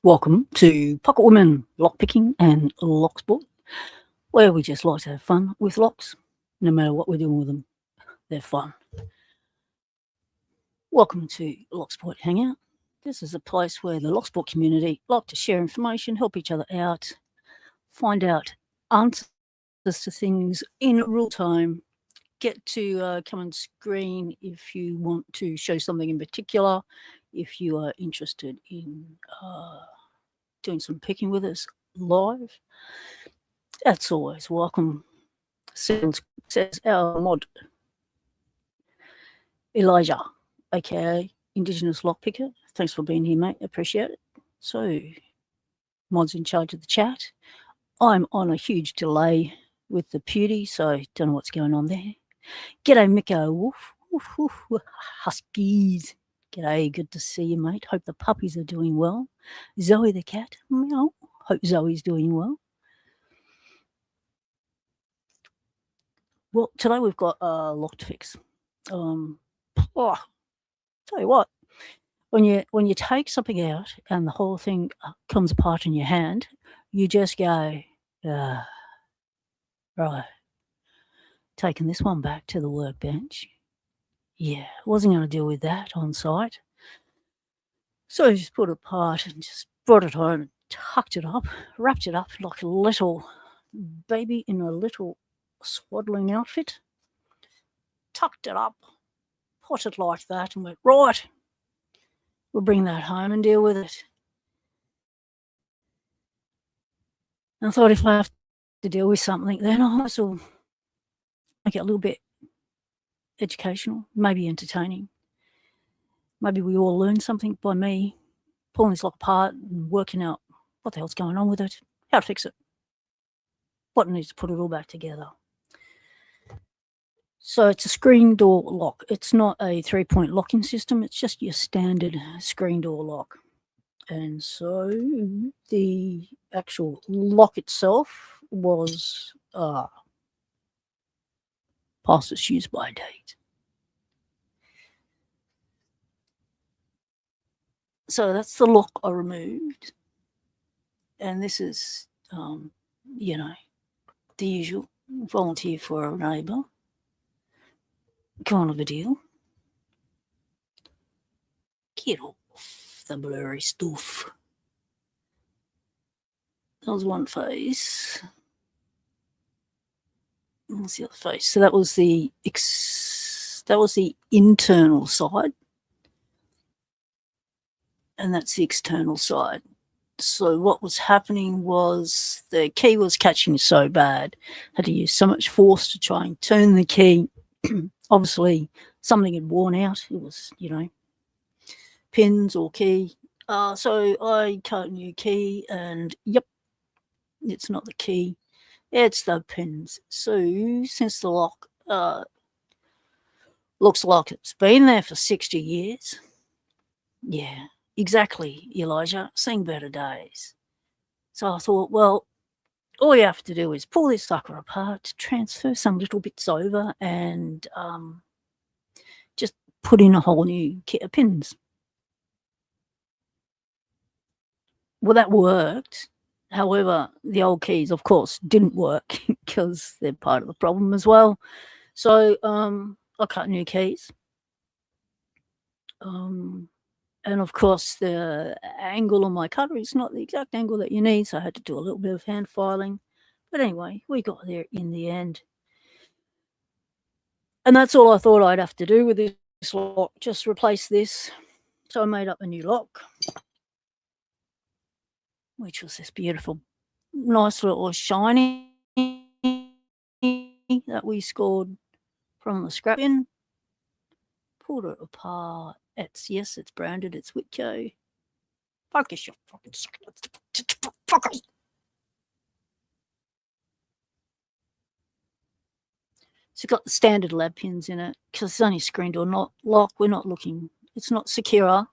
Welcome to Pocket Women Lockpicking and Locksport, where we just like to have fun with locks, no matter what we're doing with them. They're fun. Welcome to Locksport Hangout. This is a place where the Locksport community like to share information, help each other out, find out answers to things in real time, get to come on screen if you want to show something in particular, if you are interested in doing some picking with us live. That's always welcome. Says our mod Elijah, aka Indigenous Lockpicker. Thanks for being here, mate. Appreciate it. So, mod's in charge of the chat. I'm on a huge delay with the pewdie, so don't know what's going on there. G'day, Miko. Woof, woof, woof, Huskies. G'day, good to see you, mate. Hope the puppies are doing well. Zoe the cat. Meow. Hope Zoe's doing well. Well, today we've got a lock to fix. Tell you what, when you take something out and the whole thing comes apart in your hand, you just go, right, taking this one back to the workbench. Yeah, wasn't going to deal with that on site. So I just put it apart and just brought it home and tucked it up, wrapped it up like a little baby in a little swaddling outfit, tucked it up, put it like that and went, right, we'll bring that home and deal with it. And I thought if I have to deal with something, then I might as well make it a little bit educational, maybe entertaining. Maybe we all learn something by me pulling this lock apart and working out what the hell's going on with it, how to fix it, what needs to put it all back together. So it's a screen door lock. It's not a 3-point locking system. It's just your standard screen door lock. And so the actual lock itself was past its use by date. So that's the lock I removed. And this is, the usual volunteer for a neighbour kind of a deal. Get off the blurry stuff. That was one face. What's the other face? So that was the internal side, and that's the external side. So what was happening was the key was catching so bad, had to use so much force to try and turn the key. Obviously, something had worn out. It was, pins or key. So I cut a new key, and yep, it's not the key. It's the pins. So since the lock looks like it's been there for 60 years. Yeah, exactly, Elijah. Seen better days. So I thought, well, all you have to do is pull this sucker apart, transfer some little bits over, and just put in a whole new kit of pins. Well, that worked. However, the old keys, of course, didn't work because they're part of the problem as well. So I cut new keys. And of course, the angle on my cutter is not the exact angle that you need, so I had to do a little bit of hand filing. But anyway, we got there in the end. And that's all I thought I'd have to do with this lock, just replace this. So I made up a new lock, which was this beautiful, nice little shiny that we scored from the scrap bin. Pulled it apart. It's branded, it's Whitco. Focus your fucking focus. So it's got the standard lab pins in it because it's only screen door, not lock. We're not looking, it's not secure.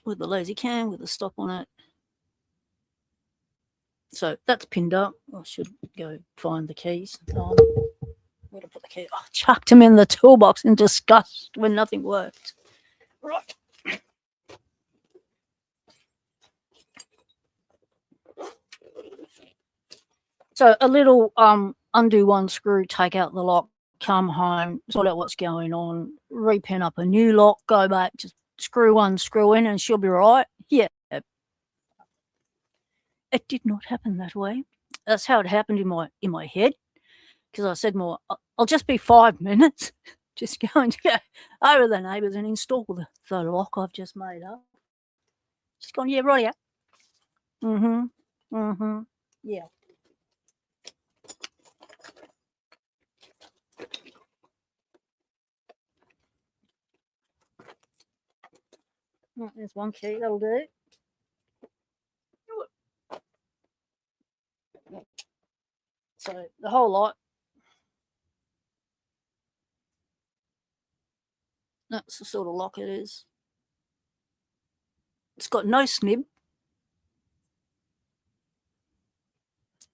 with the lazy cam with the stop on it. So that's pinned up. I should go find the keys. Where to put the key? I chucked them in the toolbox in disgust when nothing worked. Right. So a little undo one screw, take out the lock, come home, sort out what's going on, repin up a new lock, go back, just screw one screw in and she'll be right. Yeah. It did not happen that way. That's how it happened in my head. Because I said more, I'll just be 5 minutes. Just going to go over the neighbours and install the lock I've just made up. She's gone, yeah, right, yeah. Yeah. Right, there's one key, that'll do. So the whole lot. That's the sort of lock it is. It's got no snib.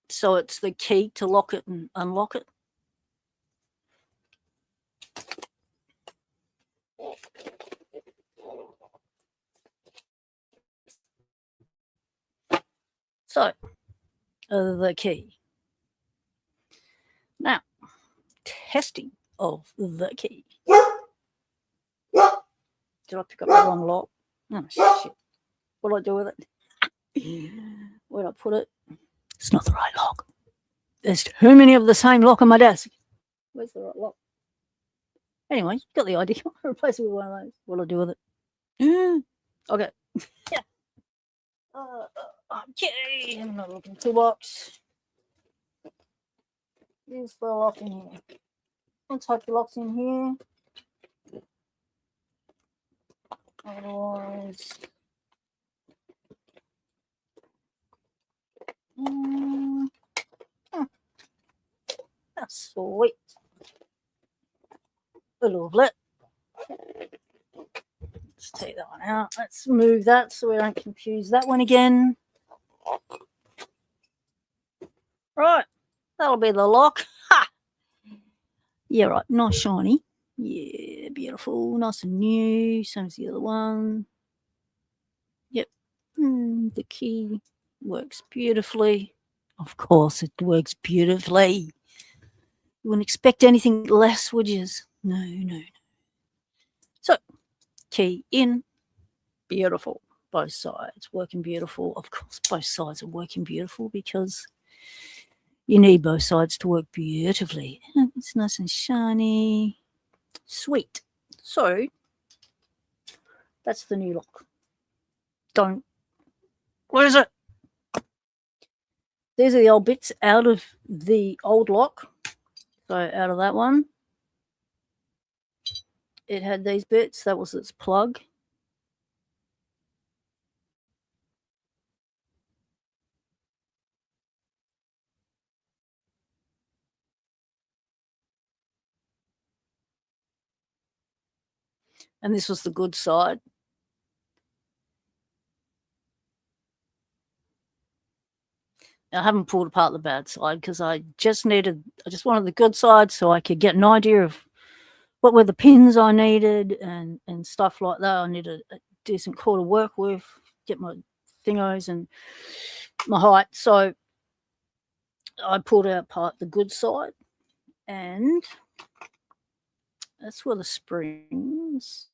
So it's the key to lock it and unlock it. So, the key. Now, testing of the key. Did I pick up the wrong lock? Oh, shit. What do I do with it? Where do I put it? It's not the right lock. There's too many of the same lock on my desk. Where's the right lock? Anyway, got the idea. Replace it with one of those. What do I do with it? Okay. Yeah. Okay. I'm not looking toolbox. Here's the lock in here. Let's hope the lock's in here. Otherwise. That's sweet. Lovely. Let's take that one out. Let's move that so we don't confuse that one again. Right. That'll be the lock. Ha! Yeah, right. Nice shiny. Yeah, beautiful. Nice and new. Same as the other one. Yep. The key works beautifully. Of course, it works beautifully. You wouldn't expect anything less, would you? No. So, key in. Beautiful. Both sides working beautiful. Of course, both sides are working beautiful because you need both sides to work beautifully. It's nice and shiny. Sweet. So, that's the new lock. What is it? These are the old bits out of the old lock. So, out of that one, it had these bits. That was its plug. And this was the good side. I haven't pulled apart the bad side because I just wanted the good side so I could get an idea of what were the pins I needed and stuff like that. I needed a decent core to work with, get my thingos and my height. So I pulled apart the good side, and that's where the springs.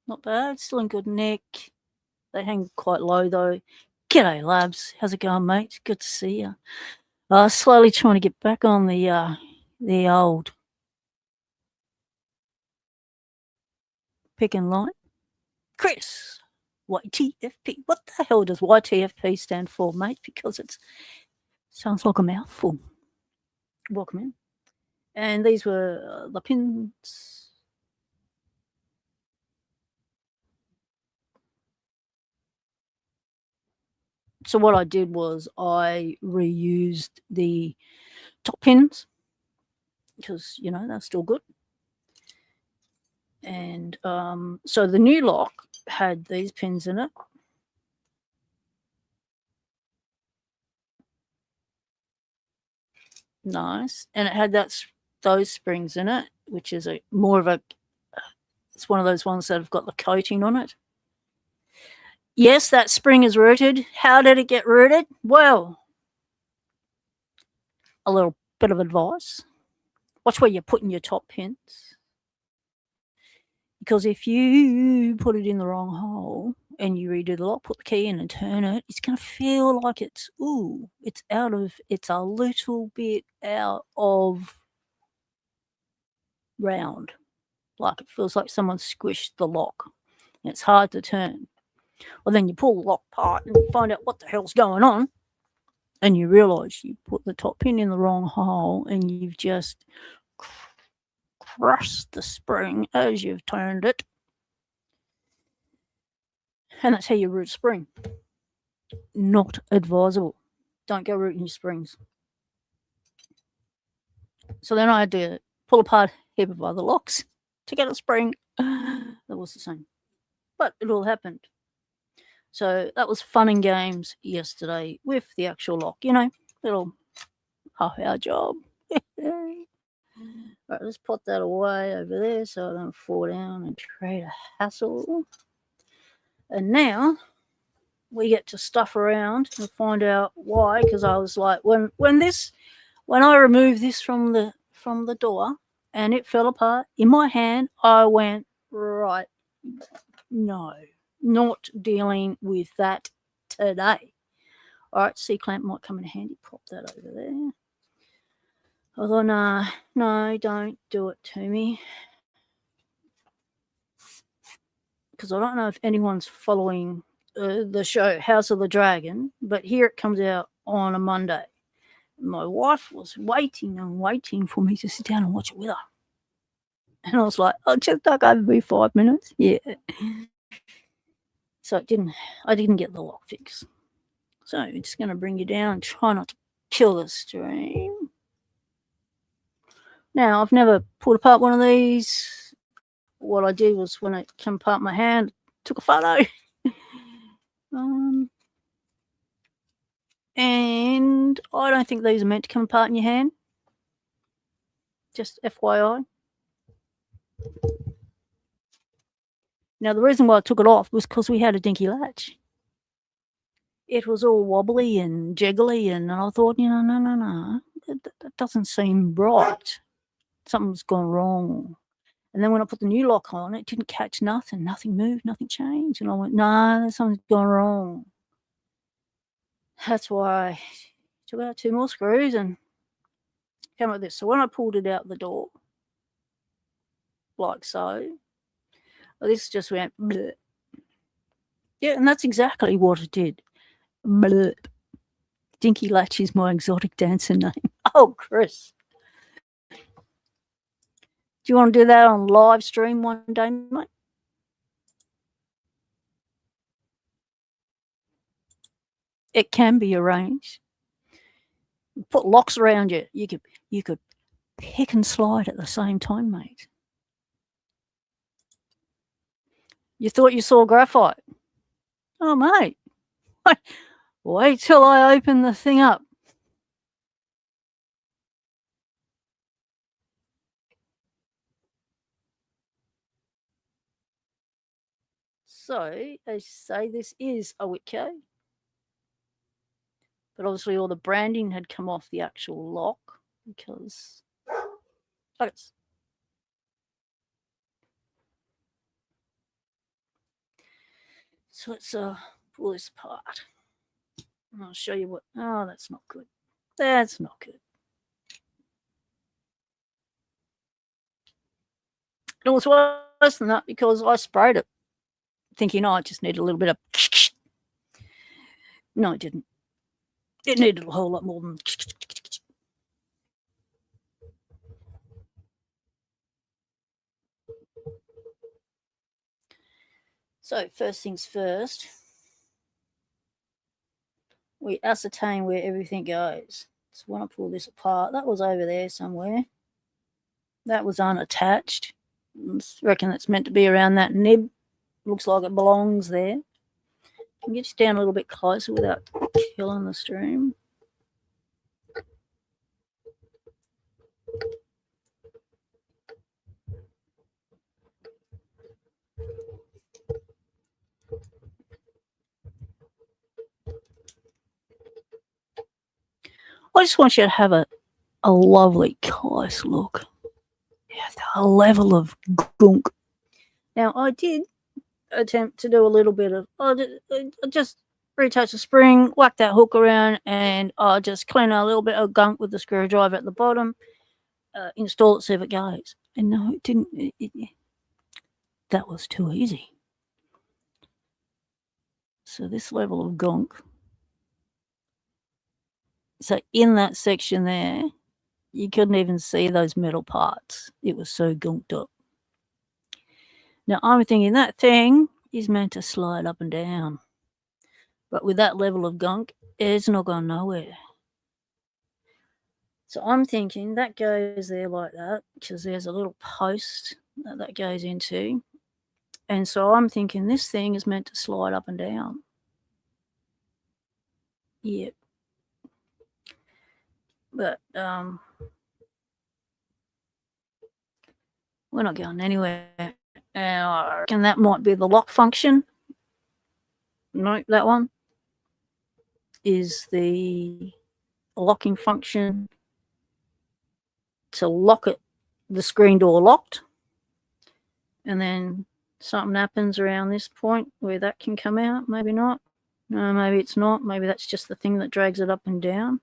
Not bad, still in good nick. They hang quite low though. G'day, Labs. How's it going, mate? Good to see you. Slowly trying to get back on the old pick and line. Chris, YTFP. What the hell does YTFP stand for, mate? Because it sounds like a mouthful. Welcome in. And these were the pins. So what I did was I reused the top pins because, they're still good. And so the new lock had these pins in it. Nice. And it had those springs in it, which is it's one of those ones that have got the coating on it. Yes, that spring is rooted. How did it get rooted? Well, a little bit of advice. Watch where you're putting your top pins. Because if you put it in the wrong hole and you redo the lock, put the key in and turn it, it's going to feel like it's a little bit out of round. Like it feels like someone squished the lock. And it's hard to turn. Well, then you pull the lock apart and you find out what the hell's going on. And you realise you put the top pin in the wrong hole and you've just crushed the spring as you've turned it. And that's how you root spring. Not advisable. Don't go rooting your springs. So then I had to pull apart a heap of other locks to get a spring that was the same. But it all happened. So that was fun and games yesterday with the actual lock, little half-hour job. Right, let's put that away over there so I don't fall down and create a hassle. And now we get to stuff around and find out why, because I was like, when I removed this from the door and it fell apart in my hand, I went, right, no, not dealing with that today. All right, C-clamp might come in handy. Pop that over there. I thought, no, don't do it to me. Because I don't know if anyone's following the show House of the Dragon, but here it comes out on a Monday. My wife was waiting and waiting for me to sit down and watch it with her. And I was like, I'll just duck over me 5 minutes. Yeah. So I didn't get the lock fix. So I'm just going to bring you down and try not to kill the stream. Now, I've never pulled apart one of these. What I did was when it came apart my hand, took a photo. And I don't think these are meant to come apart in your hand. Just FYI. Now, the reason why I took it off was because we had a dinky latch. It was all wobbly and jiggly, and I thought, no. That doesn't seem right. Something's gone wrong. And then when I put the new lock on, it didn't catch nothing. Nothing moved, nothing changed. And I went, no, something's gone wrong. That's why I took out 2 more screws and came like this. So when I pulled it out the door, like so, this just went bleh. Yeah, and that's exactly what it did. Bleh. Dinky Latch is my exotic dancer name. Oh, Chris. Do you want to do that on live stream one day, mate? It can be arranged. Put locks around you. You could pick and slide at the same time, mate. You thought you saw graphite? Oh, mate. Wait till I open the thing up. So, as you say, this is a Whitco. But obviously all the branding had come off the actual lock because... Okay. So let's pull this apart. And I'll show you what... Oh, that's not good. That's not good. It was worse than that because I sprayed it, thinking, I just need a little bit of... No, it didn't. It needed a whole lot more than... So first things first, we ascertain where everything goes. So when I pull this apart, that was over there somewhere. That was unattached. reckon it's meant to be around that nib. Looks like it belongs there. Can get you down a little bit closer without killing the stream. I just want you to have a lovely, close look at the level of gunk. Now, I did attempt to do a little bit of, I just retouch the spring, whack that hook around, and I just clean a little bit of gunk with the screwdriver at the bottom, install it, see if it goes. And no, it didn't. That was too easy. So this level of gunk. So in that section there, you couldn't even see those metal parts. It was so gunked up. Now I'm thinking that thing is meant to slide up and down. But with that level of gunk, it's not going nowhere. So I'm thinking that goes there like that because there's a little post that goes into. And so I'm thinking this thing is meant to slide up and down. Yep. But we're not going anywhere. And I reckon that might be the lock function. No, that one is the locking function to lock it, the screen door locked. And then something happens around this point where that can come out. Maybe not. No, maybe it's not. Maybe that's just the thing that drags it up and down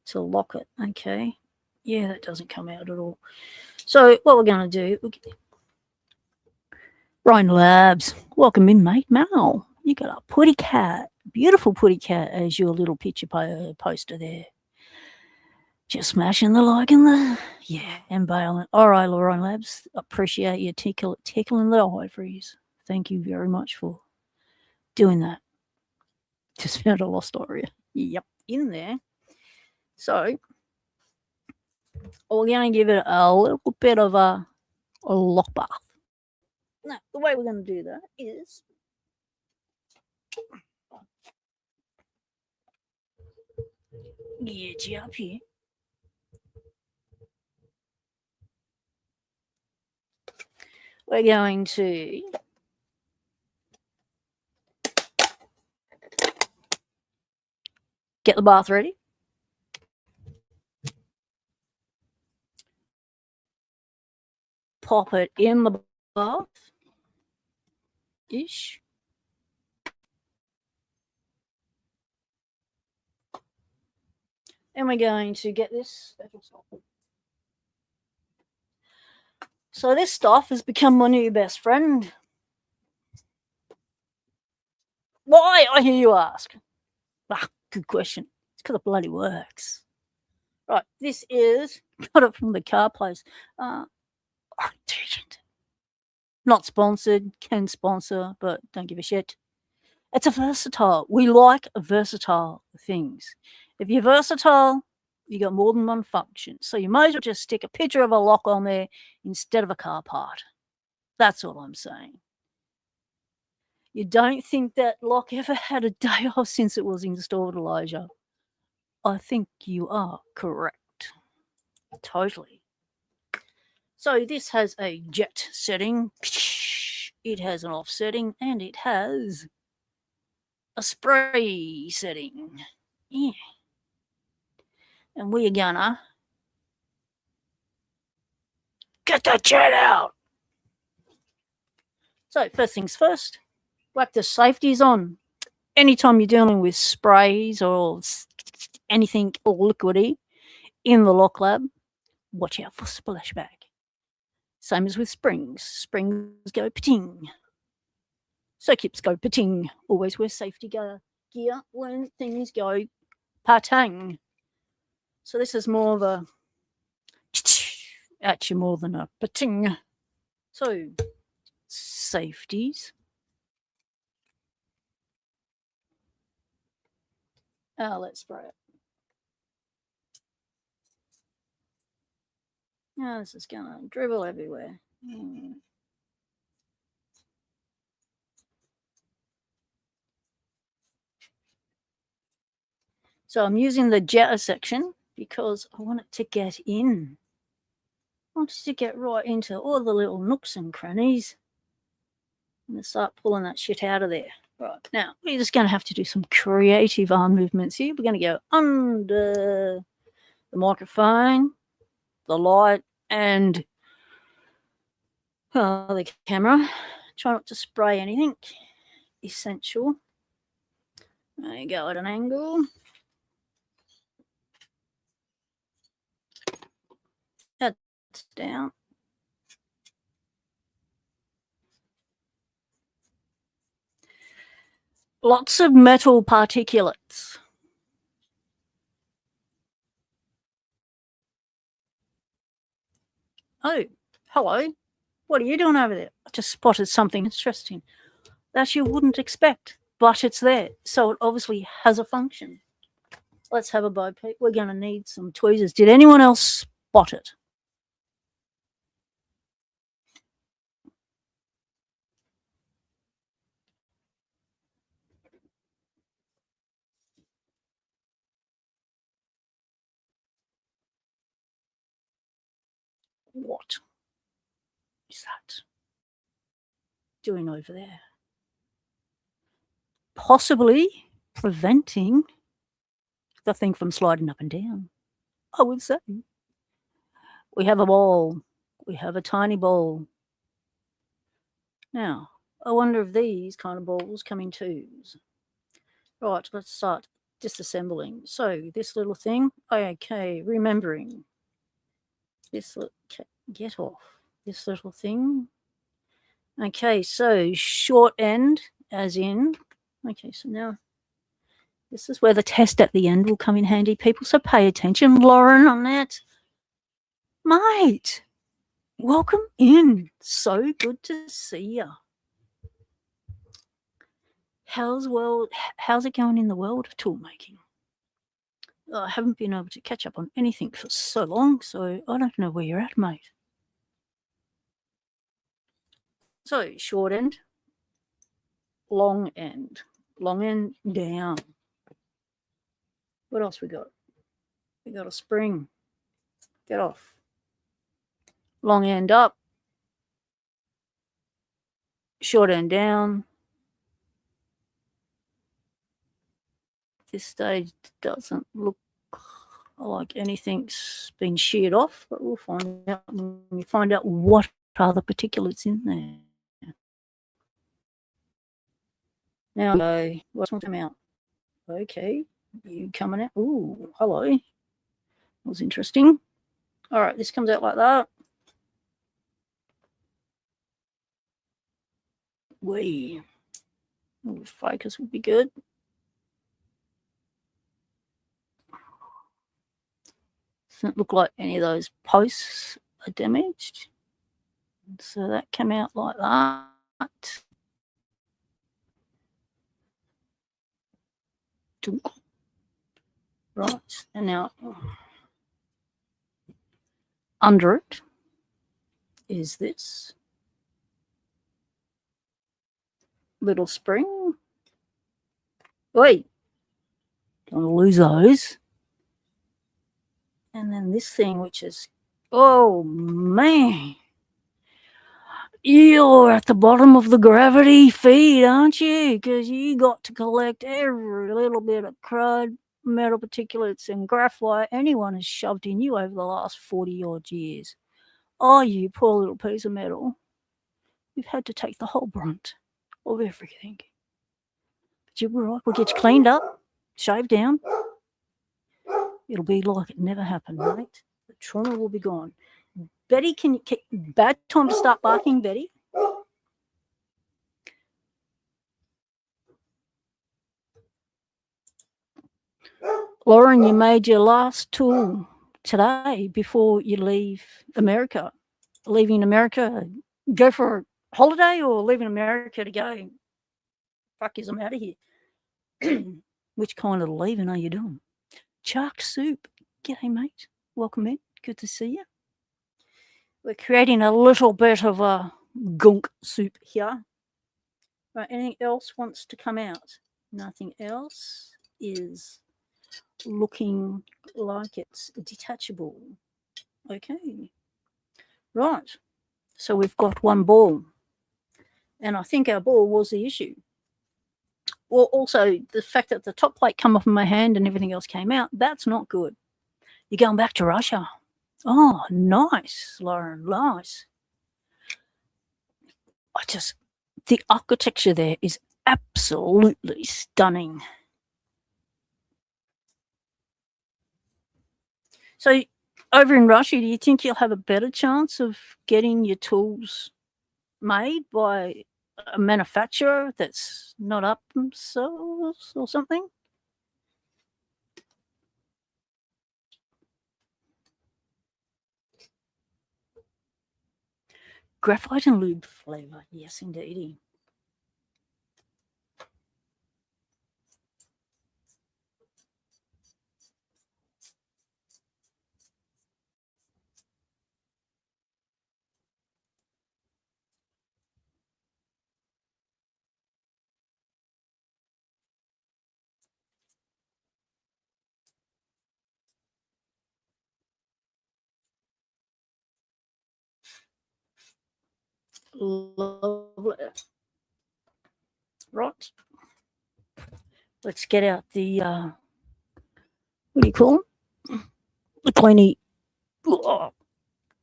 to lock it. Okay. Yeah, that doesn't come out at all. So what we're going to do, Ryan Labs, welcome in, mate. Mal, you got a putty cat, beautiful putty cat as your little picture poster there. Just smashing the like and the, yeah, and bailing. All right, Ryan Labs, appreciate you tickling the ivories. Thank you very much for doing that. Just found a lost aria. Yep, in there. So we're going to give it a little bit of a lock bath. Now, the way we're going to do that is get you up here. We're going to get the bath ready. Pop it in the bath-ish. And we're going to get this special stuff. So this stuff has become my new best friend. Why, I hear you ask? Ah, good question. It's because it bloody works. Right, this is, got it from the car place. Detergent. Not sponsored, can sponsor, but don't give a shit. It's a versatile. We like versatile things. If you're versatile, you got more than one function. So you might as well just stick a picture of a lock on there instead of a car part. That's all I'm saying. You don't think that lock ever had a day off since it was installed, Elijah? I think you are correct. Totally. So this has a jet setting. It has an off setting, and it has a spray setting. Yeah. And we're gonna get that jet out. So first things first, whack the safeties on. Anytime you're dealing with sprays or anything liquidy in the lock lab, watch out for splashback. Same as with springs. Springs go pating. Circuits go pating. Always wear safety gear when things go patang. So this is more of a actually more than a pating. So safeties. Let's spray it. Now this is gonna dribble everywhere. So I'm using the jetter section because I want it to get in. I want it to get right into all the little nooks and crannies and start pulling that shit out of there. Right, now we're just going to have to do some creative arm movements here. We're going to go under the microphone, the light, and the camera. Try not to spray anything essential. There you go, at an angle. That's down. Lots of metal particulates. Oh, hello. What are you doing over there? I just spotted something interesting that you wouldn't expect, but it's there. So it obviously has a function. Let's have a bo peep. We're going to need some tweezers. Did anyone else spot it? What is that doing over there? Possibly preventing the thing from sliding up and down, I would say. We have a ball. We have a tiny ball. Now, I wonder if these kind of balls come in twos. Right, let's start disassembling. So this little thing, okay, remembering. This, get off. This little thing. Okay, so short end, as in, okay, so now this is where the test at the end will come in handy, people. So pay attention, Lauren, on that. Mate, welcome in. So good to see you. How's it going in the world of tool making? I haven't been able to catch up on anything for so long, so I don't know where you're at, mate. So short end, long end down. What else we got? We got a spring. Get off. Long end up. Short end down. This stage doesn't look like anything's been sheared off, but we'll find out when we find out what are the particulates in there. Now, what's one come out? Okay, you coming out? Ooh, hello. That was interesting. All right, this comes out like that. Focus would be good. Doesn't look like any of those posts are damaged. So that came out like that. Right, and now under it is this little spring. Wait, don't lose those. And then this thing, which is, oh man, you're at the bottom of the gravity feed, aren't you? Because you got to collect every little bit of crud, metal particulates, and graphite anyone has shoved in you over the last 40 odd years. Oh, you poor little piece of metal. You've had to take the whole brunt of everything. But you're right, we'll get you cleaned up, shaved down. It'll be like it never happened, right? The trauma will be gone. Betty, bad time to start barking, Betty. Lauren, you made your last tool today before you leave America. Leaving America, go for a holiday, or leaving America to go, fuck is, I'm out of here. Which kind of leaving are you doing? Shark soup. G'day, mate. Welcome in. Good to see you. We're creating a little bit of a gunk soup here. Right, anything else wants to come out? Nothing else is looking like it's detachable. Okay. Right. So we've got one ball. And I think our ball was the issue. Well, also the fact that the top plate come off in my hand and everything else came out, that's not good. You're going back to Russia. Oh, nice, Lauren, nice. The architecture there is absolutely stunning. So over in Russia, do you think you'll have a better chance of getting your tools made by a manufacturer that's not up themselves or something? Graphite and lube flavour, yes, indeedy. Lovely. Right. Let's get out the, what do you call them? The cleany. Oh,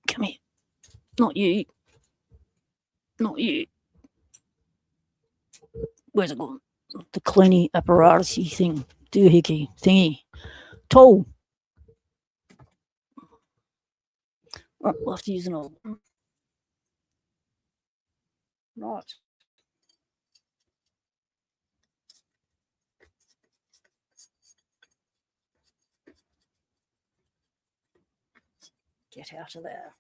come here. Not you. Not you. Where's it gone? The cleany apparatusy thing. Doohickey thingy. Tool. Right, we'll have to use an old one. Right. Get out of there.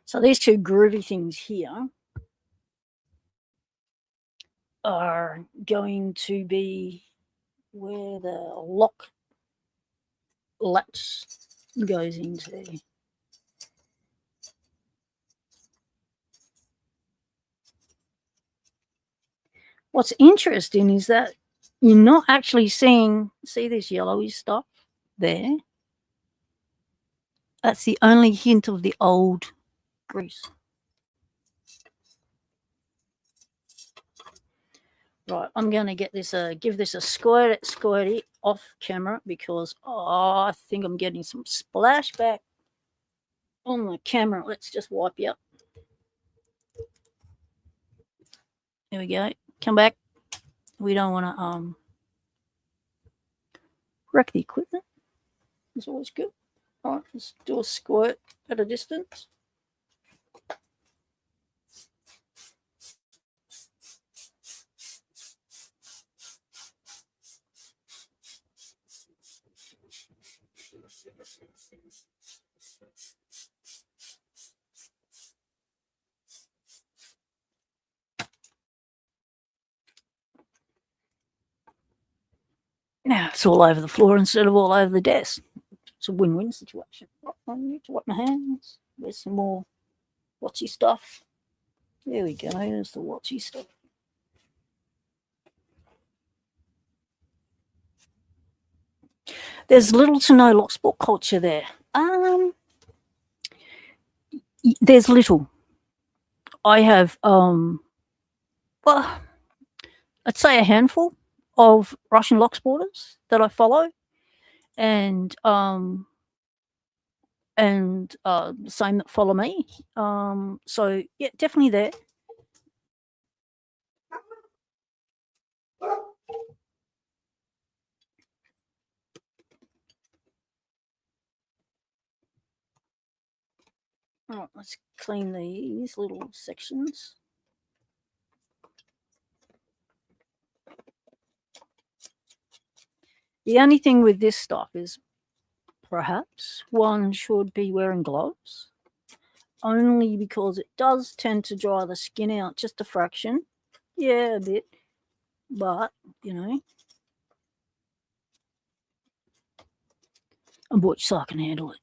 So these two groovy things here are going to be where the lock latch goes into. What's interesting is that you're not actually see this yellowy stuff there? That's the only hint of the old grease. Right, I'm going to get this, give this a squirty off camera because I think I'm getting some splashback on the camera. Let's just wipe you up. There we go. Come back. We don't want to wreck the equipment. It's always good. All right, let's do a squirt at a distance. Now it's all over the floor instead of all over the desk. It's a win-win situation. I need to wipe my hands. There's some more watchy stuff. There we go. There's the watchy stuff. There's little to no Locksport culture there. There's little. I have, well, I'd say a handful of Russian Locksporters that I follow, and the same that follow me. So yeah, definitely there. All right, let's clean these little sections. The only thing with this stuff is perhaps one should be wearing gloves. only because it does tend to dry the skin out just a fraction. Yeah, a bit. But, you know, I'm butch so I can handle it.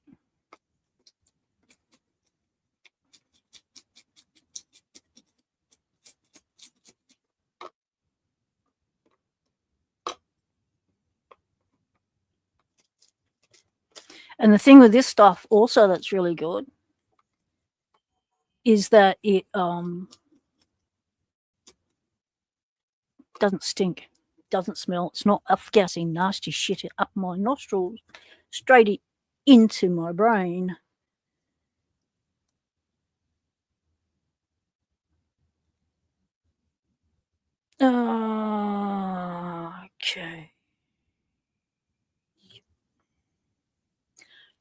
And the thing with this stuff also that's really good is that it doesn't stink, doesn't smell. It's not gassing nasty shit up my nostrils, straight into my brain. Okay.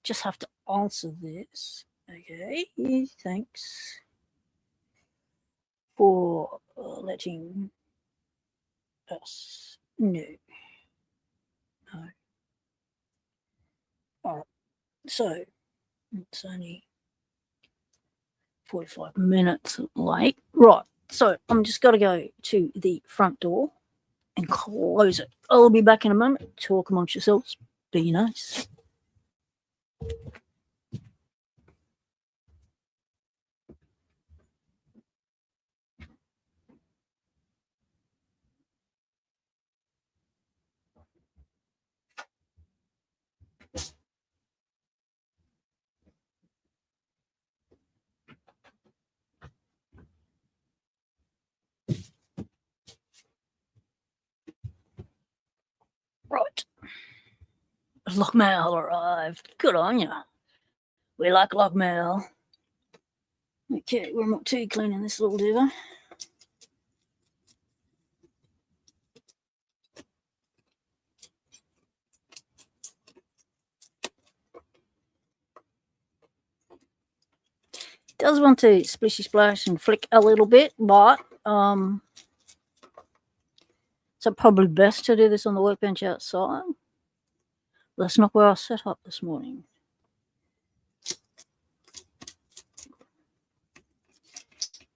Just have to answer this. Okay, thanks for letting us know. No. All right, so it's only 45 minutes late. Right, so I'm just got to go to the front door and close it. I'll be back in a moment. Talk amongst yourselves. Be nice. Right. Lock mail arrived. Good on you. We like lock mail. Okay, we're not too cleaning this little diva. Does want to splishy splash and flick a little bit, but so probably best to do this on the workbench outside. That's not where I set up this morning.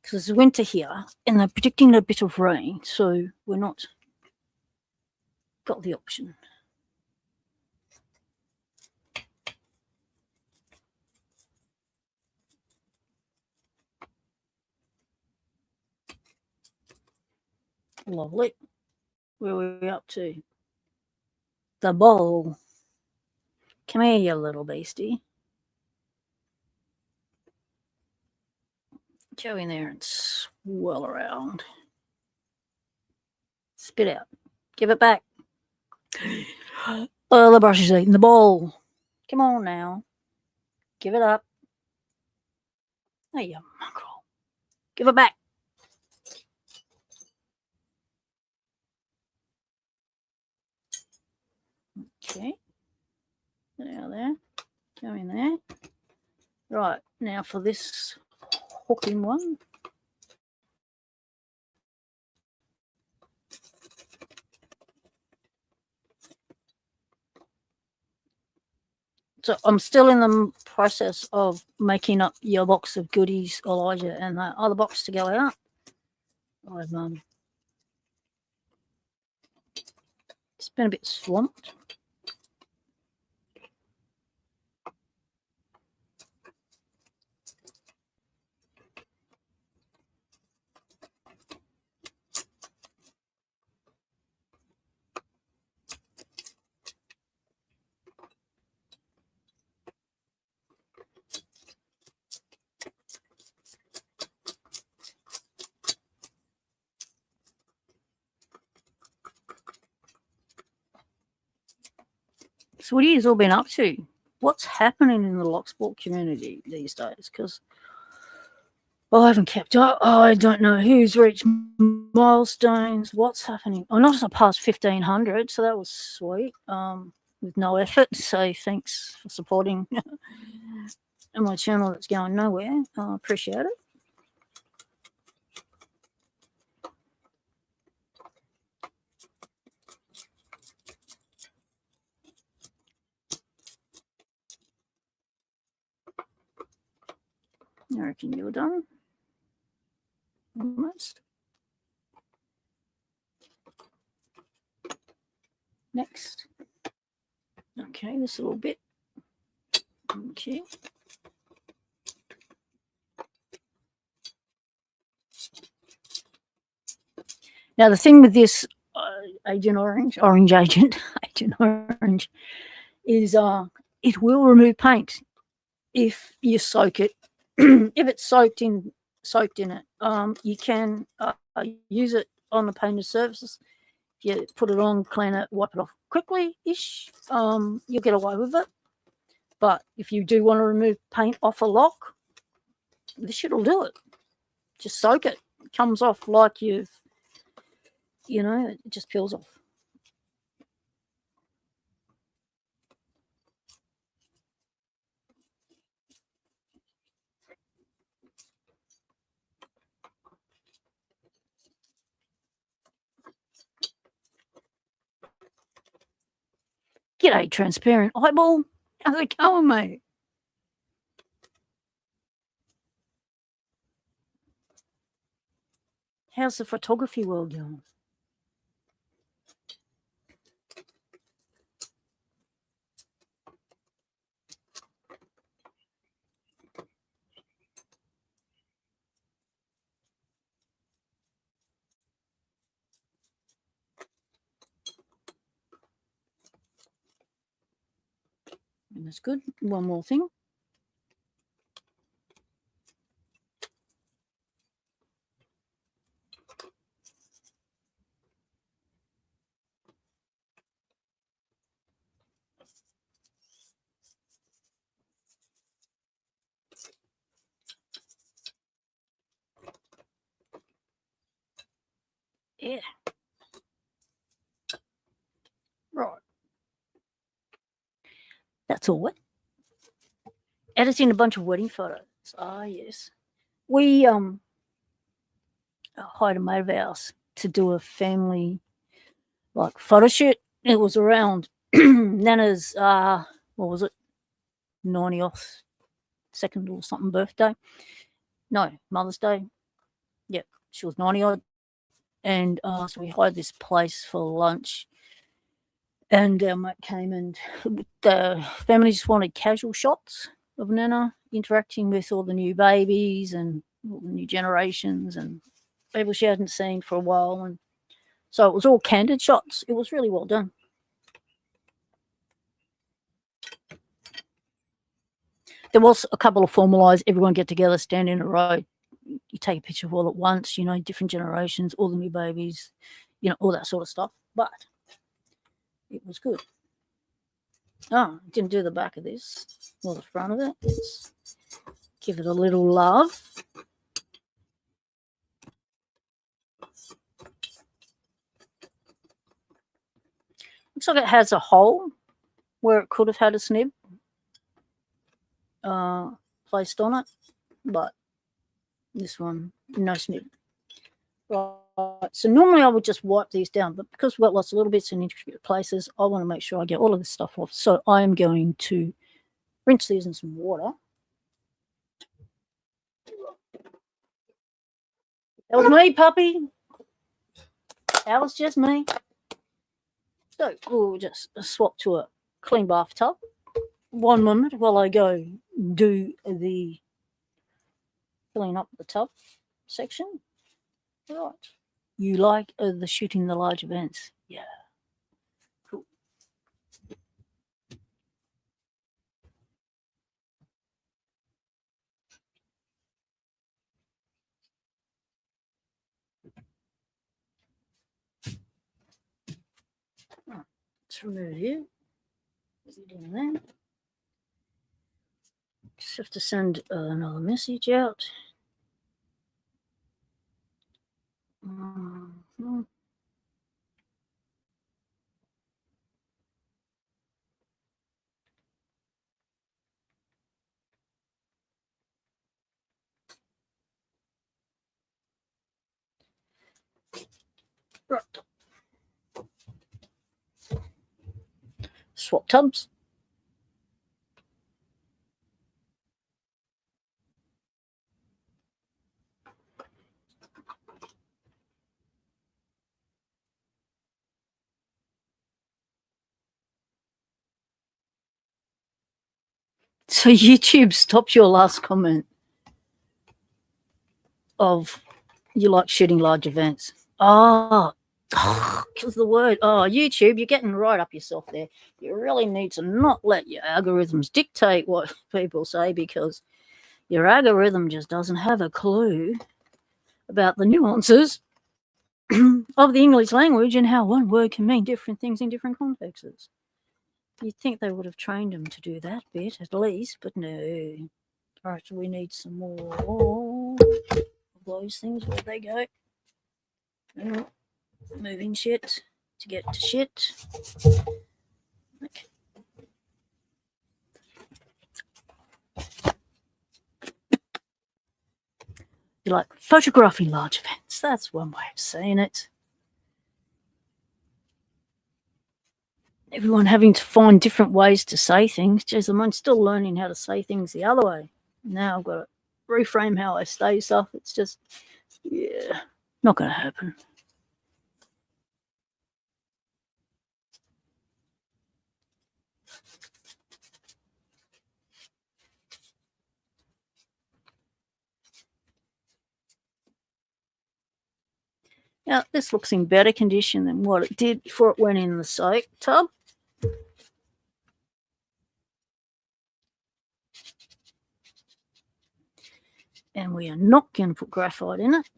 Because it's winter here, and they're predicting a bit of rain, so we're not got the option. Lovely. Where are we up to? The bowl. Come here, you little beastie. Go in there and swirl around. Spit out. Give it back. Oh, the brush is eating the bowl. Come on now. Give it up. Hey, you mongrel. Give it back. Okay. Get out of there. Go in there. Right. Now for this hooking one. So I'm still in the process of making up your box of goodies, Elijah, and the other box to go out. I've it's been a bit swamped. So what have you all been up to? What's happening in the Locksport community these days? Because I haven't kept up. I don't know who's reached milestones. What's happening? I noticed I passed 1,500, so that was sweet. With no effort. So thanks for supporting my channel that's going nowhere. I appreciate it. I reckon you're done. Almost. Next. Okay, this little bit. Okay. Now the thing with this Agent Orange Agent, Agent Orange, is it will remove paint if you soak it. If it's soaked in it, you can use it on the painted surfaces. If you put it on, clean it, wipe it off quickly-ish, you'll get away with it. But if you do want to remove paint off a lock, this shit will do it. Just soak it. It comes off like it just peels off. G'day, transparent eyeball. How's it going, mate? How's the photography world going? And that's good. One more thing. Yeah. Right. That's all. Editing a bunch of wedding photos. Ah, yes. We hired a mate of ours to do a family photo shoot. It was around Nana's what was it, 90th second or something birthday. No, Mother's Day. Yep, she was 90 odd. And so we hired this place for lunch. And our mate came, and the family just wanted casual shots of Nana interacting with all the new babies and all the new generations and people she hadn't seen for a while. And so it was all candid shots. It was really well done. There was a couple of formalised, everyone get together, stand in a row. You take a picture of all at once, different generations, all the new babies, all that sort of stuff. But it was good. Oh, didn't do the back of this or the front of it. Let's give it a little love. Looks like it has a hole where it could have had a snib placed on it, but this one, no snib. Right, so normally I would just wipe these down, but because we've got lots of little bits in intricate places, I want to make sure I get all of this stuff off. So I am going to rinse these in some water. That was me, puppy. That was just me. So we'll just swap to a clean bathtub. One moment while I go do the filling up the tub section. Right. You like the shooting the large events? Yeah. Cool. Right. Let's remove you. What are you doing there? Just have to send another message out. Mm-hmm. Right. Swap tubs. So YouTube stopped your last comment of you like shooting large events. Because the word, YouTube, you're getting right up yourself there. You really need to not let your algorithms dictate what people say, because your algorithm just doesn't have a clue about the nuances of the English language and how one word can mean different things in different contexts. You'd think they would have trained them to do that bit at least, but no. All right, so we need some more of those things. Where they go? Moving shit to get to shit. Okay. You like photographing large events. That's one way of saying it. Everyone having to find different ways to say things. Jeez, I'm still learning how to say things the other way. Now I've got to reframe how I say stuff. It's just, yeah, not going to happen. Now, this looks in better condition than what it did before it went in the soak tub. And we are not going to put graphite in it.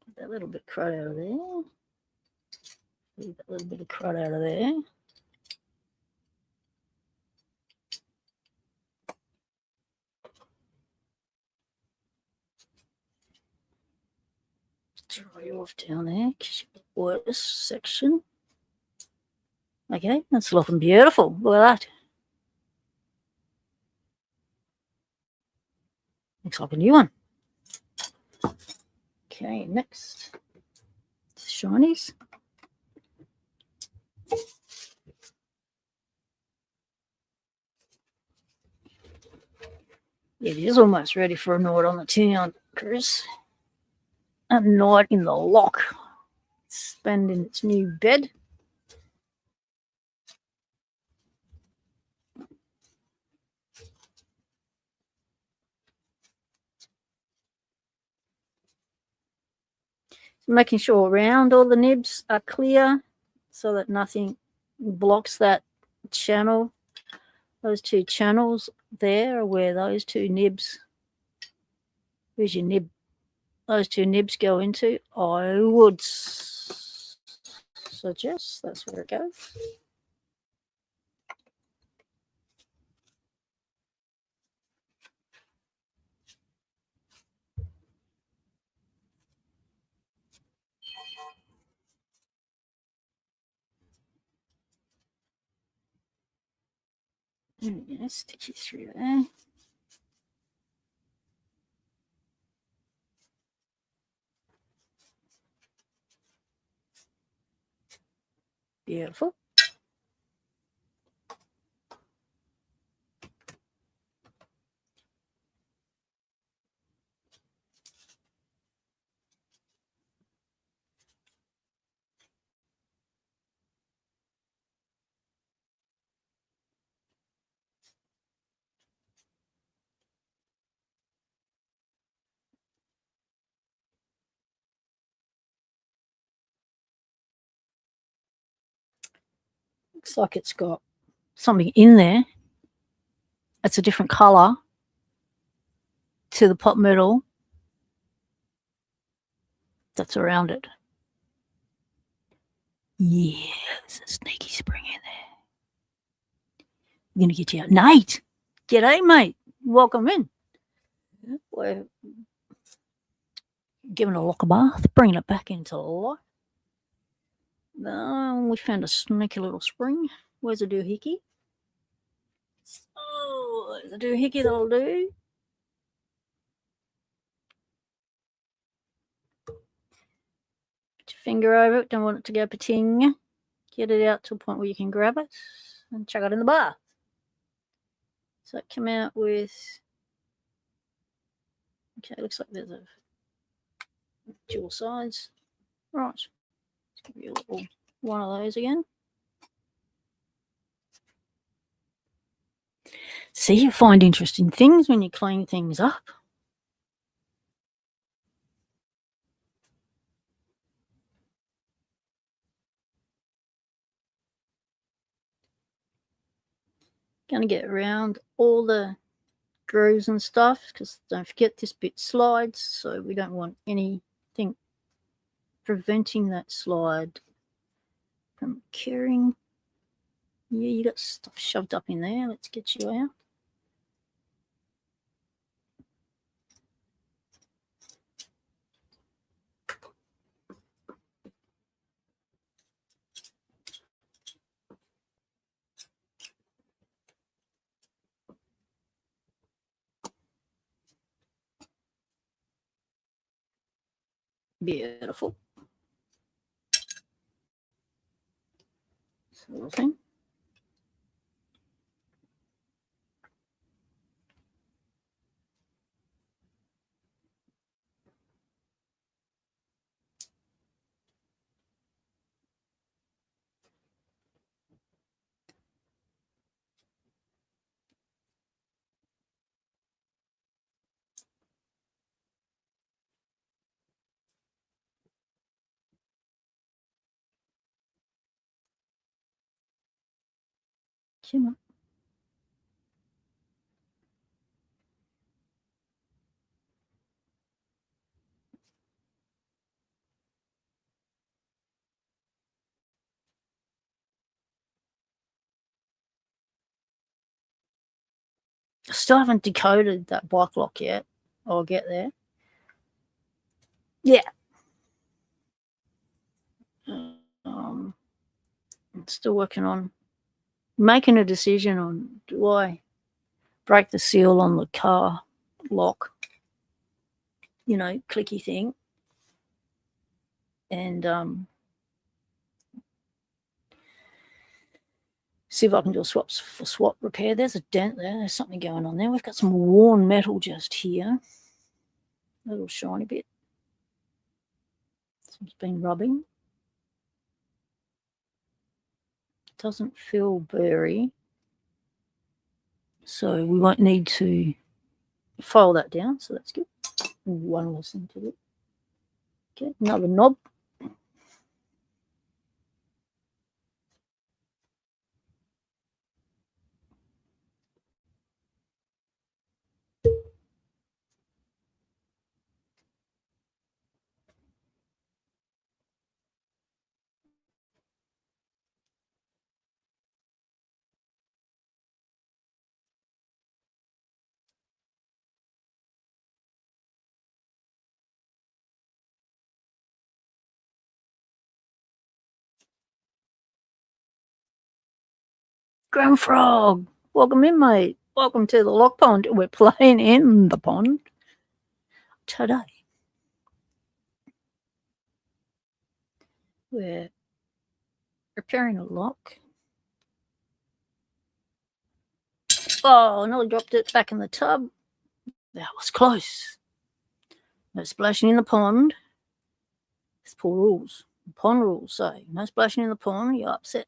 Get that little bit crud out of there. Leave that little bit of crud out of there. Dry you off down there, worst section. Okay, that's looking beautiful. Look at that. Looks like a new one. Okay, next. Shinies. It is almost ready for a night on the town, Chris. A night in the lock. Spending its new bed. Making sure around all the nibs are clear so that nothing blocks that channel. Those two channels there are where those two nibs, where's your nib? Those two nibs go into. I would suggest that's where it goes. Yeah, stick it through there. Beautiful. Looks like it's got something in there. It's a different colour to the pot metal that's around it. Yeah, there's a sneaky spring in there. I'm going to get you out. Nate! G'day, mate. Welcome in. We're giving a lock a bath, bringing it back into life. We found a sneaky little spring. Where's a doohickey? Oh, there's a doohickey that'll do. finger over it. Don't want it to go pating. Get it out to a point where you can grab it and chuck it in the bath. So it came out with, okay, looks like there's a dual size. Right, let's give you a little one of those again. See, you find interesting things when you clean things up. Going to get around all the grooves and stuff, because don't forget this bit slides, so we don't want anything preventing that slide from occurring. Yeah, you got stuff shoved up in there. Let's get you out. Beautiful. Sort of thing. Come on. I still haven't decoded that bike lock yet. I'll get there. Yeah. I'm still working on making a decision on, do I break the seal on the car lock, clicky thing, and see if I can do a swap repair. There's a dent there. There's something going on there. We've got some worn metal just here. A little shiny bit. It's been rubbing. Doesn't feel burry. So we won't need to file that down. So that's good. One less thing to do. Okay, another knob. Grand Frog, welcome in, mate. Welcome to the lock pond. We're playing in the pond today. We're repairing a lock. Oh, I nearly dropped it back in the tub. That was close. No splashing in the pond. It's poor rules. Pond rules say no splashing in the pond. You upset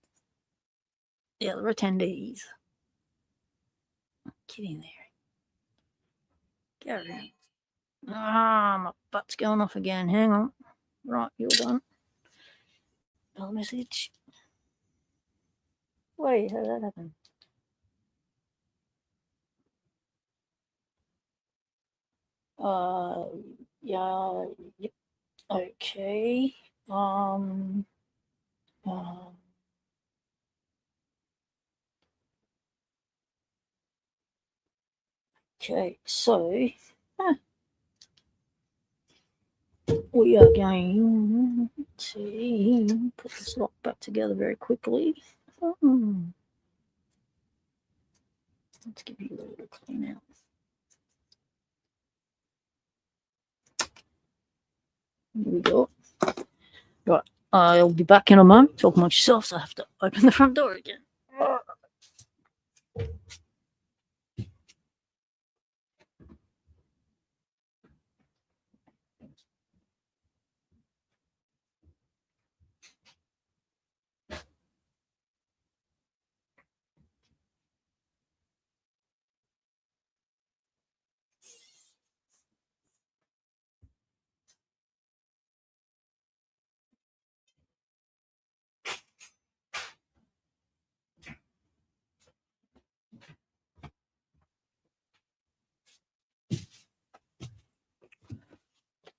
the other attendees. Get in there. Go around. Ah, my butt's going off again. Hang on. Right, you're done. Another message. Wait, how did that happen? Yeah, yep. Okay. Okay, so we are going to put this lock back together very quickly. Let's give you a little clean out. Here we go. Right, I'll be back in a moment. Talk amongst yourselves. I have to open the front door again.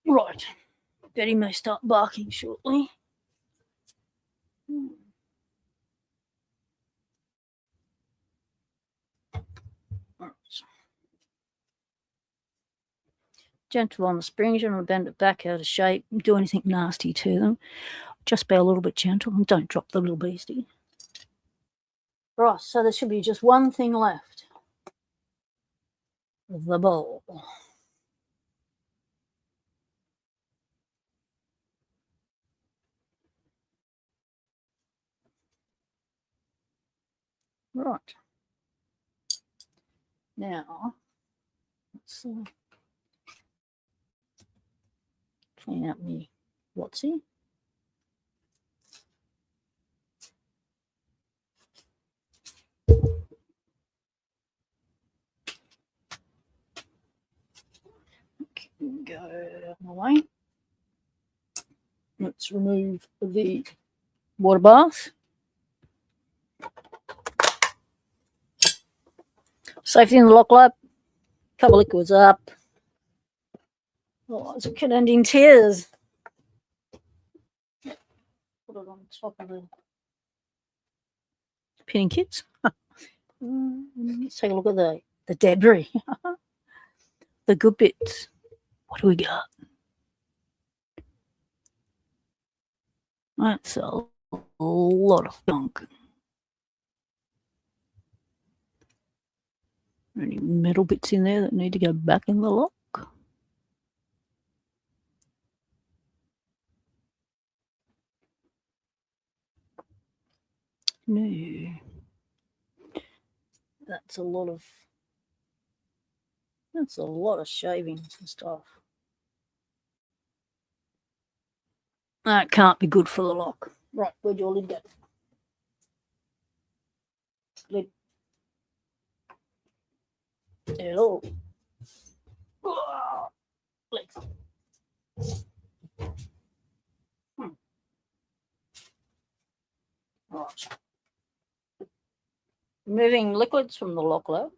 Right. Betty may start barking shortly. Gentle on the springs. You don't want to bend it back out of shape. Do anything nasty to them. Just be a little bit gentle and don't drop the little beastie. Right, so there should be just one thing left. The bowl. Right. Now, let's clean out me Watsy. Go out of my way. Let's remove the water bath. Safety in the lock lab. Couple liquids up. Oh, it could end in tears. Put it on top of the pinning kits. Let's take a look at the debris. The good bits. What do we got? That's a lot of junk. Any metal bits in there that need to go back in the lock? No. That's a lot of shavings and stuff. That can't be good for the lock. Right, where'd your lid go? Lid. Hello. Legs. Right. Removing liquids from the lock lid.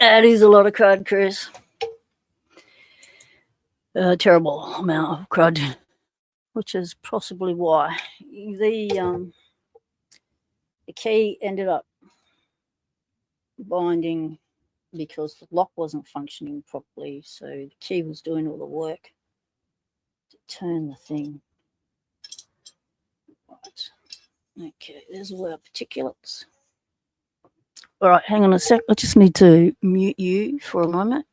That is a lot of crud, Chris. A terrible amount of crud, which is possibly why the key ended up binding because the lock wasn't functioning properly. So the key was doing all the work to turn the thing. Right. Okay, there's all our particulates. All right, hang on a sec. I just need to mute you for a moment.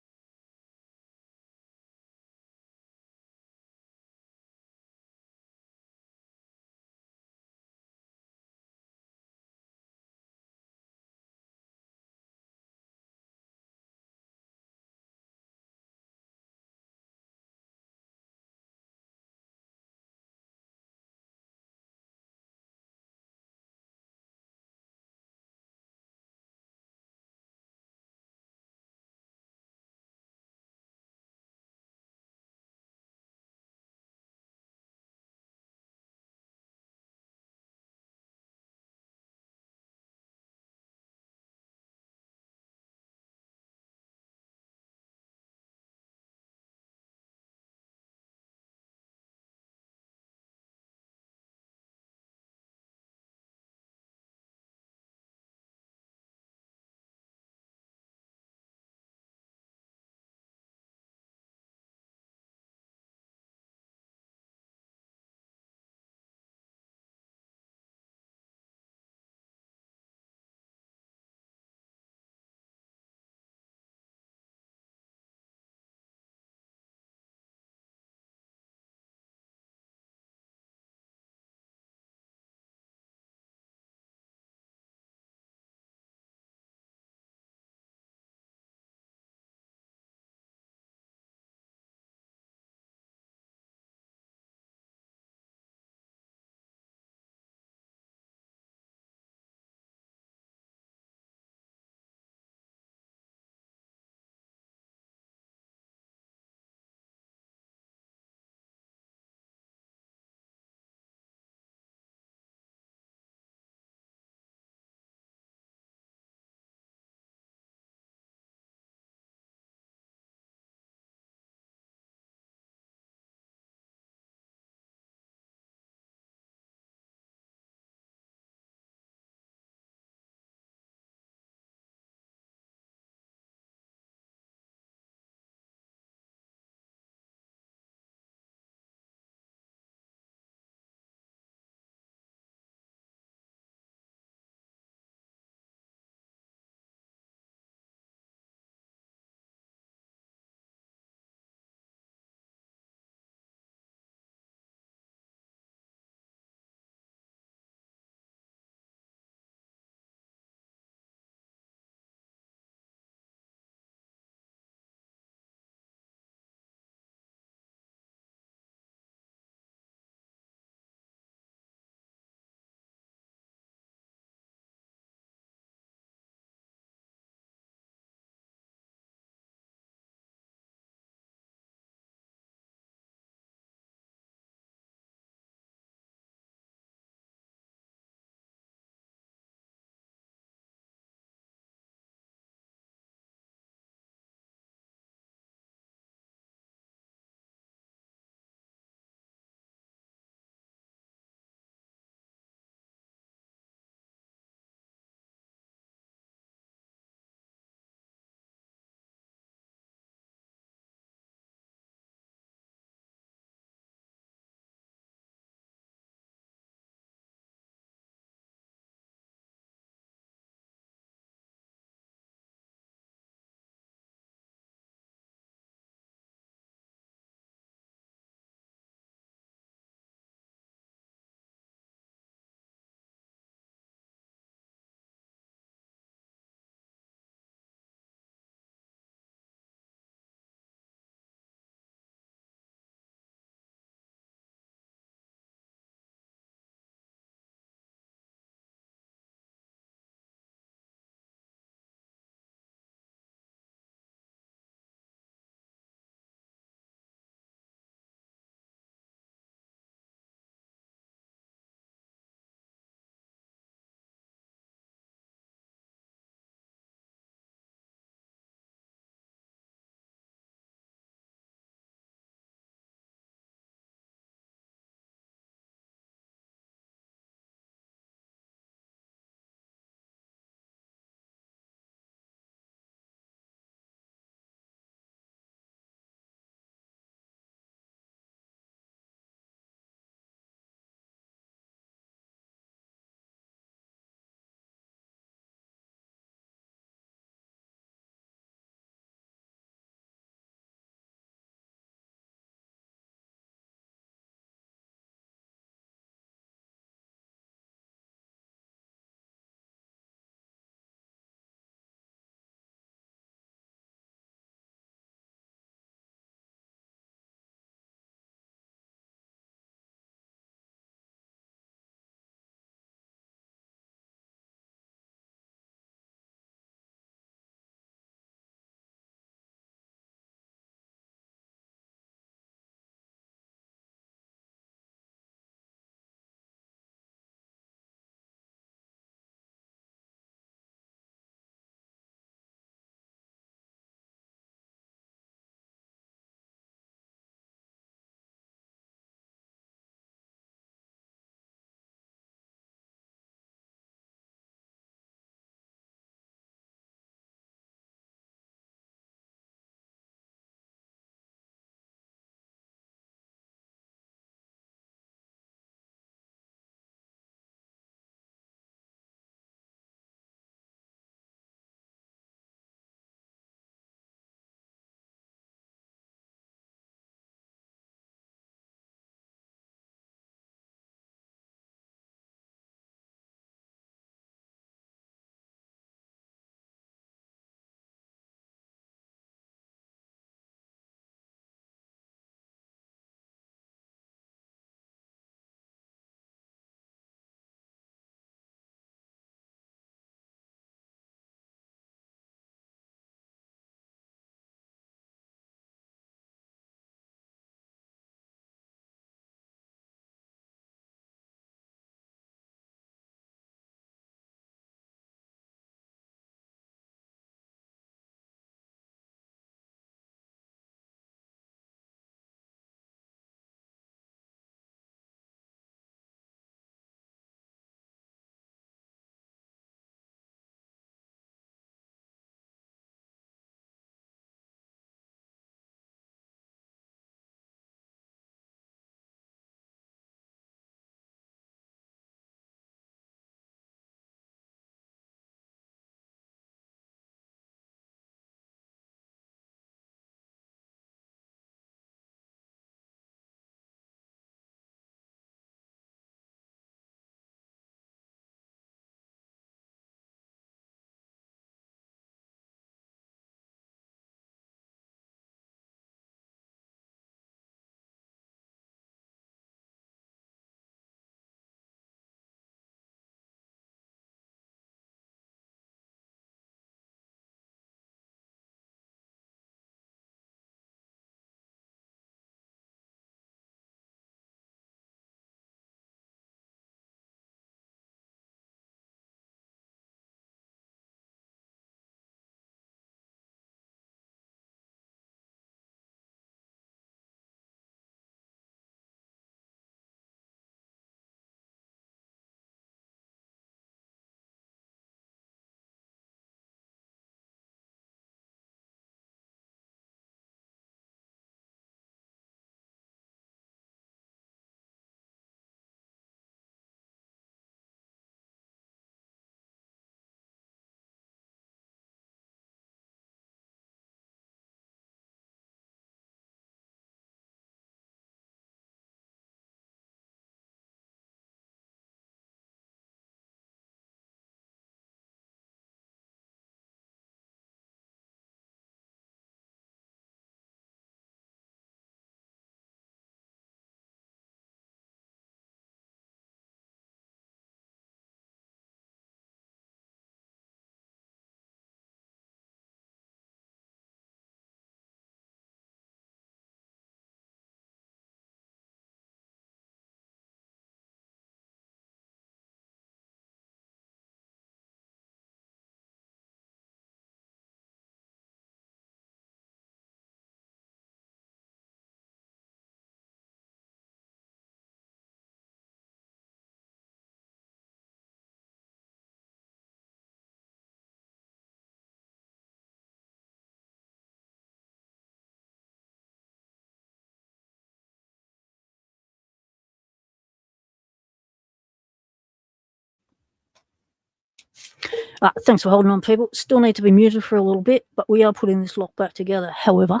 Thanks for holding on, people. Still need to be muted for a little bit, but we are putting this lock back together. However,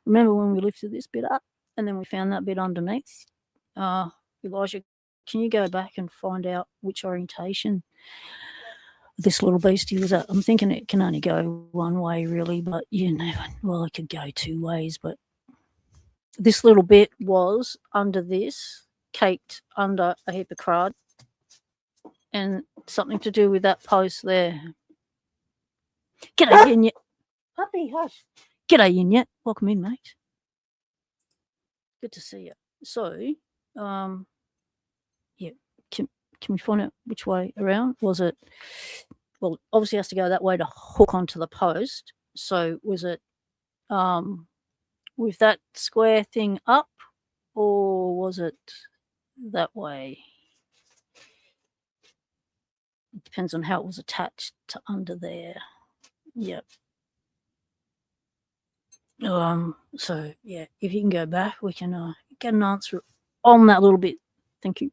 remember when we lifted this bit up and then we found that bit underneath? Elijah, can you go back and find out which orientation this little beastie was at? I'm thinking it can only go one way, really, but well, it could go two ways, but this little bit was under this, caked under a heap of crud, and something to do with that post there. G'day, Yinyet. Puppy, hush. G'day, Yinyet. Welcome in, mate. Good to see you. So, yeah, can we find out which way around? Was it, well, obviously has to go that way to hook onto the post. So was it with that square thing up, or was it that way? It depends on how it was attached to under there. Yep. So yeah, if you can go back, we can get an answer on that little bit. Thank you.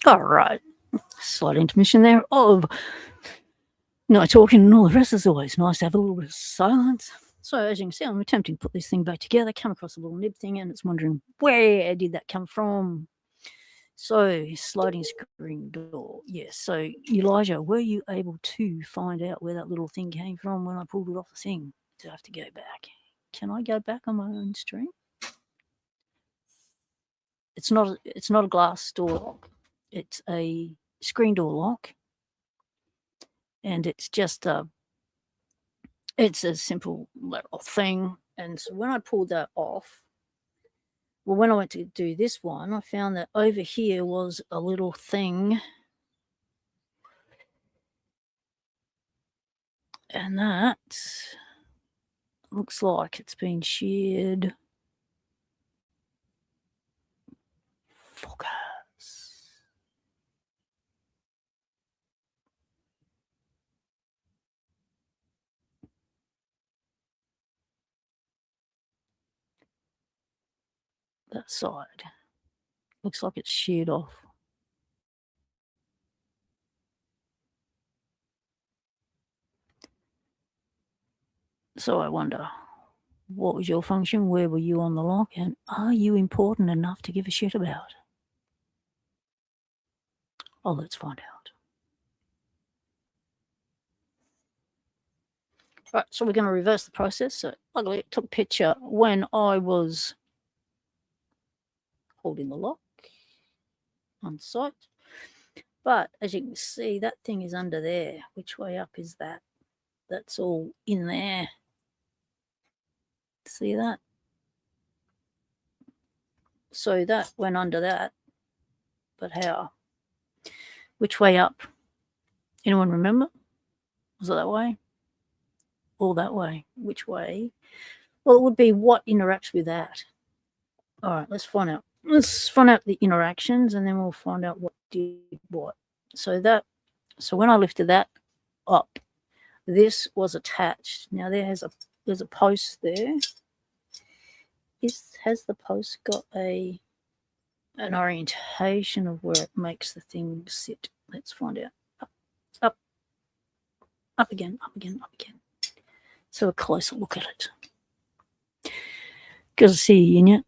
All right. Slight intermission there of no talking and all the rest. Is always nice to have a little bit of silence. So as you can see, I'm attempting to put this thing back together, come across a little nib thing, and it's wondering where did that come from? So sliding screen door. Yes. So Elijah, were you able to find out where that little thing came from when I pulled it off the thing? Do I have to go back? Can I go back on my own stream? It's not a glass door lock. It's a screen door lock, and it's a simple little thing. And so when I pulled that off, well, when I went to do this one, I found that over here was a little thing, and that looks like it's been sheared. Focus. That side looks like it's sheared off. So I wonder, what was your function? Where were you on the lock? And are you important enough to give a shit about? Oh, let's find out. Right, so we're going to reverse the process. So luckily it took a picture when I was holding the lock on site. But as you can see, that thing is under there. Which way up is that? That's all in there. See that? So that went under that. But how? Which way up? Anyone remember? Was it that way? Or that way? Which way? Well, it would be what interacts with that. All right, let's find out. Let's find out the interactions, and then we'll find out what did what. So when I lifted that up, this was attached. Now there's a post there. Has the post got an orientation of where it makes the thing sit? Let's find out. Up again. So a closer look at it. Because see, in it,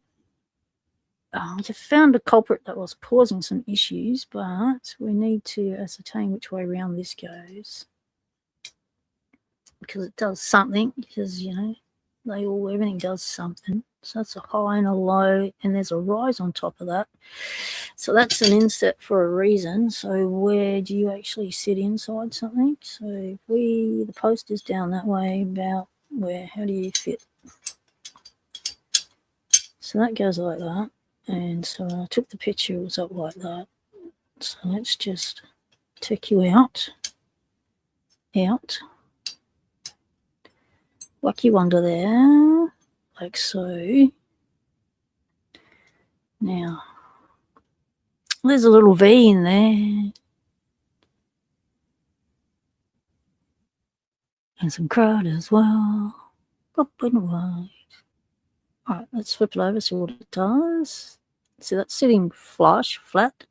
I found a culprit that was causing some issues, but we need to ascertain which way around this goes. Because it does something, because, everything does something. So that's a high and a low, and there's a rise on top of that. So that's an inset for a reason. So where do you actually sit inside something? So if the post is down that way, about where, how do you fit? So that goes like that. And so when I took the picture, it was up like that. So let's just take you out, whack you under there, like so. Now, there's a little V in there. And some crowd as well. Up and wide. All right, let's flip it over, see what it does. See, that's sitting flush, flat.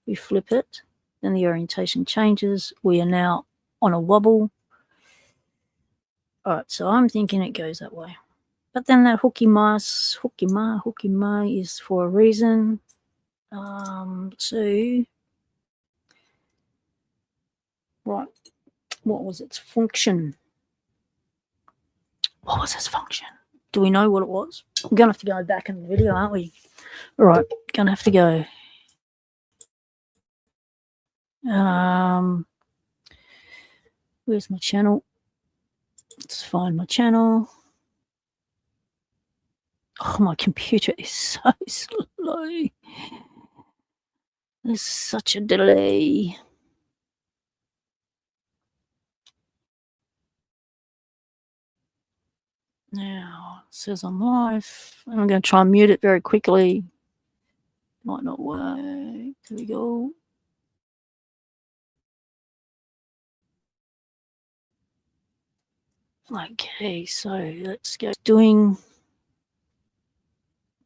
We flip it, then the orientation changes. We are now on a wobble. All right, so I'm thinking it goes that way. But then that hooky ma is for a reason. So, right, what was its function? What was its function? Do we know what it was? We're going to have to go back in the video, aren't we? All right, going to have to go. Where's my channel? Let's find my channel. Oh, my computer is so slow. There's such a delay. Now, it says I'm live. I'm going to try and mute it very quickly. Might not work. There we go. Okay, so let's go doing.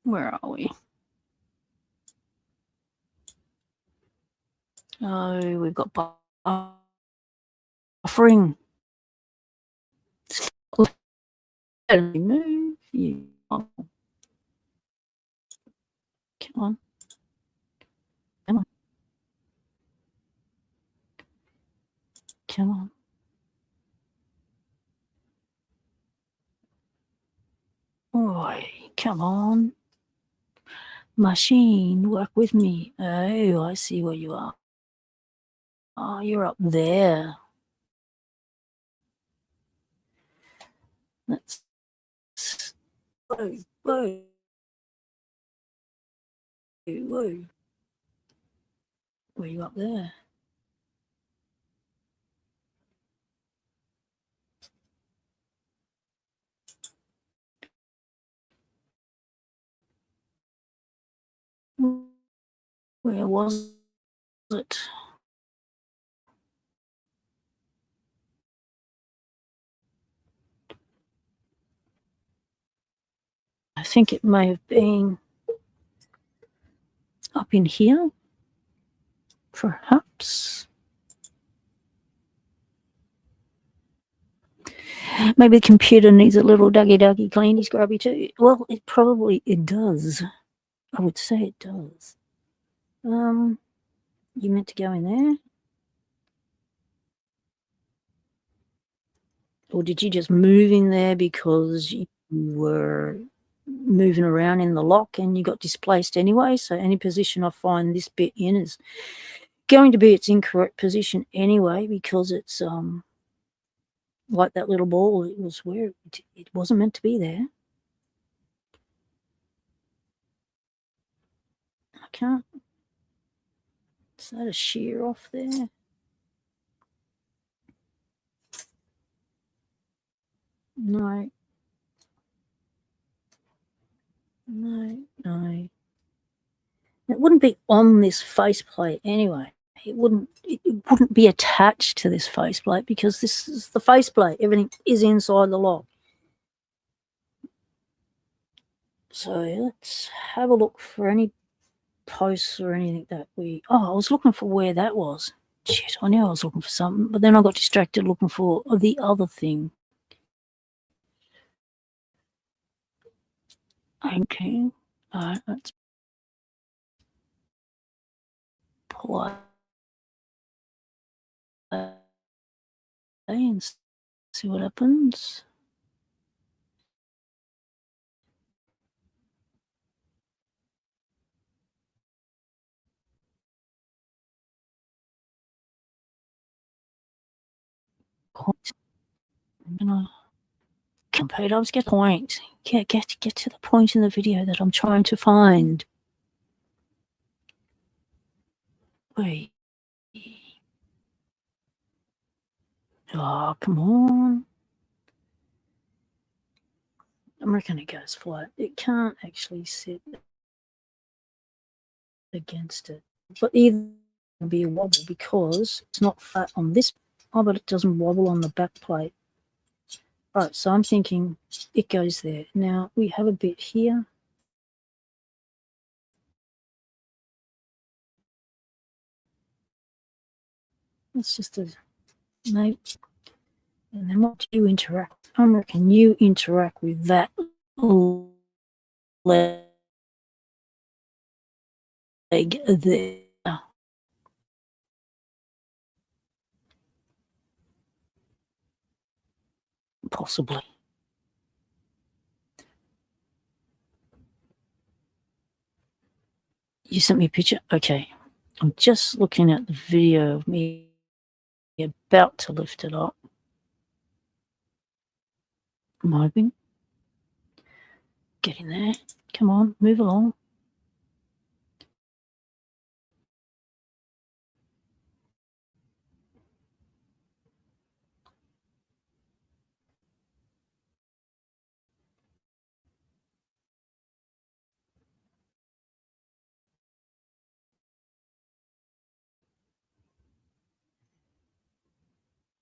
Where are we? So we've got buffering. Move you. Come on. Come on. Come on. Oi, come on. Machine, work with me. Oh, I see where you are. Oh, you're up there. Let's. Whoa, whoa. Whoa. Were you up there? Where was it? I think it may have been up in here, perhaps. Maybe the computer needs a little duggy cleany scrubby too. Well, it does. I would say it does. You meant to go in there? Or did you just move in there because you were moving around in the lock and you got displaced anyway? So any position I find this bit in is going to be its incorrect position anyway, because it's like that little ball. It was where it wasn't meant to be there. I can't. Is that a shear off there? No. No. It wouldn't be on this faceplate anyway. It wouldn't be attached to this faceplate because this is the faceplate. Everything is inside the lock. So let's have a look for any posts or anything that we... Oh, I was looking for where that was. Shit, I knew I was looking for something, but then I got distracted looking for the other thing. Okay. All right, let's play and see what happens. Peter, I was getting the point. Get to the point in the video that I'm trying to find. Wait. Oh, come on. I reckon it goes flat. It can't actually sit against it. But either it'll be a wobble because it's not flat on this. Oh, but it doesn't wobble on the back plate. All right, so I'm thinking it goes there. Now we have a bit here. It's just a maybe. And then what do you interact? I reckon you interact with that leg there. Possibly. You sent me a picture? Okay. I'm just looking at the video of me about to lift it up. Moving. Getting there. Come on, move along.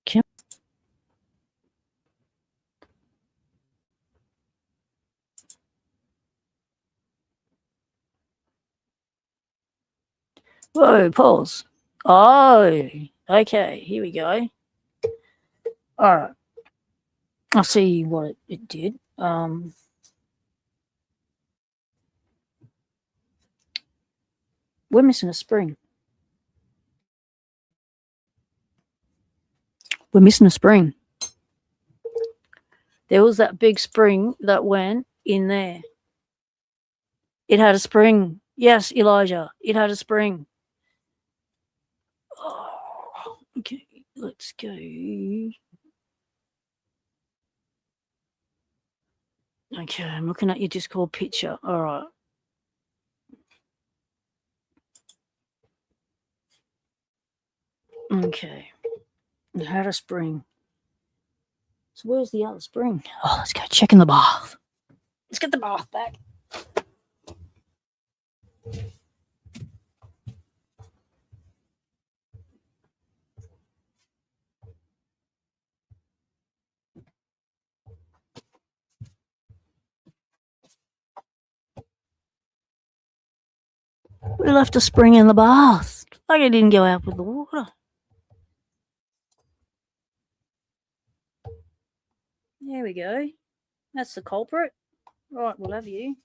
Come. Whoa, pause. Oh, okay. Here we go. All right. I'll see what it did. We're missing a spring. We're missing a spring. There was that big spring that went in there. It had a spring. Yes, Elijah, it had a spring. Oh, okay, let's go. Okay, I'm looking at your Discord picture. All right. Okay. It had a spring. So where's the other spring? Oh, let's go check in the bath. Let's get the bath back. We left a spring in the bath. Like it didn't go out with the water. There we go. That's the culprit. Right, we'll have you.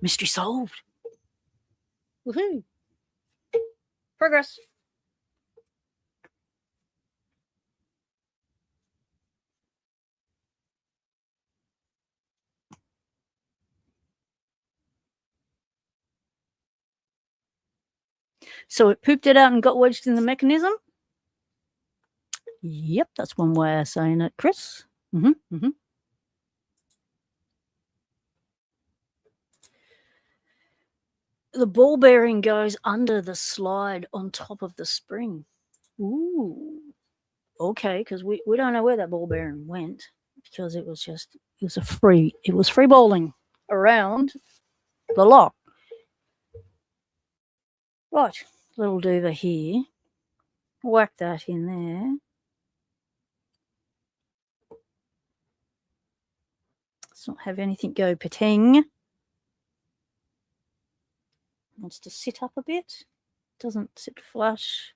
Mystery solved. Woohoo. Progress. So it pooped it out and got wedged in the mechanism? Yep, that's one way of saying it, Chris. The ball bearing goes under the slide on top of the spring. Ooh. Okay, because we don't know where that ball bearing went because it was free balling around the lock. Right, little doover here. Whack that in there. Let's not have anything go patang. Wants to sit up a bit. Doesn't sit flush.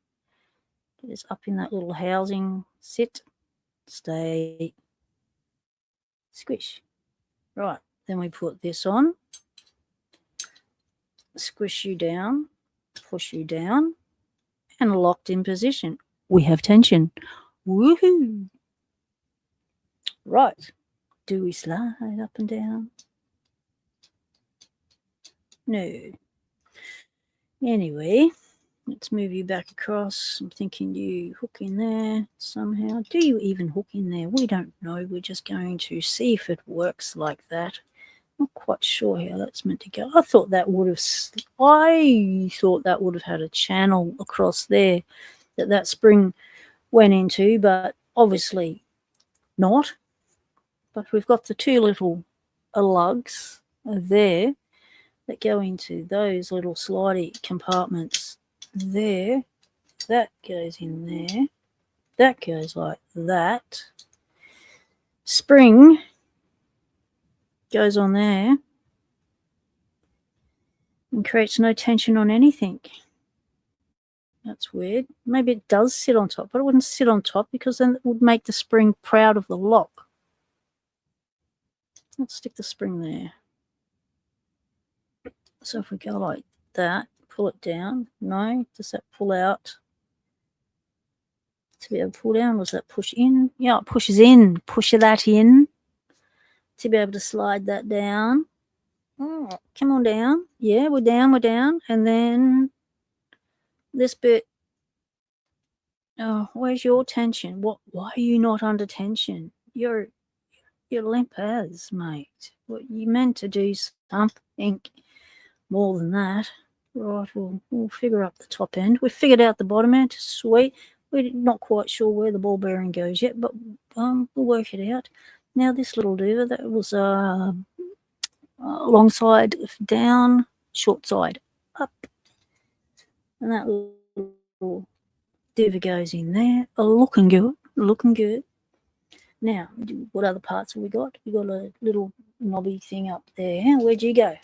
It's up in that little housing. Sit. Stay. Squish. Right, then we put this on. Squish you down. Push you down. And locked in position. We have tension. Woohoo! Right. Do we slide up and down? No. Anyway, let's move you back across. I'm thinking you hook in there somehow. Do you even hook in there? We don't know. We're just going to see if it works like that. Not quite sure how that's meant to go. I thought that would have had a channel across there that spring went into, but obviously not. But we've got the two little lugs there that go into those little slidey compartments there. That goes in there. That goes like that. Spring goes on there and creates no tension on anything. That's weird. Maybe it does sit on top, but it wouldn't sit on top because then it would make the spring proud of the lock. Let's stick the spring there. So if we go like that, pull it down. No, does that pull out? To be able to pull down, was that push in? Yeah, it pushes in. Push that in to be able to slide that down. Oh, come on down. Yeah, we're down. And then this bit. Oh, where's your tension? Why are you not under tension? You're limp as, mate. What you meant to do something more than that. Right, we'll figure up the top end. We've figured out the bottom end. Sweet. We're not quite sure where the ball bearing goes yet, but we'll work it out. Now this little diva, that was long side down, short side up. And that little diva goes in there. Looking good, looking good. Now, what other parts have we got? We got a little knobby thing up there. Where'd you go?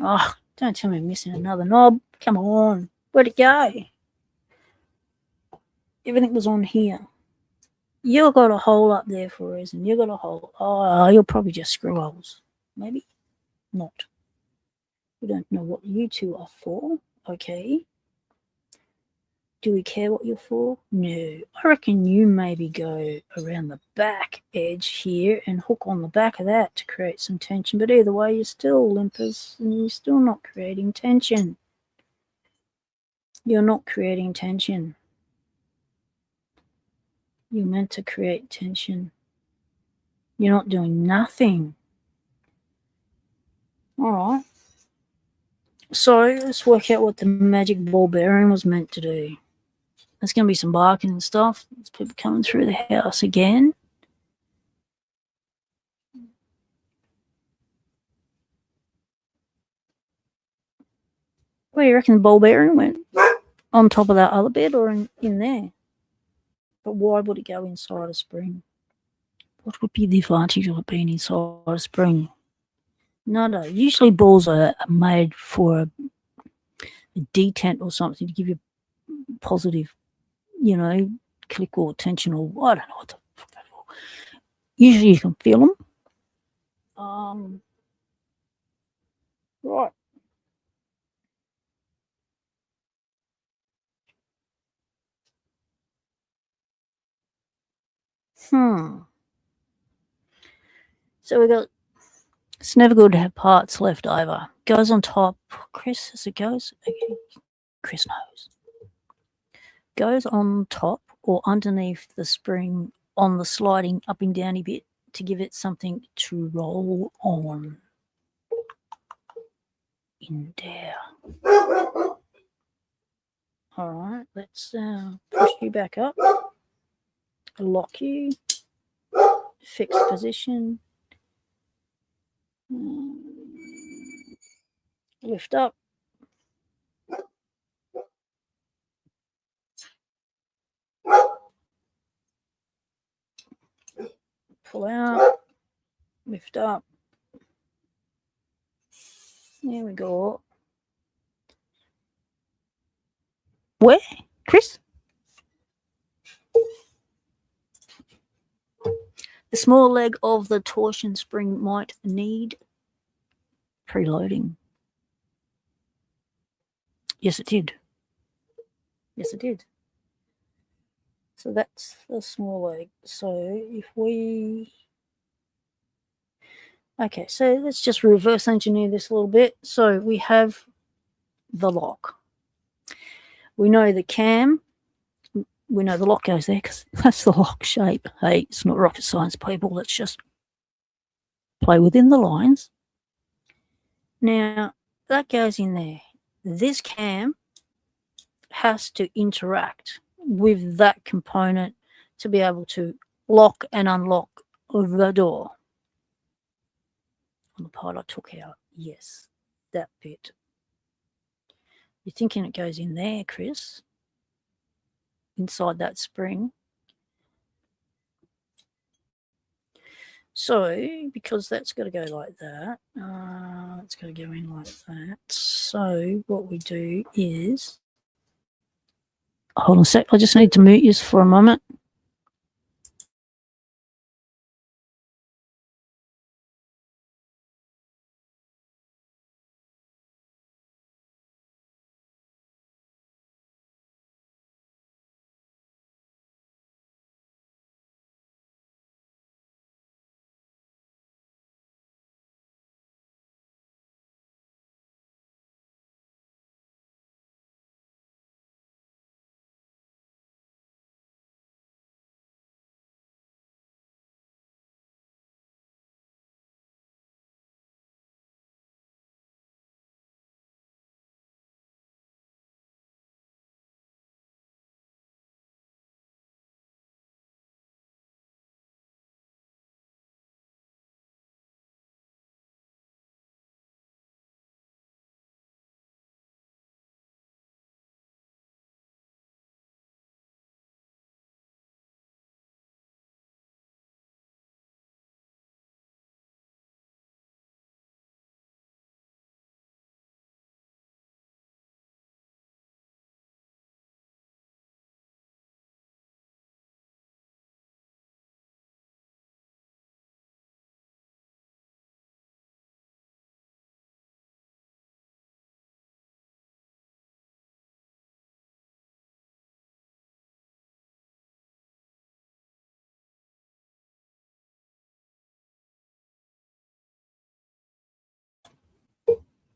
Oh, don't tell me I'm missing another knob. Come on. Where'd it go? Everything was on here. You got a hole up there for a reason. You got a hole. Oh, you'll probably just screw holes. Maybe not. We don't know what you two are for. Okay. Do we care what you're for? No. I reckon you maybe go around the back edge here and hook on the back of that to create some tension. But either way, you're still limpers and you're still not creating tension. You're not creating tension. You're meant to create tension. You're not doing nothing. All right. So let's work out what the magic ball bearing was meant to do. There's going to be some barking and stuff. There's people coming through the house again. Where do you reckon the ball bearing went? On top of that other bed or in there? But why would it go inside a spring? What would be the advantage of it being inside a spring? No. Usually balls are made for a detent or something to give you positive, click or tension or I don't know what the fuck that's for. Usually you can feel them. Right. So we got. It's never good to have parts left over. Goes on top. Chris, as it goes. Okay. Chris knows. Goes on top or underneath the spring on the sliding up and downy bit to give it something to roll on. In there. All right, let's push you back up. Lock you. Fixed position. Lift up. Pull out. Lift up. There we go. Where? Chris? The small leg of the torsion spring might need preloading. Yes, it did. Yes, it did. So that's the small leg. So if we... Okay, so let's just reverse engineer this a little bit. So we have the lock. We know the cam. We know the lock goes there because that's the lock shape. Hey, it's not rocket science, people. Let's just play within the lines. Now, that goes in there. This cam has to interact with that component to be able to lock and unlock the door. On the part I took out, yes, that bit. You're thinking it goes in there, Chris, inside that spring. So, because that's got to go like that, it's got to go in like that. So, what we do is, hold on a sec, I just need to mute you for a moment.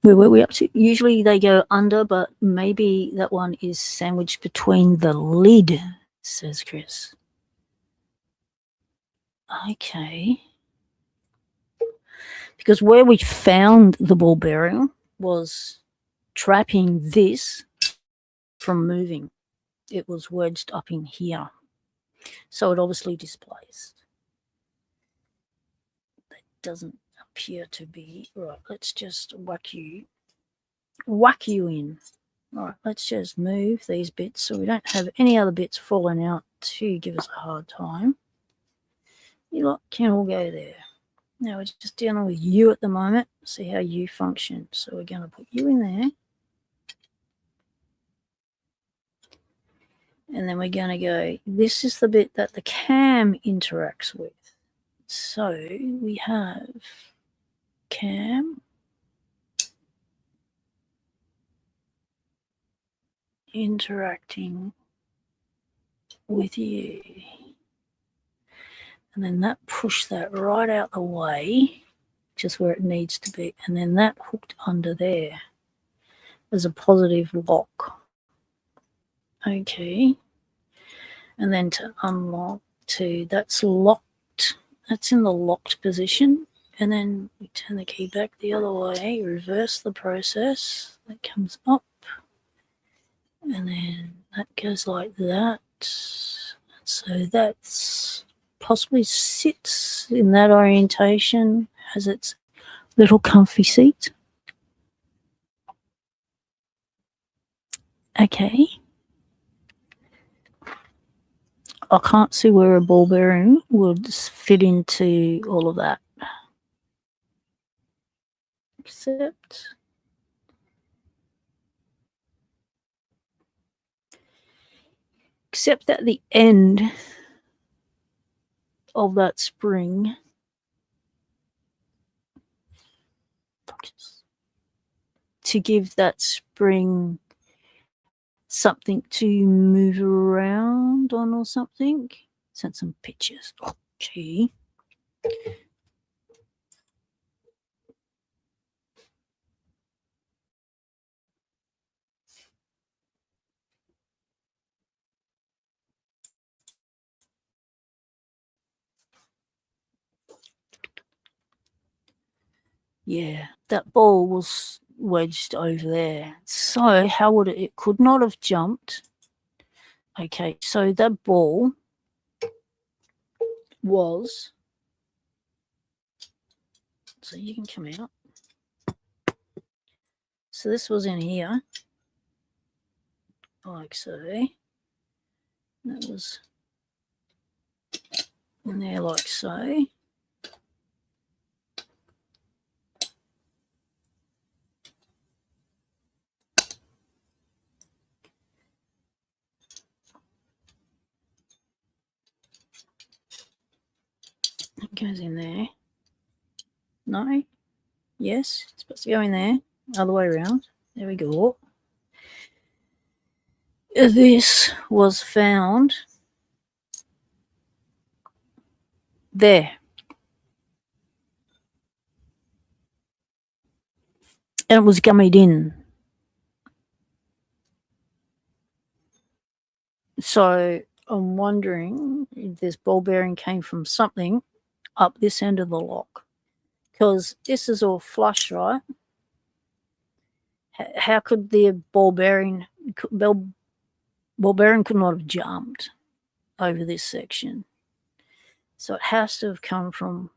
Where were we up to? Usually they go under, but maybe that one is sandwiched between the lid, says Chris. Okay. Because where we found the ball bearing was trapping this from moving. It was wedged up in here. So it obviously displaced. That doesn't appear to be. Right, let's just whack you in. All right, let's just move these bits so we don't have any other bits falling out to give us a hard time. You lot can all go there. Now we're just dealing with you at the moment, see how you function. So we're going to put you in there. And then we're going to go, this is the bit that the cam interacts with. So we have cam interacting with you. And then that pushed that right out the way, just where it needs to be. And then that hooked under there as a positive lock. Okay. And then to unlock that's locked. That's in the locked position. And then we turn the key back the other way, reverse the process. That comes up. And then that goes like that. So that's possibly sits in that orientation, has its little comfy seat. Okay. I can't see where a ball bearing would fit into all of that. Except at the end of that spring, to give that spring something to move around on or something. Sent some pictures. Okay. Yeah, that ball was wedged over there. So how would it could not have jumped. Okay, so that ball was, so you can come out. So this was in here, like so. That was in there like so. It goes in there. No? Yes? It's supposed to go in there. Other way around. There we go. This was found there. And it was gummied in. So I'm wondering if this ball bearing came from something up this end of the lock. Because this is all flush, right? How could the ball bearing could not have jumped over this section? So it has to have come from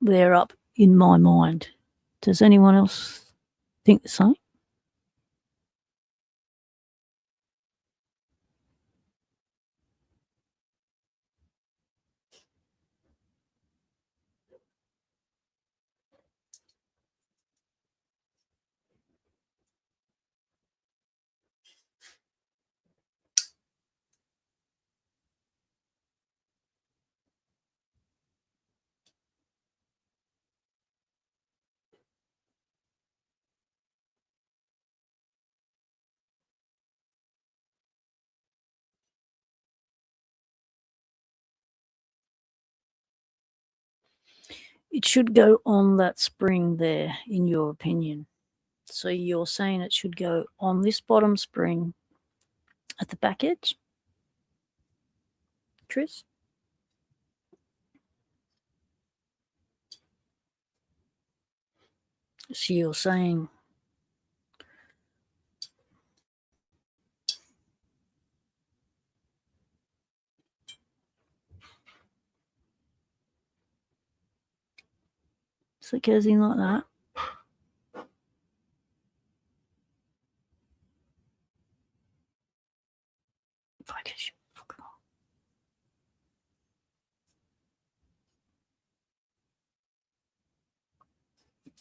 there up in my mind. Does anyone else think the same? It should go on that spring there, in your opinion. So you're saying it should go on this bottom spring at the back edge, Chris? So you're saying so it goes in like that. Focus.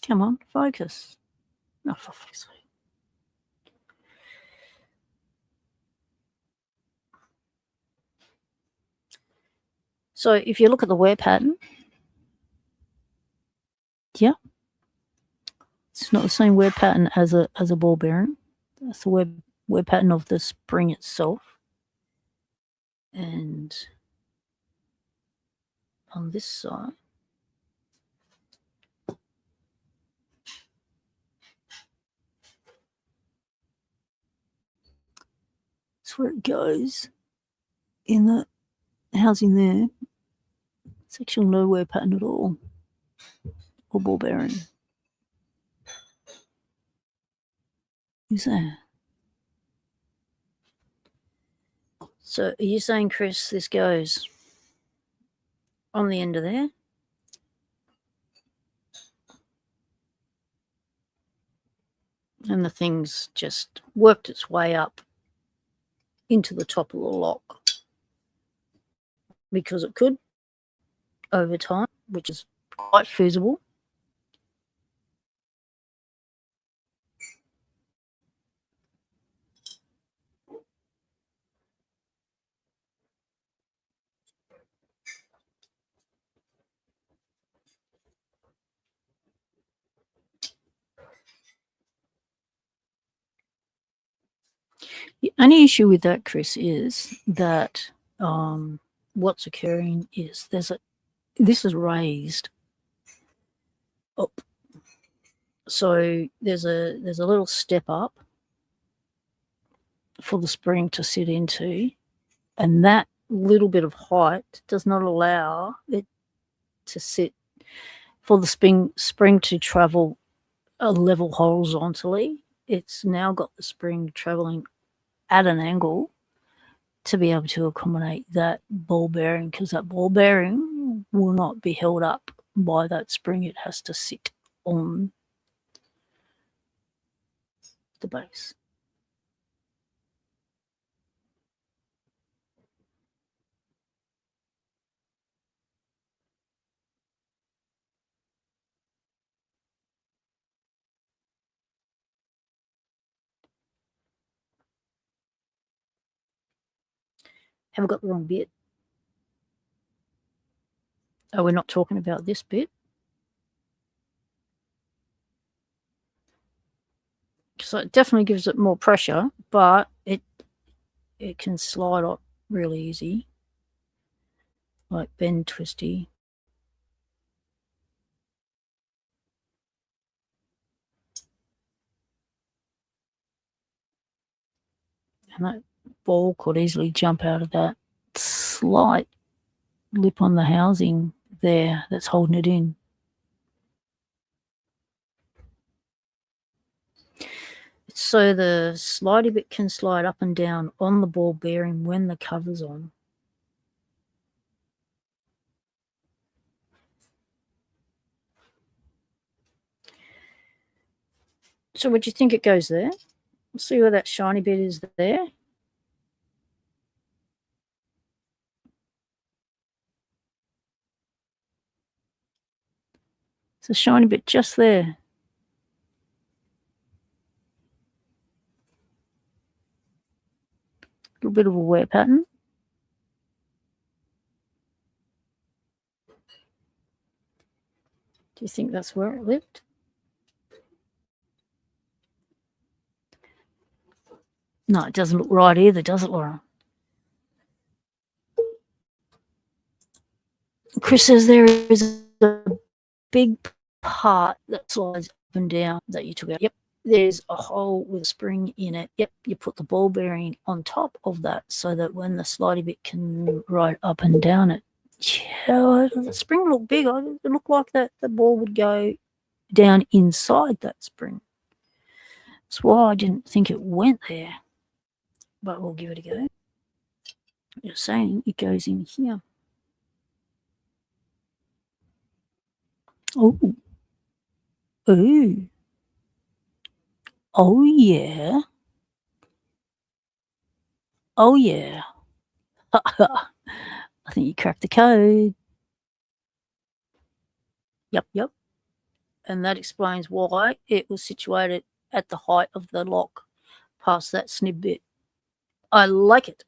Come on, focus. No, for fuck's sake. So if you look at the wear pattern, yeah, it's not the same wear pattern as a ball bearing. That's the wear pattern of the spring itself. And on this side, that's where it goes in the housing there. It's actually no wear pattern at all, or ball bearing. Is there? So are you saying, Chris, this goes on the end of there? And the thing's just worked its way up into the top of the lock because it could over time, which is quite feasible. The only issue with that, Chris, is that what's occurring is this is raised up. So there's a little step up for the spring to sit into, and that little bit of height does not allow it to sit for the spring to travel a level horizontally. It's now got the spring traveling at an angle to be able to accommodate that ball bearing, because that ball bearing will not be held up by that spring. It has to sit on the base. Have I got the wrong bit? Oh, we're not talking about this bit. So it definitely gives it more pressure, but it can slide up really easy, like bend twisty. And that ball could easily jump out of that slight lip on the housing there that's holding it in. So the slidey bit can slide up and down on the ball bearing when the cover's on. So would you think it goes there? See where that shiny bit is there? It's a shiny bit just there. A little bit of a wear pattern. Do you think that's where it lived? No, it doesn't look right either, does it, Laura? Chris says there is a big part that slides up and down that you took out. Yep, there's a hole with a spring in it. Yep, you put the ball bearing on top of that so that when the slidey bit can ride up and down it. Yeah, the spring looked big. It looked like that the ball would go down inside that spring. That's why I didn't think it went there. But we'll give it a go. You're saying it goes in here. Oh. Ooh. Oh, yeah. Oh, yeah. I think you cracked the code. Yep. And that explains why it was situated at the height of the lock past that snib bit. I like it.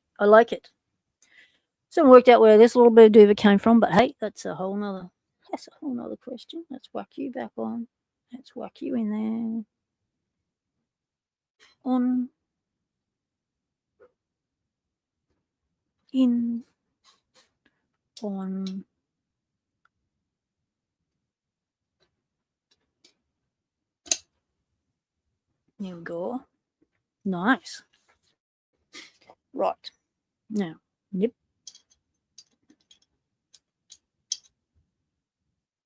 So I worked out where this little bit of duva came from, but hey, that's a whole nother question. Let's whack you back on. Let's whack you in there. On. In. On. There we go. Nice. Right. Now, nip.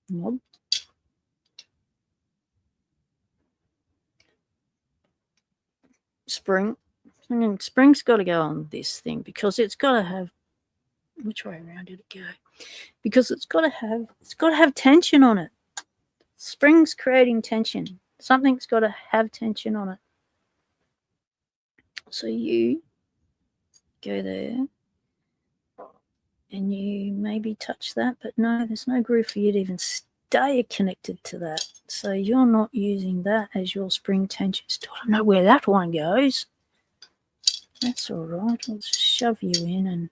Knob. Spring. Spring's got to go on this thing because it's got to have. Which way around did it go? Because it's got to have tension on it. Spring's creating tension. Something's got to have tension on it. So you go there and you maybe touch that, but no, there's no groove for you to even stay connected to that. So you're not using that as your spring tension. Still don't know where that one goes. That's all right. I'll just shove you in and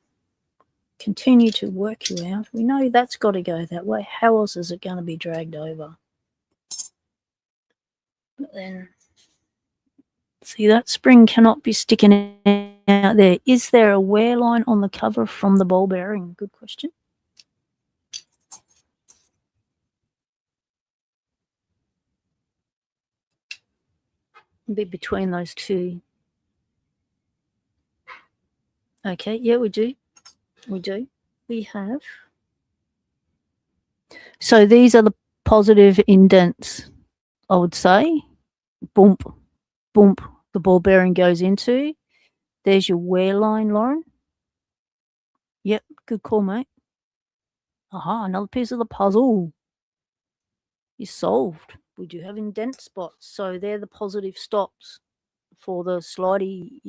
continue to work you out. We know that's got to go that way. How else is it going to be dragged over? But then, see, that spring cannot be sticking out there. Is there a wear line on the cover from the ball bearing? Good question. Be between those two. Okay, yeah, we do. We have. So these are the positive indents, I would say. Boomp, the ball bearing goes into. There's your wear line, Lauren. Yep, good call, mate. Aha, another piece of the puzzle is solved. We do have indent spots, so they're the positive stops for the slidey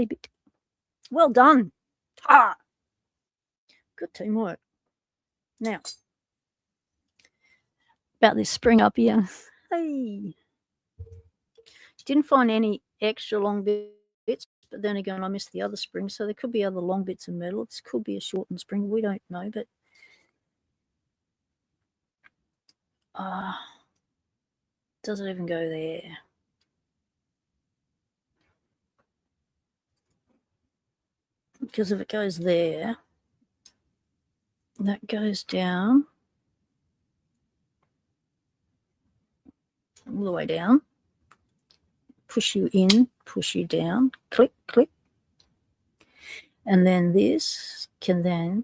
bit. Well done. Good teamwork. Now, about this spring up here. Hey. Didn't find any extra long bits, but then again, I missed the other spring, so there could be other long bits of metal. This could be a shortened spring. We don't know, but does it even go there? Because if it goes there, that goes down all the way down, push you in, push you down, click, click. And then this can then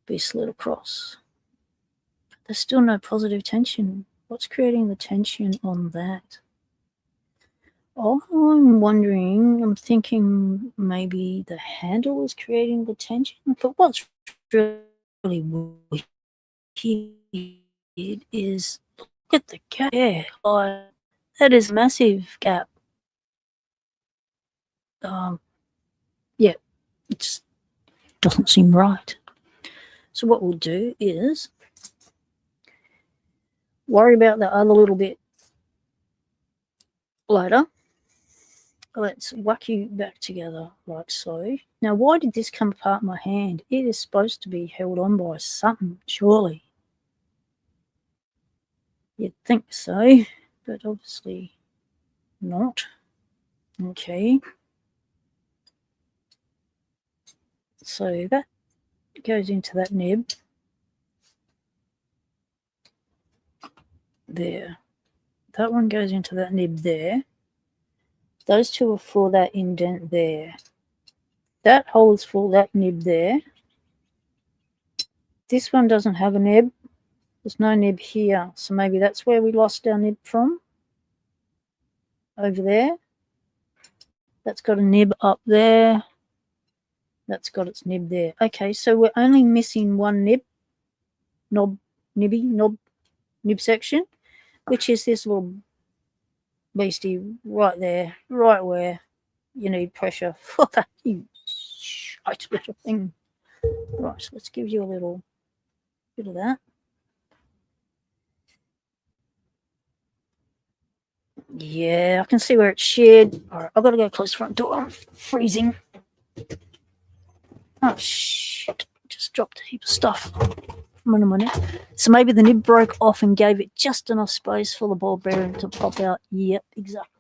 be slid across. There's still no positive tension. What's creating the tension on that? Oh, I'm thinking maybe the handle is creating the tension. But what's really weird is look at the gap. Yeah, that is a massive gap. Yeah, it just doesn't seem right. So what we'll do is worry about the other little bit later. Let's whack you back together like so. Now, why did this come apart in my hand? It is supposed to be held on by something, surely. You'd think so, but obviously not. Okay. So that goes into that nib. There. that one goes into that nib there. Those two are for that indent there. That hole is for that nib there. This one doesn't have a nib. There's no nib here. So maybe that's where we lost our nib from. Over there. That's got a nib up there. That's got its nib there. Okay, so we're only missing one nib. Knob nib section, which is this little beastie right there, right where you need pressure for that shite little thing. Right, let's give you a little bit of that. Yeah, I can see where it's sheared. All right, I've got to go close front door. I'm freezing. Oh, shit. Just dropped a heap of stuff from under my neck. So maybe the nib broke off and gave it just enough space for the ball bearing to pop out. Yep, exactly.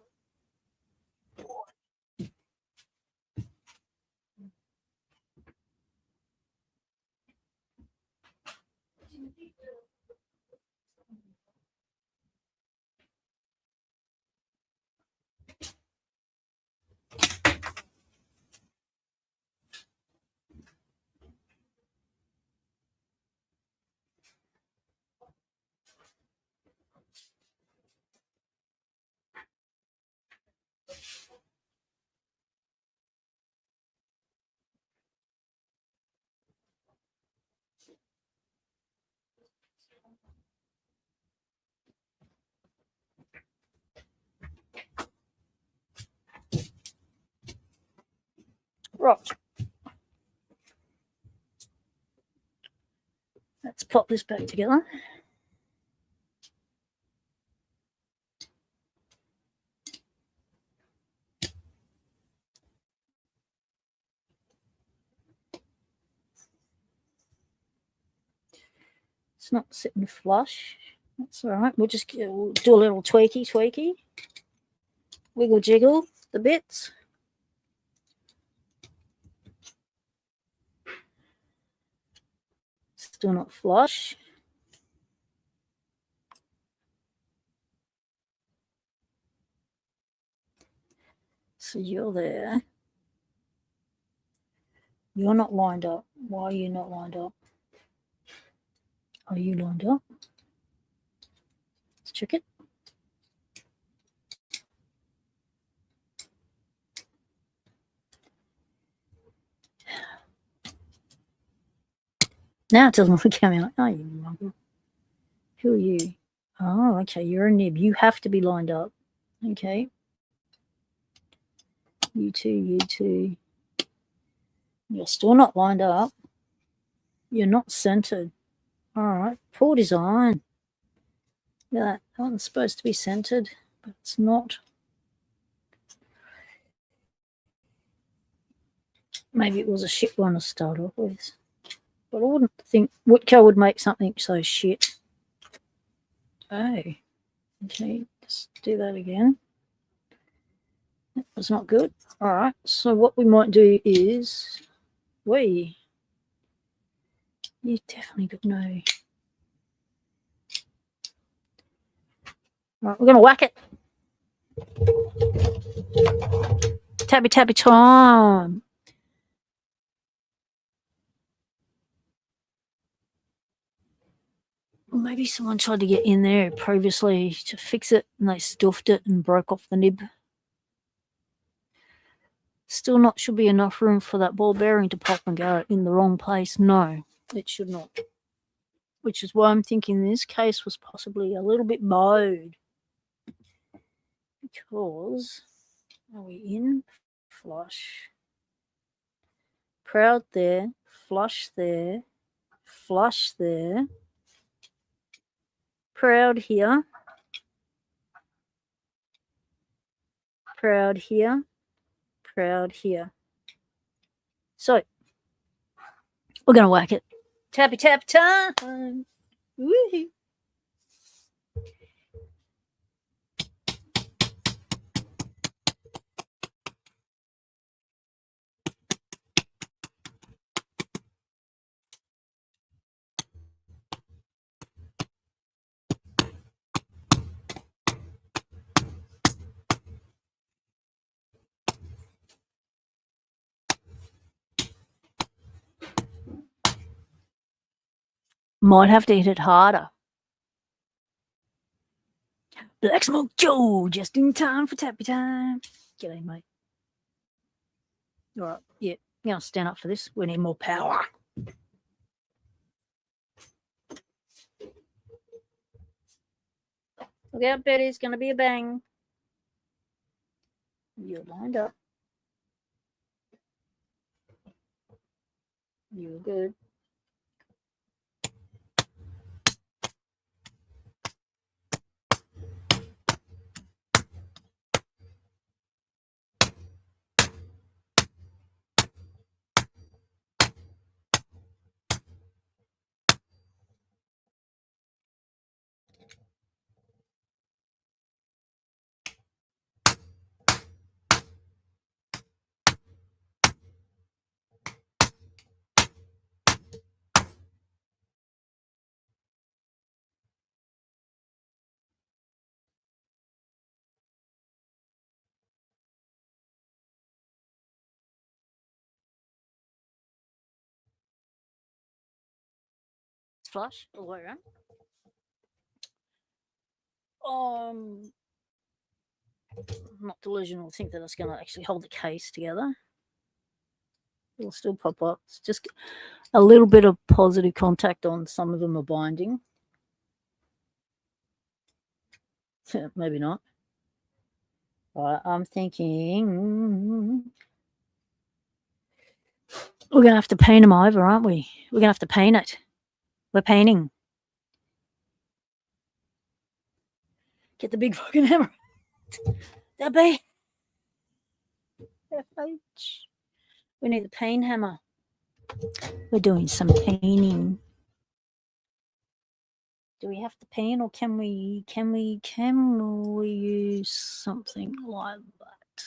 Right. Let's pop this back together. It's not sitting flush. That's all right. We'll do a little tweaky. Wiggle jiggle the bits. Still not flush. So you're there. You're not lined up. Why are you not lined up? Are you lined up? Let's check it. Now it doesn't look at me like, oh, you muggle. Who are you? Oh, okay, you're a nib. You have to be lined up. Okay. You two. You're still not lined up. You're not centered. All right, poor design. Yeah, that one's supposed to be centered, but it's not. Maybe it was a shit one to start off with. But I wouldn't think Woodco would make something so shit. Oh, okay, let's do that again. That was not good. All right, so what we might do is, you definitely got no. All right, we're going to whack it. Tabby time. Maybe someone tried to get in there previously to fix it and they stuffed it and broke off the nib. Still not should be enough room for that ball bearing to pop and go in the wrong place. No, it should not. Which is why I'm thinking this case was possibly a little bit bowed. Because, are we in? Flush. Proud there. Flush there. Flush there. Proud here. Proud here. Proud here. So, we're going to whack it. Tappy tap time. Woo-hoo. Might have to hit it harder. Black Smoke Joe, just in time for tappy time. G'day, mate. All right, yeah, I'm going to stand up for this. We need more power. Look out, Betty, it's going to be a bang. You're lined up. You're good. It's flush all the way around. I'm not delusional to think that it's going to actually hold the case together. It'll still pop up. It's just a little bit of positive contact on some of them are binding. Maybe not. Right, I'm thinking we're going to have to paint them over, aren't we? We're going to have to paint it. We're painting. Get the big fucking hammer. That be. FH. We need the paint hammer. We're doing some painting. Do we have to paint, or can we use something like that?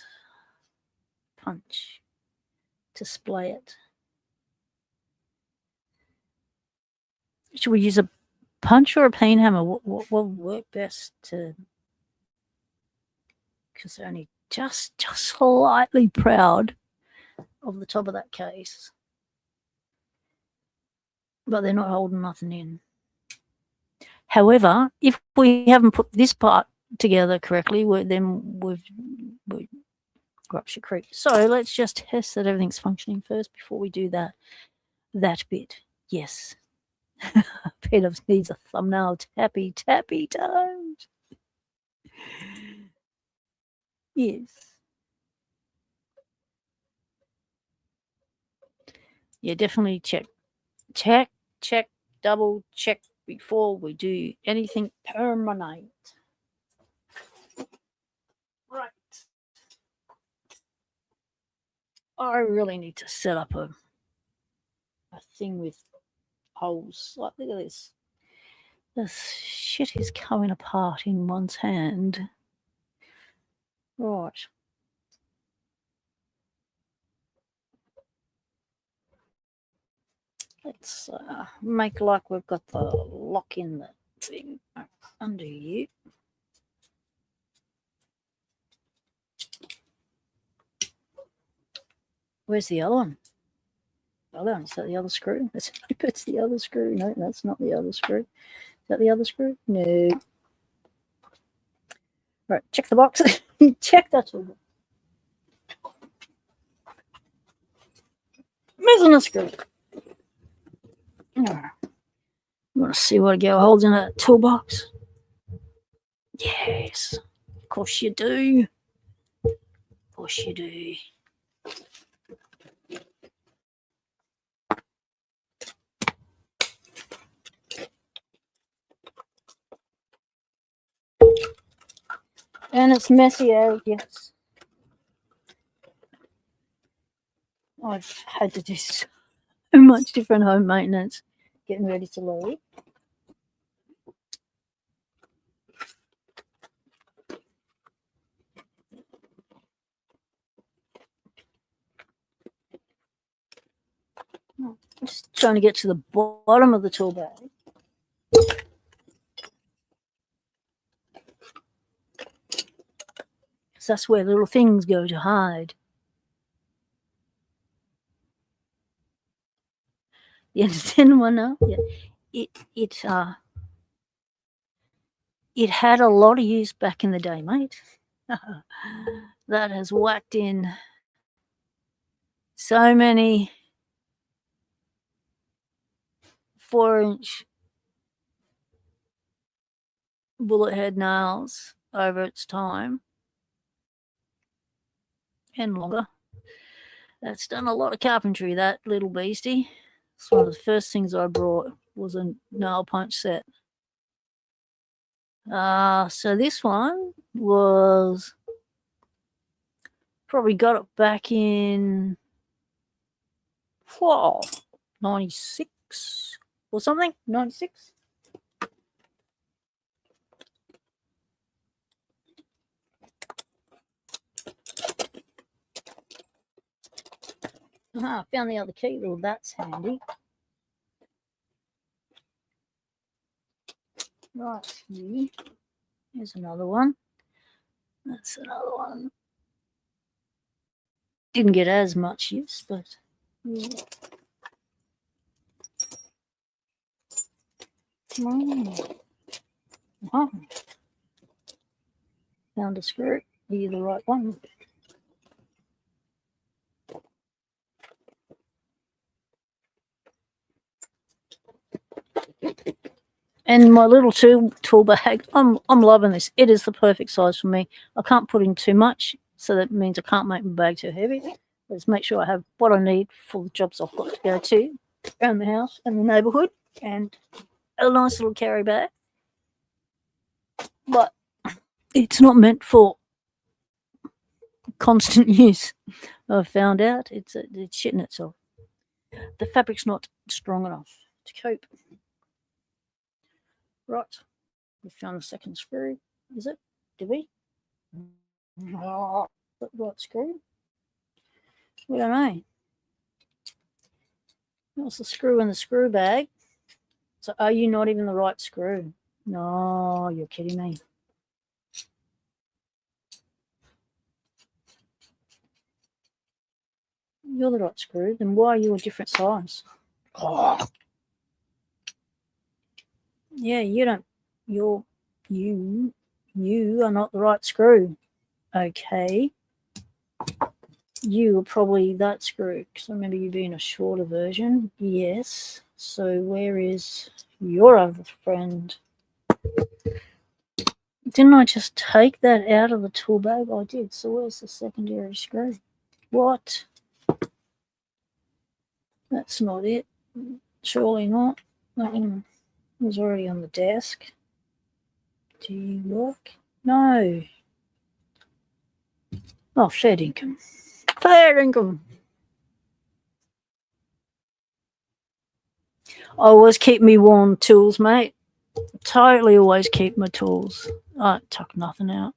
Punch to splay it. Should we use a punch or a paint hammer? What will work best to? Because they're only just slightly proud of the top of that case, but they're not holding nothing in. However, if we haven't put this part together correctly, then we've Grubshire Creek. So let's just test that everything's functioning first before we do that bit. Yes. Peter needs a thumbnail. Tappy times. Yes. Yeah, definitely check, double check before we do anything permanent. Right. I really need to set up a thing with holes. Like, look at this. This shit is coming apart in one's hand. Right. Let's make like we've got the lock in the thing under you. Where's the other one? The other one, is that the other screw? It's the other screw. No, that's not the other screw. Is that the other screw? No. Right, check the box. Check that toolbox. Missing a screw. You want to see what a girl holds in a toolbox? Yes, of course you do. Of course you do. And it's messy out, yes. I've had to do so much different home maintenance getting ready to leave. I'm just trying to get to the bottom of the tool bag. So that's where little things go to hide. The end one now? Yeah. it had a lot of use back in the day, mate. That has whacked in so many 4-inch bullet head nails over its time and longer. That's done a lot of carpentry, that little beastie. It's one of the first things I brought was a nail punch set. So this one was probably got it back in 96 or something, 96. Found the other key. Well, that's handy. Right here. Here's another one. That's another one. Didn't get as much use, but yeah. Found a screw. Are you the right one? And my little tool bag, I'm loving this. It is the perfect size for me. I can't put in too much, so that means I can't make my bag too heavy. Let's make sure I have what I need for the jobs I've got to go to around the house and the neighbourhood, and a nice little carry bag. But it's not meant for constant use. I've found out it's shitting itself. The fabric's not strong enough to cope. Right, we found the second screw. Is it? Did we? Oh, the right screw? We don't know. What's the screw in the screw bag? So are you not even the right screw? No, you're kidding me. You're the right screw. Then why are you a different size? Oh. Yeah, you don't. You are not the right screw. Okay. You are probably that screw, because I remember you being a shorter version. Yes. So where is your other friend? Didn't I just take that out of the tool bag? I did. So where's the secondary screw? What? That's not it. Surely not. That one was already on the desk. Do you look? No. Oh, fair income. Fair income. I always keep me warm tools, mate. Totally always keep my tools. I don't tuck nothing out.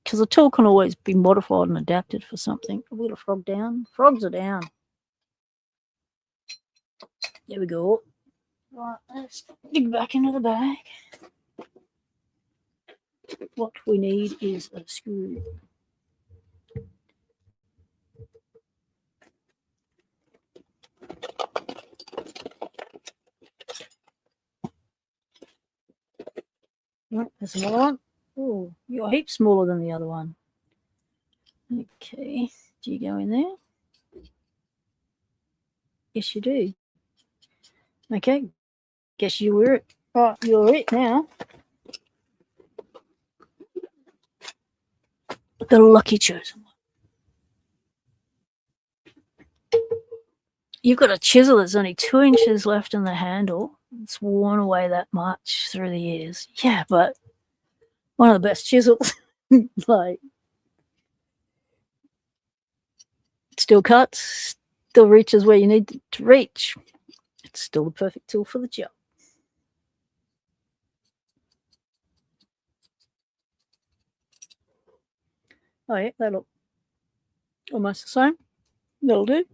Because a tool can always be modified and adapted for something. Have we got a frog down? Frogs are down. There we go. Right, let's dig back into the bag. What we need is a screw. Right, there's another one. Oh, you're a heap smaller than the other one. Okay, do you go in there? Yes, you do. Okay, guess you were it. Right, you're it now. The lucky chosen one. You've got a chisel that's only 2 inches left in the handle. It's worn away that much through the years. Yeah, but one of the best chisels. Like, still cuts, still reaches where you need to reach. It's still the perfect tool for the job. Oh yeah, they look almost the same. That'll do.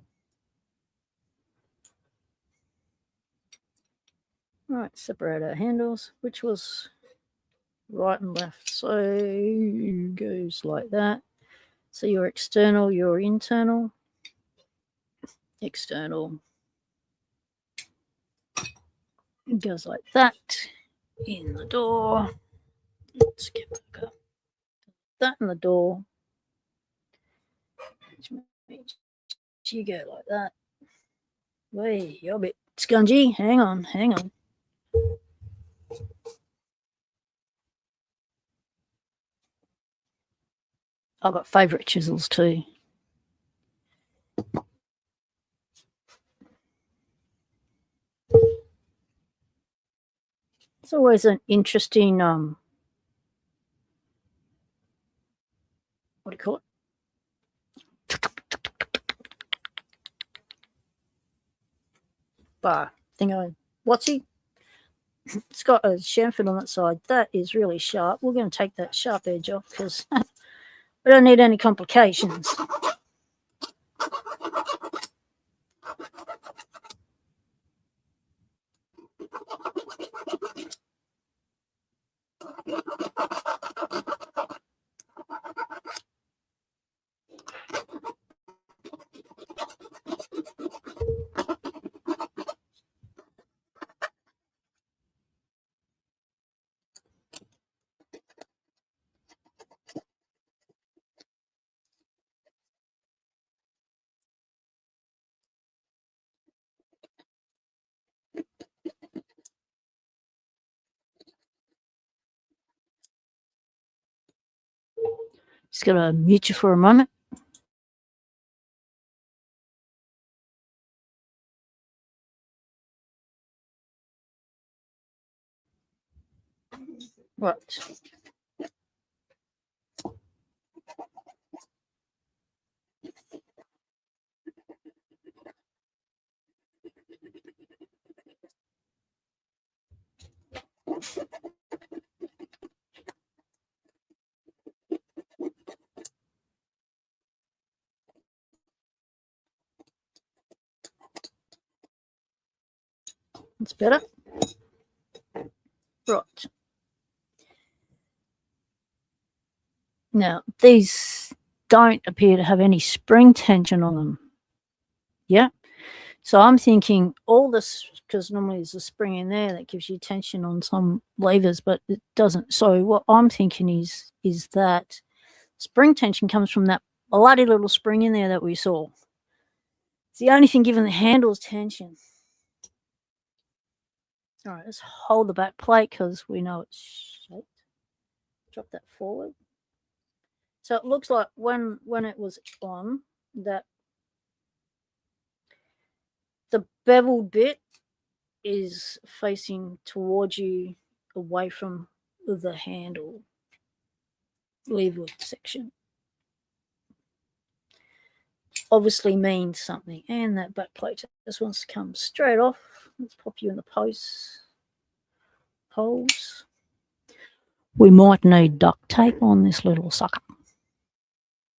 Right, separate our handles, which was right and left. So it goes like that. So your external, your internal, external, It goes like that. In the door. Let's get back up. That in the door. Which means you go like that. Wait, you're a bit scungy. Hang on, hang on. I've got favourite chisels too. It's always an interesting what do you call it? Bar thingo. What's he? It's got a chamfer on that side. That is really sharp. We're going to take that sharp edge off because we don't need any complications. Just going to mute you for a moment. Right. That's better. Right. Now, these don't appear to have any spring tension on them. Yeah. So I'm thinking all this, because normally there's a spring in there that gives you tension on some levers, but it doesn't. So what I'm thinking is that spring tension comes from that bloody little spring in there that we saw. It's the only thing giving the handles tension. All right, let's hold the back plate because we know it's shaped. Drop that forward. So it looks like when it was on, that the beveled bit is facing towards you away from the handle leverwood section. Obviously means something. And that back plate just wants to come straight off. Let's pop you in the post holes. We might need duct tape on this little sucker.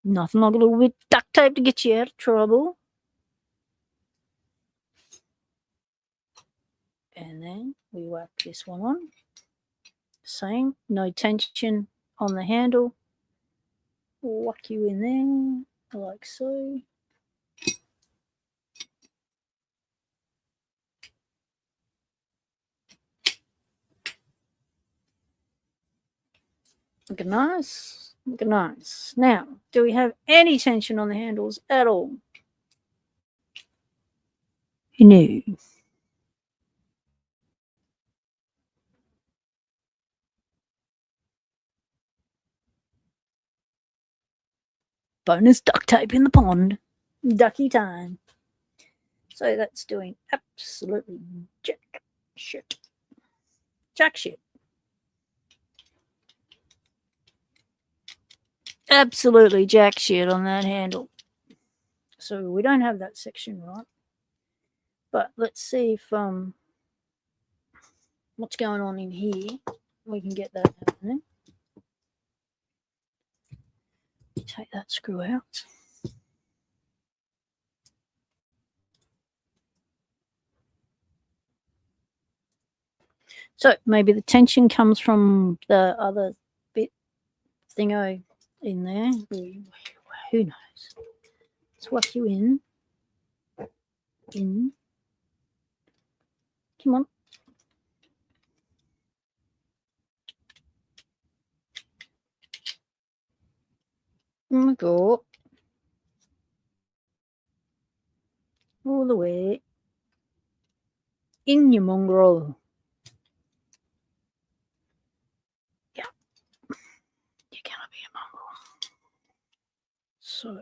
Nothing like a little bit of duct tape to get you out of trouble. And then we whack this one on. Same, no tension on the handle. Whack you in there, like so. Looking nice, looking nice. Now, do we have any tension on the handles at all? No. Bonus duct tape in the pond. Ducky time. So that's doing absolutely jack shit. Jack shit. Absolutely jack shit on that handle. So we don't have that section right. But let's see if what's going on in here. We can get that happening. Take that screw out. So maybe the tension comes from the other bit thingo in there. Who knows? Let's whack you in. Come on. go all the way in your mongrel. Yeah, you're gonna be a mongrel. So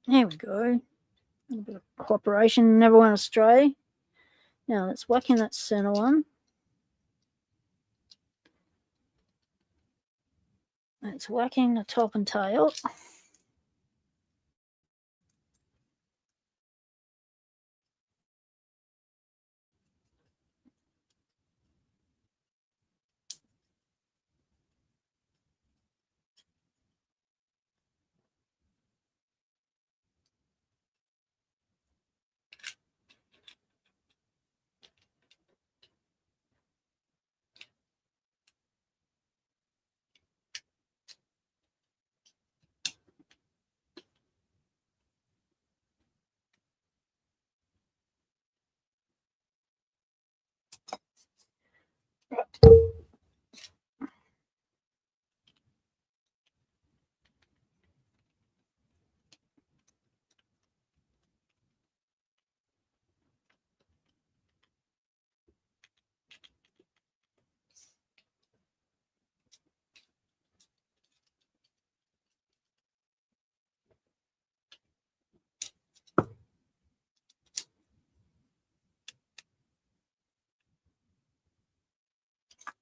there we go. A little bit of cooperation, never went astray. Now let's whack in that center one. It's whacking the top and tail.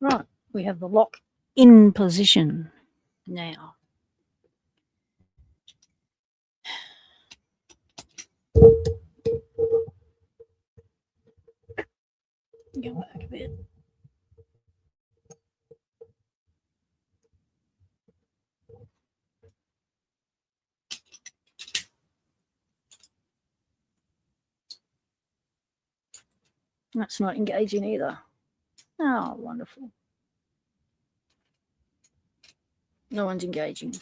Right, we have the lock in position now. Go back a bit. That's not engaging either. Oh, wonderful. No one's engaging.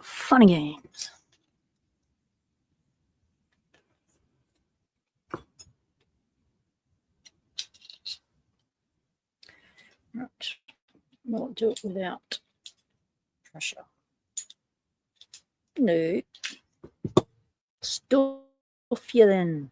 Funny games. Right. We'll do it without pressure. No. Stuff you then.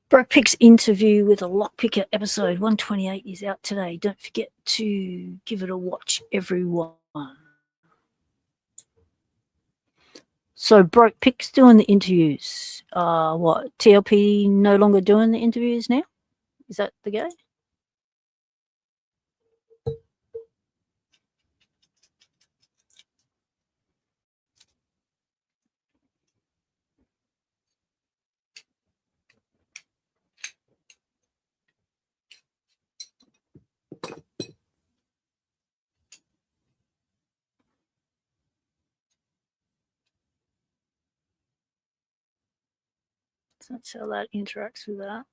Broke Pick's interview with a lockpicker episode 128 is out today. Don't forget to give it a watch, everyone. So Broke Pick's doing the interviews. What, TLP no longer doing the interviews now? Is that the go? So that's how that interacts with that.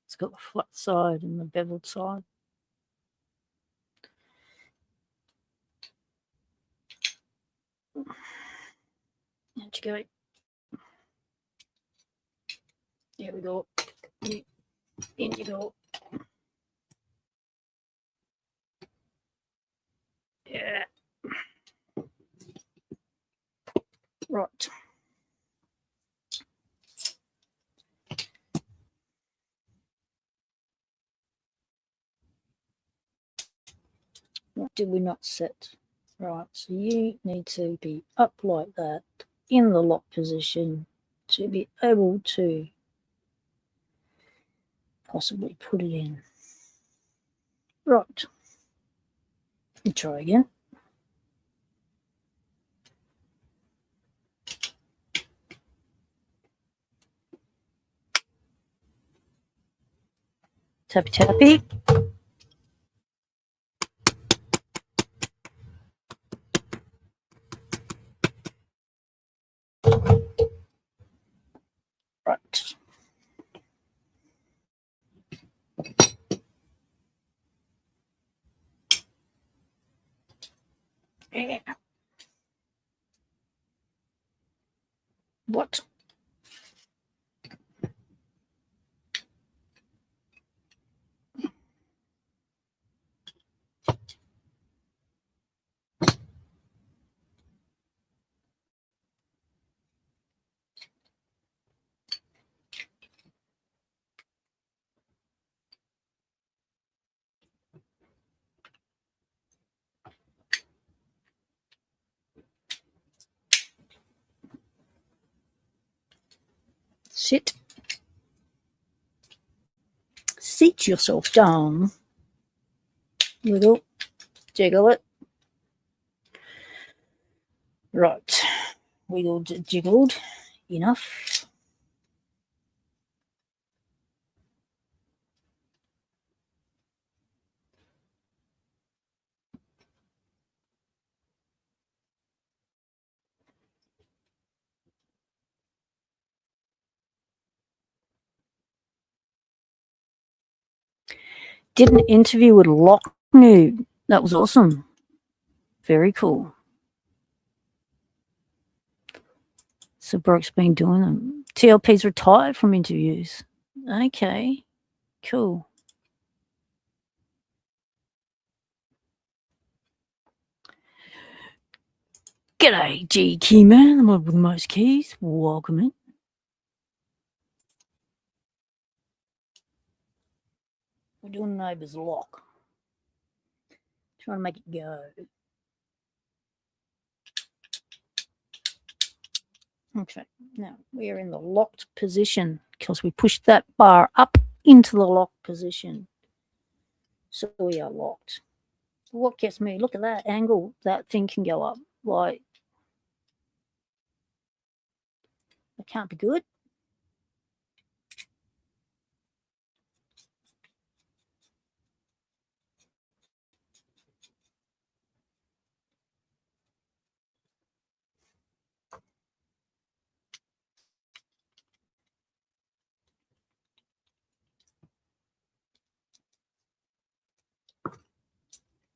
It's got the flat side and the beveled side. Out you go. There we go. In you go. Yeah. Right. did we not set? Right, so you need to be up like that in the lock position to be able to possibly put it in. Right. Try again. Tappy tappy. Right. Yeah. What? Sit. Seat yourself down. Wiggle. Jiggle it. Right. Wiggled, jiggled. Enough. Did an interview with Lock Noob. That was awesome. Very cool. So Brooke's been doing them. TLP's retired from interviews. Okay. Cool. G'day, G Key Man, the mod with the most keys. Welcome in. We're doing neighbour's lock. Trying to make it go. Okay, now we are in the locked position because we pushed that bar up into the locked position. So we are locked. What gets me, look at that angle, that thing can go up. Like, it can't be good.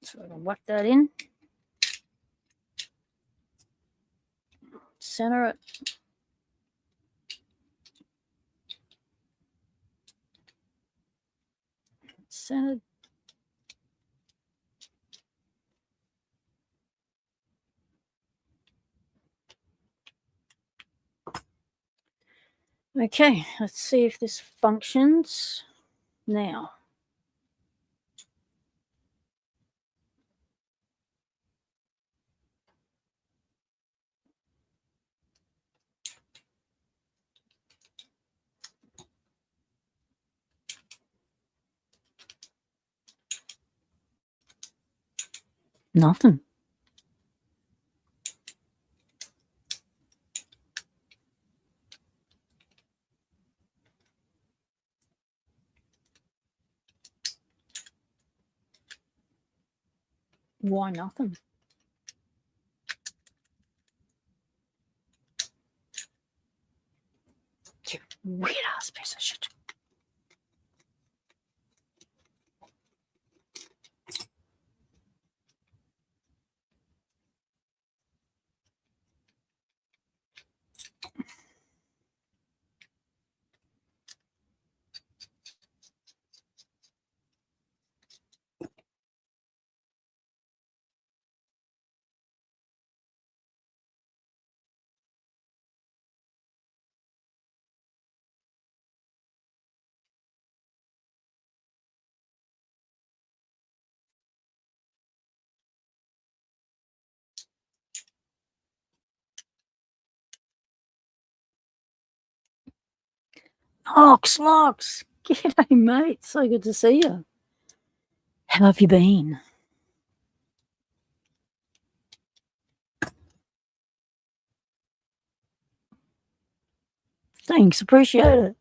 So I'm going to whack that in. Center it. Centered. Okay, let's see if this functions now. Nothing. Why nothing? You weird ass piece of shit. Locks. G'day, mate. So good to see you. How have you been? Thanks, appreciate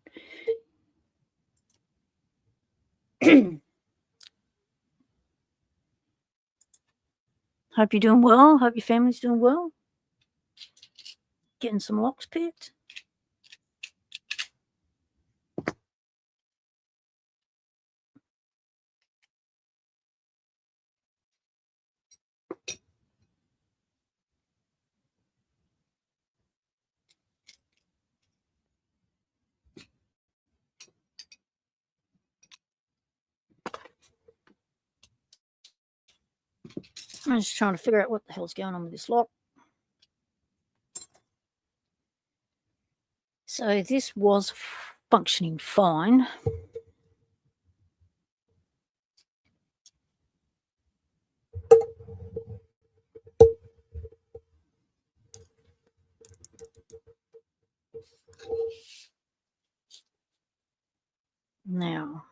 it. Hope you're doing well. Hope your family's doing well. Getting some locks picked. I'm just trying to figure out what the hell's going on with this lock. So this was functioning fine. Now,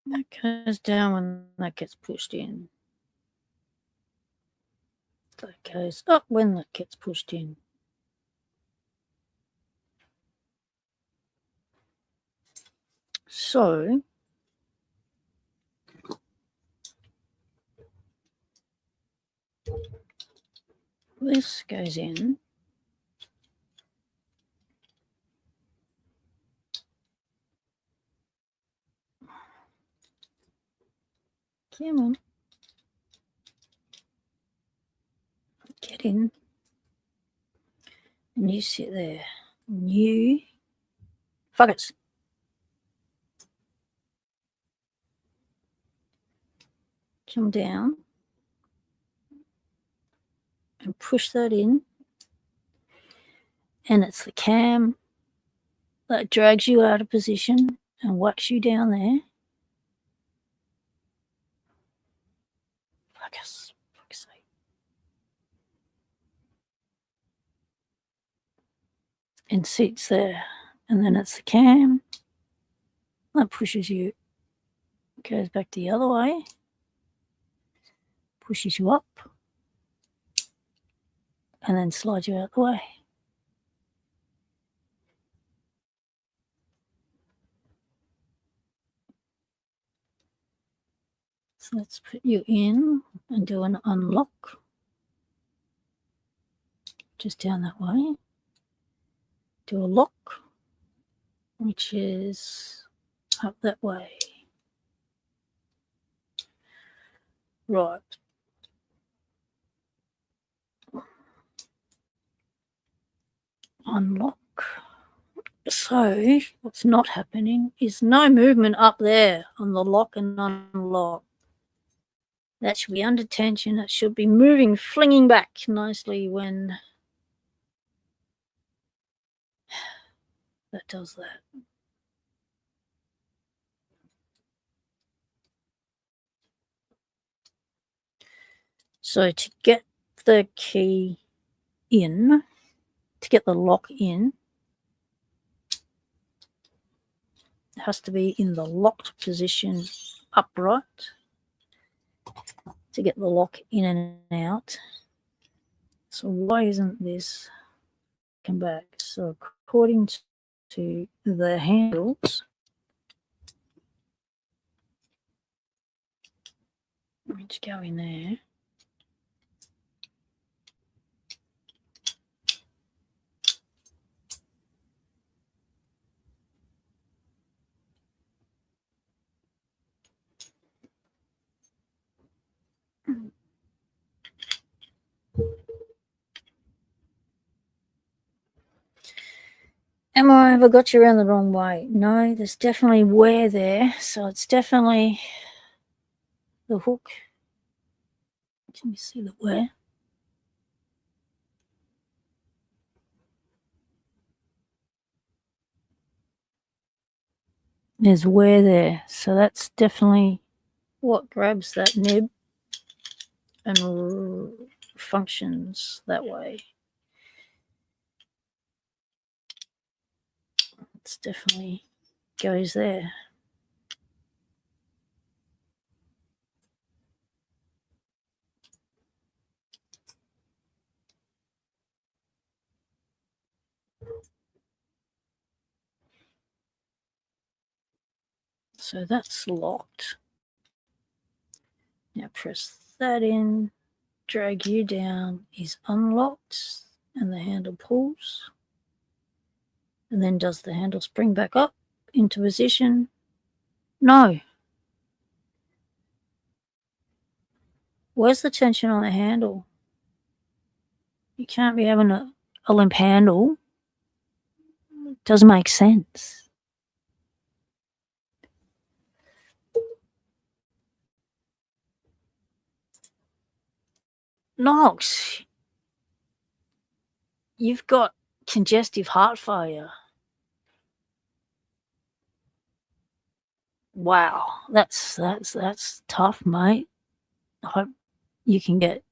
that goes down when that gets pushed in. That goes up when that gets pushed in. So this goes in. Come on. Get in. And you sit there. And you fuckers. Come down and push that in. And it's the cam that drags you out of position and whacks you down there. Fuckers. Fuck's sake. And sits there. And then it's the cam that pushes you. Goes back the other way. Pushes you up. And then slides you out the way. So let's put you in and do an unlock. Just down that way. Do a lock, which is up that way. Right. Unlock. So what's not happening is no movement up there on the lock and unlock. That should be under tension. It should be moving, flinging back nicely when that does that. So to get the key in, to get the lock in, it has to be in the locked position upright to get the lock in and out. So why isn't this come back? So according to the handles, let's go in there. And Am I? Have I got you around the wrong way? No, there's definitely wear there. So it's definitely the hook. Can you see the wear? There's wear there. So that's definitely what grabs that nib and functions that way. It's definitely goes there. So that's locked. Now press that in, drag you down is unlocked, and the handle pulls. And then does the handle spring back up into position? No. Where's the tension on the handle? You can't be having a limp handle. It doesn't make sense. Knox, you've got congestive heart failure. Wow, that's tough, mate. I hope you can get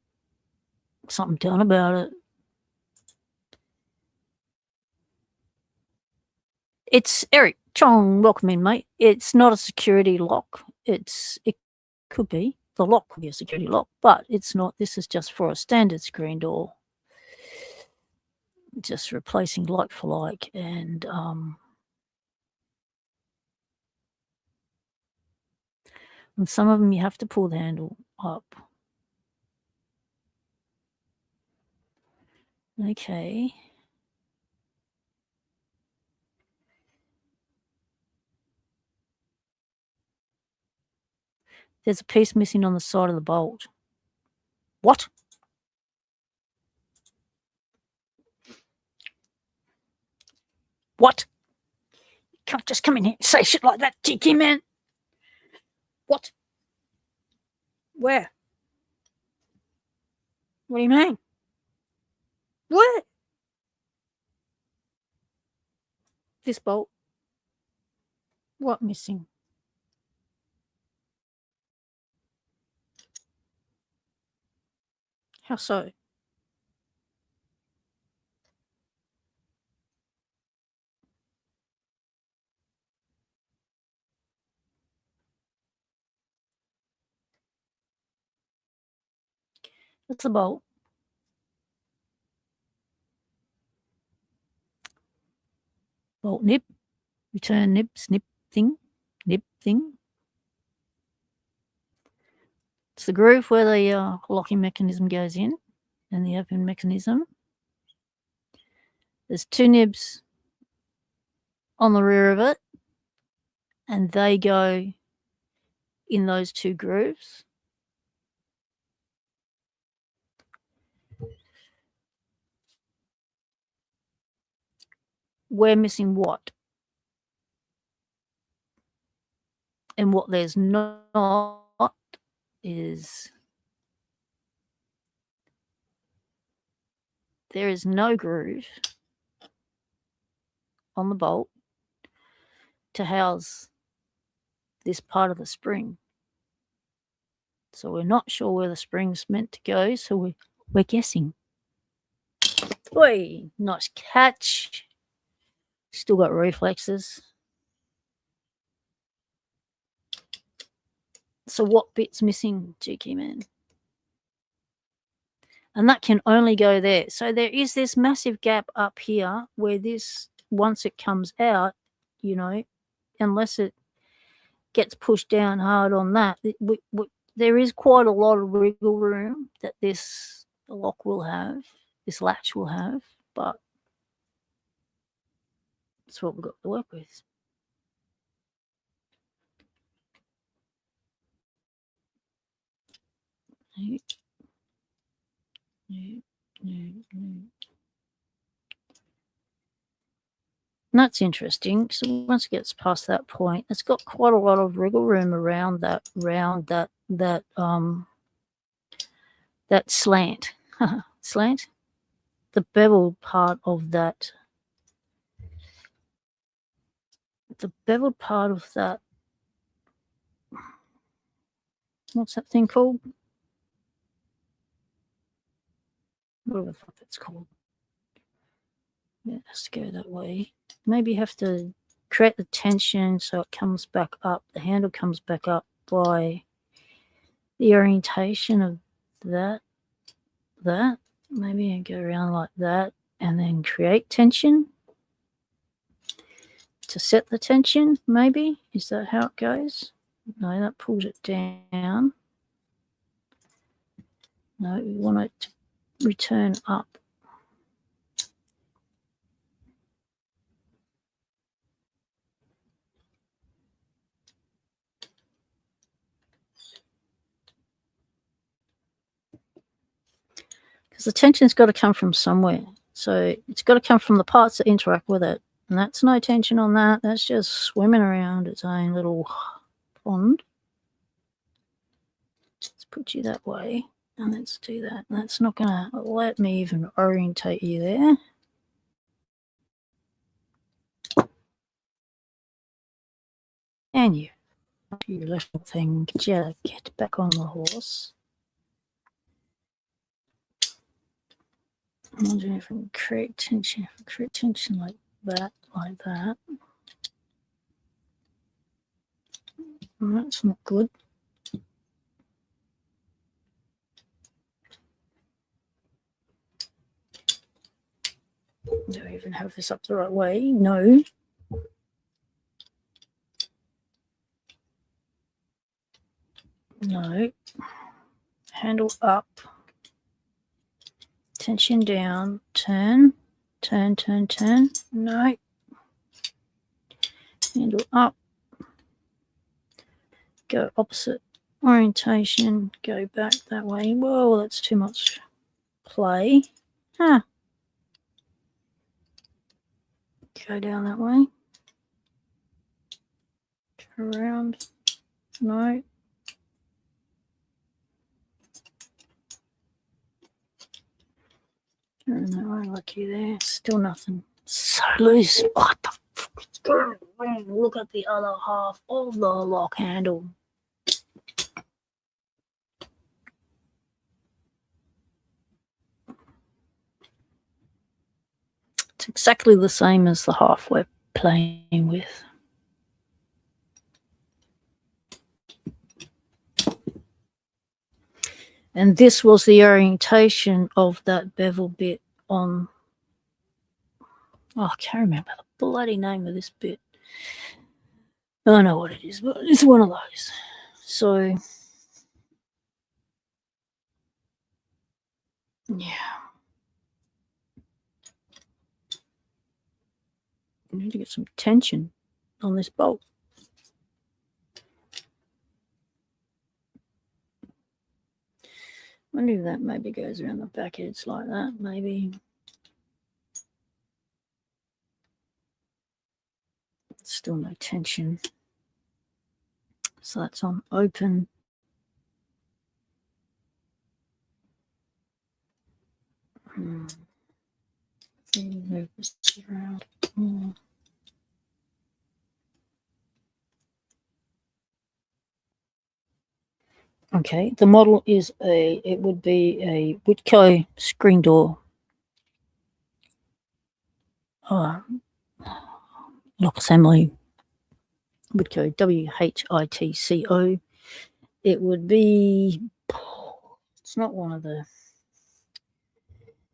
something done about it. It's Eric Chong. Welcome in, mate. It's not a security lock. It could be. The lock could be a security lock, but it's not. This is just for a standard screen door. Just replacing like for like, and some of them you have to pull the handle up. Okay. There's a piece missing on the side of the bolt. What? What? You can't just come in here and say shit like that, GK man. What? Where? What do you mean? Where? This bolt. What missing? How so? That's a bolt. Bolt nib. Return nib, snip thing. Nib thing. It's the groove where the locking mechanism goes in and the open mechanism. There's two nibs on the rear of it, and they go in those two grooves. We're missing what? And what there's not is there is no groove on the bolt to house this part of the spring. So we're not sure where the spring's meant to go, so we're guessing. Oi, nice catch. Still got reflexes. So what bit's missing, GK man? And that can only go there. So there is this massive gap up here where this, once it comes out, you know, unless it gets pushed down hard on that, there is quite a lot of wriggle room that this lock will have, this latch will have, but that's what we've got to work with. No. And that's interesting. So once it gets past that point, it's got quite a lot of wriggle room around that slant. Slant. The beveled part of that. The beveled part of that. What's that thing called? Whatever the fuck it's called. Yeah, it has to go that way. Maybe you have to create the tension so it comes back up. The handle comes back up by the orientation of that. Maybe you go around like that and then create tension to set the tension. Maybe is that how it goes? No, that pulls it down. No, we want it to return up. Because the tension's got to come from somewhere. So it's got to come from the parts that interact with it. And that's no tension on that. That's just swimming around its own little pond. Let's put you that way. And let's do that. That's not going to let me even orientate you there. And you little thing, get back on the horse. I'm wondering if I can create tension. If I create tension like that. And that's not good. Do I even have this up the right way? No. No. Handle up. Tension down. Turn. No. Handle up. Go opposite orientation. Go back that way. Whoa, that's too much play. Go down that way. Turn around. No. Turn that way, lucky there. Still nothing. So loose. What the fuck is going on? Look at the other half of the lock handle. It's exactly the same as the half we're playing with. And this was the orientation of that bevel bit on. Oh, I can't remember the bloody name of this bit. I don't know what it is, but it's one of those. So, yeah. I need to get some tension on this bolt. I wonder if that maybe goes around the back edge like that, maybe. Still no tension. So that's on open. Move this around. Okay, the model is it would be a Whitco screen door lock assembly. Whitco, WHITCO. It would be, it's not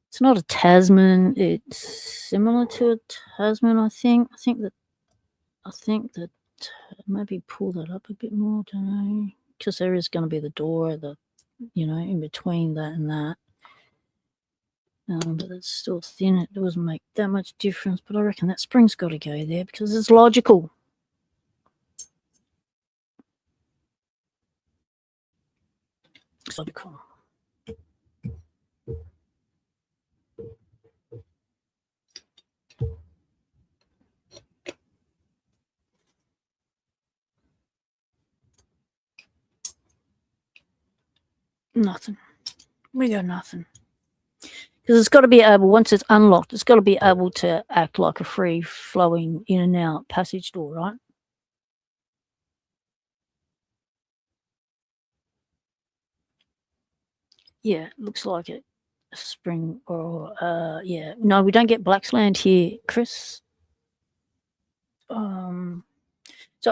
it's not a Tasman. It's similar to a Tasman, I think. I think that maybe pull that up a bit more, don't know. Because there is going to be the door, in between that and that. But it's still thin. It doesn't make that much difference. But I reckon that spring's got to go there because it's logical. It's logical. Nothing. We got nothing. Because it's got to be able, once it's unlocked, it's got to be able to act like a free flowing in and out passage door, right? Yeah, looks like it. Spring or yeah. No, we don't get Blacksland here, Chris. So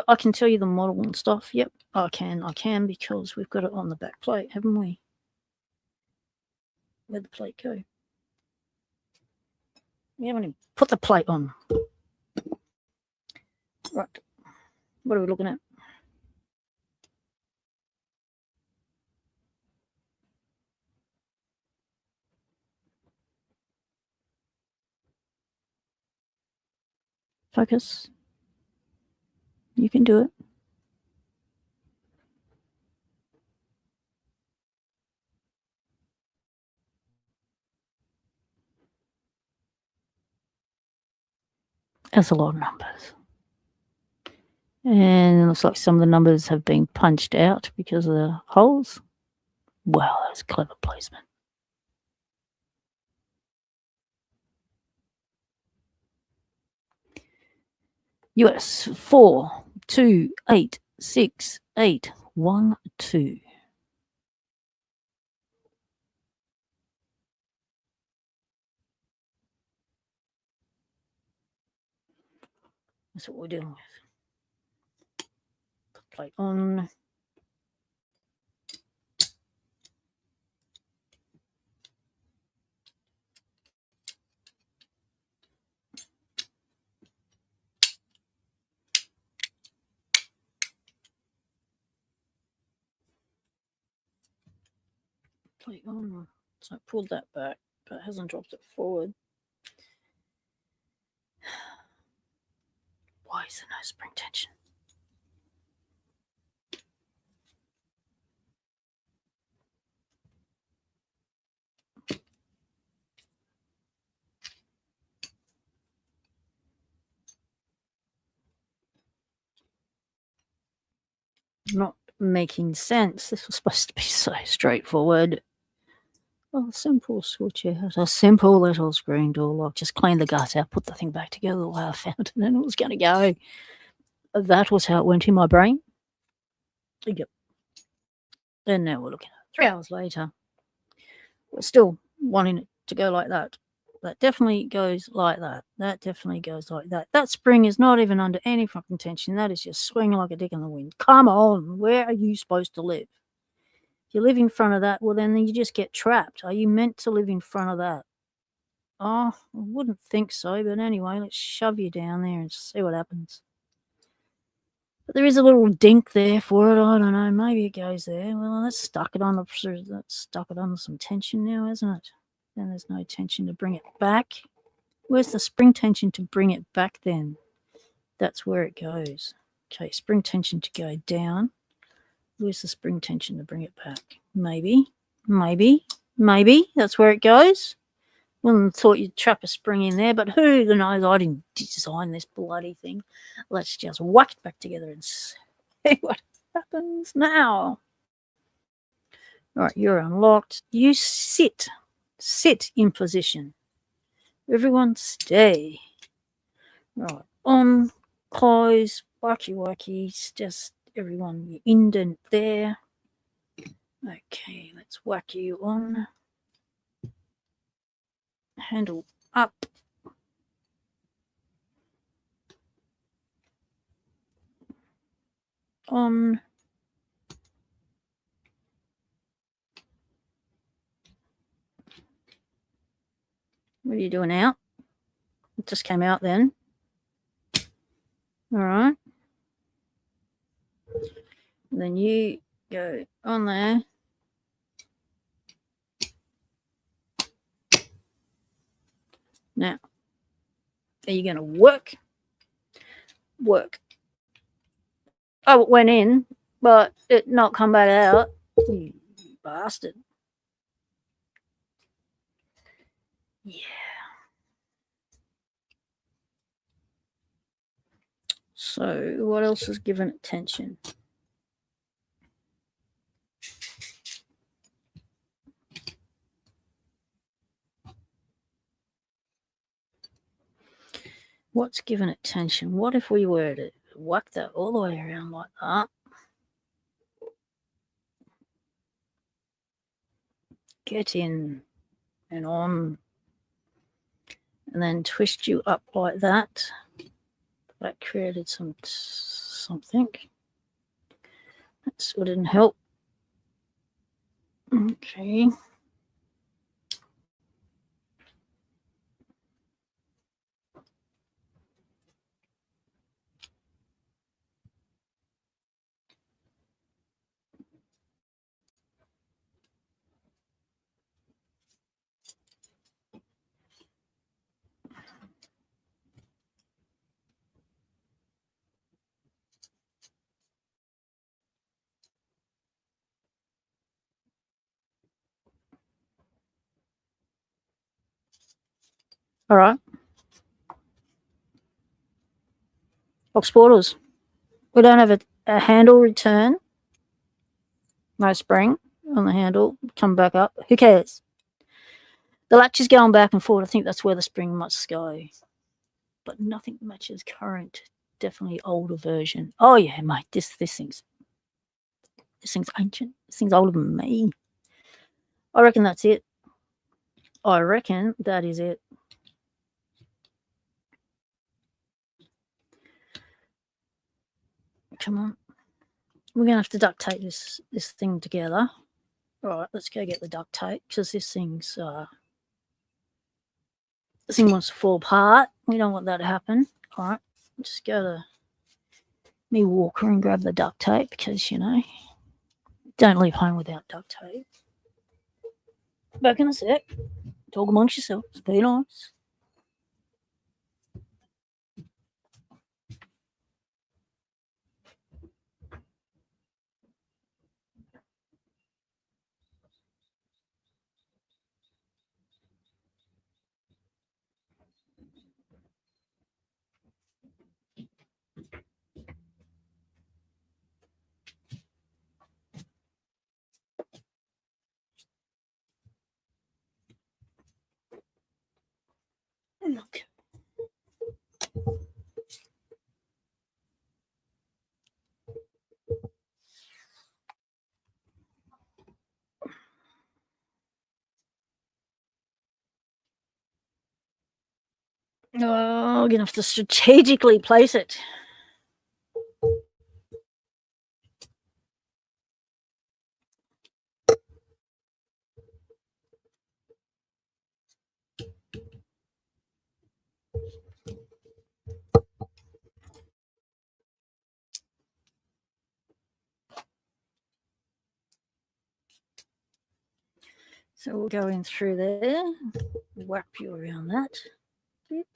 I can tell you the model and stuff. Yep, I can because we've got it on the back plate, haven't we? Where'd the plate go? We haven't even put the plate on. Right. What are we looking at? Focus. You can do it. That's a lot of numbers. And it looks like some of the numbers have been punched out because of the holes. Wow, that's clever placement. US 4286812. That's what we're dealing with. Put plate on. Plate on. So I pulled that back, but it hasn't dropped it forward. Why is there no spring tension? Not making sense. This was supposed to be so straightforward. Oh, simple switch out. A simple little screen door lock. Just clean the gut out, put the thing back together the way I found it, and it was going to go. That was how it went in my brain. Yep. And now we're looking at 3 hours later. We're still wanting it to go like that. That definitely goes like that. That definitely goes like that. That spring is not even under any fucking tension. That is just swinging like a dick in the wind. Come on, where are you supposed to live? If you live in front of that, well, then you just get trapped. Are you meant to live in front of that? Oh, I wouldn't think so. But anyway, let's shove you down there and see what happens. But there is a little dink there for it. I don't know. Maybe it goes there. Well, let's stuck it on some tension now, isn't it? Then there's no tension to bring it back. Where's the spring tension to bring it back then? That's where it goes. Okay, spring tension to go down. Where's the spring tension to bring it back? Maybe. That's where it goes. Wouldn't have thought you'd trap a spring in there, but who knows? I didn't design this bloody thing. Let's just whack it back together and see what happens now. All right, you're unlocked. You sit in position. Everyone stay. Right, on, close, wacky, just everyone, you indent there. Okay, let's whack you on. Handle up. On. What are you doing out? It just came out then. All right. And then you go on there. Now, are you going to work? Work. Oh, it went in, but it not come back out. You bastard. Yeah. So, what else is given attention? What's given it tension? What if we were to whack that all the way around like that? Get in and on, and then twist you up like that. That created something. That still didn't help. Okay. All right. Locksporters. We don't have a handle return. No spring on the handle. Come back up. Who cares? The latch is going back and forward. I think that's where the spring must go. But nothing matches current. Definitely older version. Oh yeah, mate. This thing's ancient. This thing's older than me. I reckon that's it. I reckon that is it. Come on. We're going to have to duct tape this thing together. All right, let's go get the duct tape because this thing wants to fall apart. We don't want that to happen. All right, just go to me Walker and grab the duct tape because, don't leave home without duct tape. Back in a sec. Talk amongst yourselves. Be nice. Okay. Oh, we're going to have to strategically place it. So we'll go in through there, wrap you around that bit.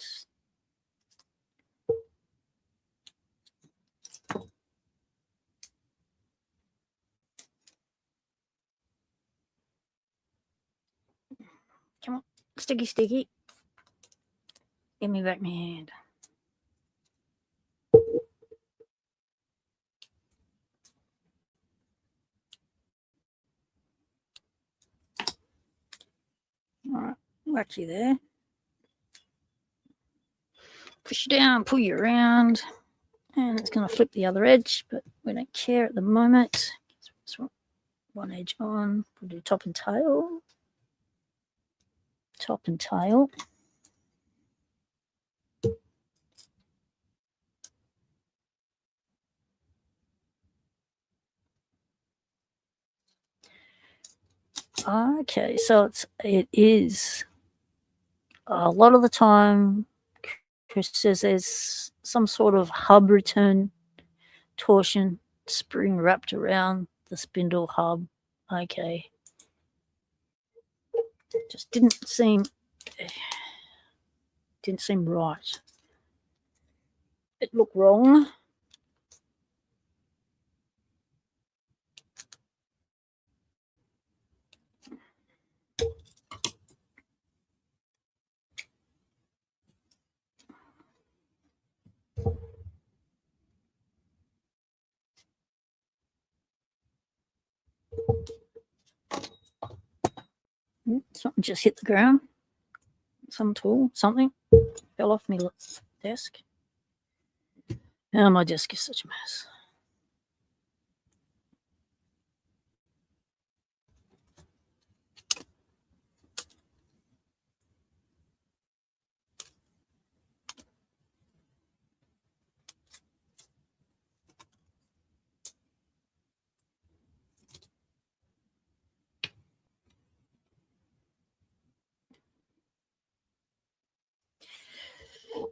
Come on, sticky. Give me back my hand. All right, whack you there. Push you down, pull you around, and it's going to flip the other edge, but we don't care at the moment. So one edge on, we'll do top and tail. Top and tail. Okay, so it is a lot of the time Chris says there's some sort of hub return torsion spring wrapped around the spindle hub. Okay. Just didn't seem right. It looked wrong. Something just hit the ground. Some tool, something fell off me desk. And my desk is such a mess.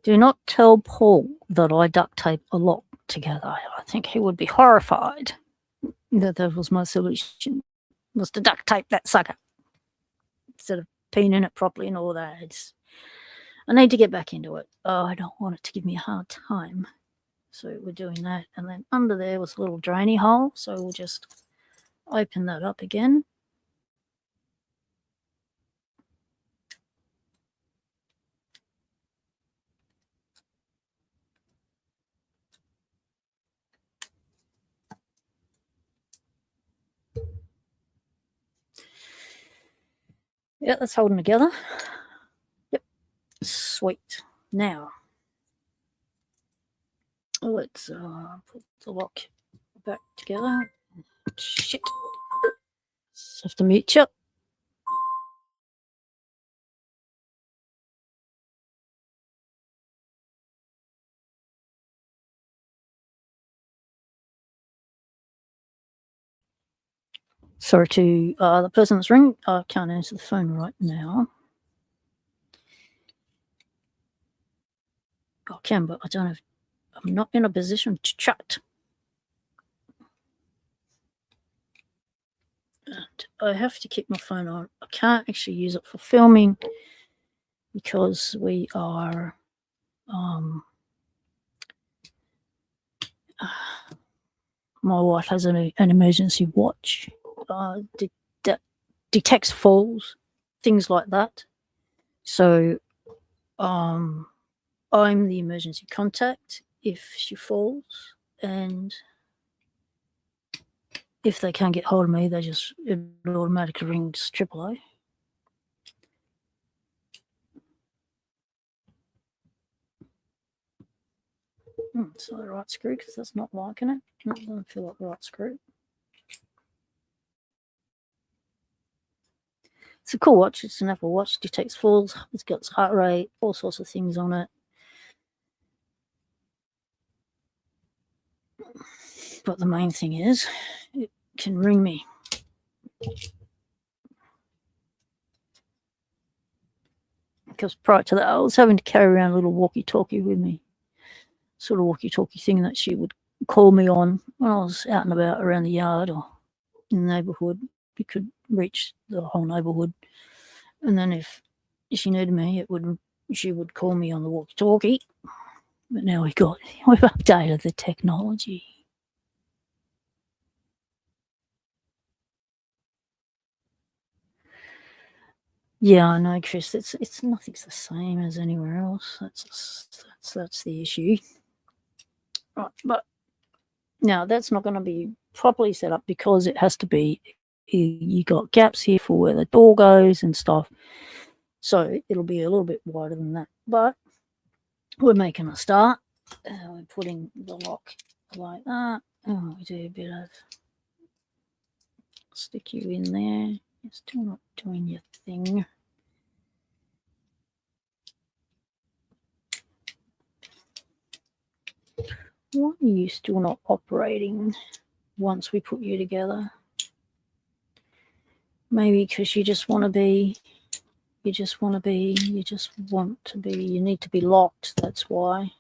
Do not tell Paul that I duct tape a lock together. I think he would be horrified that was my solution, was to duct tape that sucker instead of pinning it properly and all that. I need to get back into it. Oh, I don't want it to give me a hard time. So we're doing that. And then under there was a little drainy hole. So we'll just open that up again. Yeah, that's holding together. Yep. Sweet. Now, let's put the lock back together. Shit. Just have to mute you. Sorry to the person that's ringing. I can't answer the phone right now. I can, but I don't have. I'm not in a position to chat. And I have to keep my phone on. I can't actually use it for filming because we are. My wife has an emergency watch that detects falls, things like that. So I'm the emergency contact if she falls, and if they can't get hold of me, it automatically rings AAA. It's not the right screw because that's not liking it. It doesn't feel like the right screw. It's a cool watch. It's an Apple Watch. Detects falls. It's got its heart rate, all sorts of things on it. But the main thing is, it can ring me. Because prior to that, I was having to carry around a little walkie-talkie with me. Sort of walkie-talkie thing that she would call me on when I was out and about around the yard or in the neighbourhood. You could reach the whole neighbourhood. And then if she needed me, she would call me on the walkie-talkie. But now we've updated the technology. Yeah, I know, Chris. It's nothing's the same as anywhere else. That's the issue. Right, but now that's not going to be properly set up because it has to be. You got gaps here for where the door goes and stuff, so it'll be a little bit wider than that. But we're making a start. We're putting the lock like that. Oh, we do a bit of stick you in there. You're still not doing your thing. Why are you still not operating once we put you together? Maybe because you just want to be, you need to be locked. That's why. It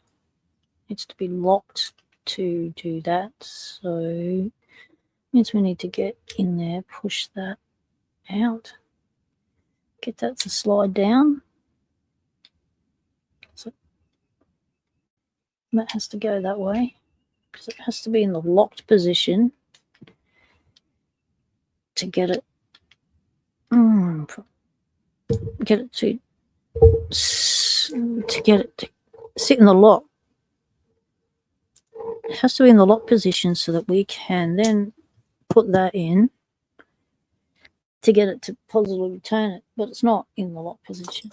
needs to be locked to do that. So means we need to get in there, push that out, get that to slide down. So that has to go that way because it has to be in the locked position to get it to sit in the lock. It has to be in the lock position so that we can then put that in to get it to positively return it, but it's not in the lock position.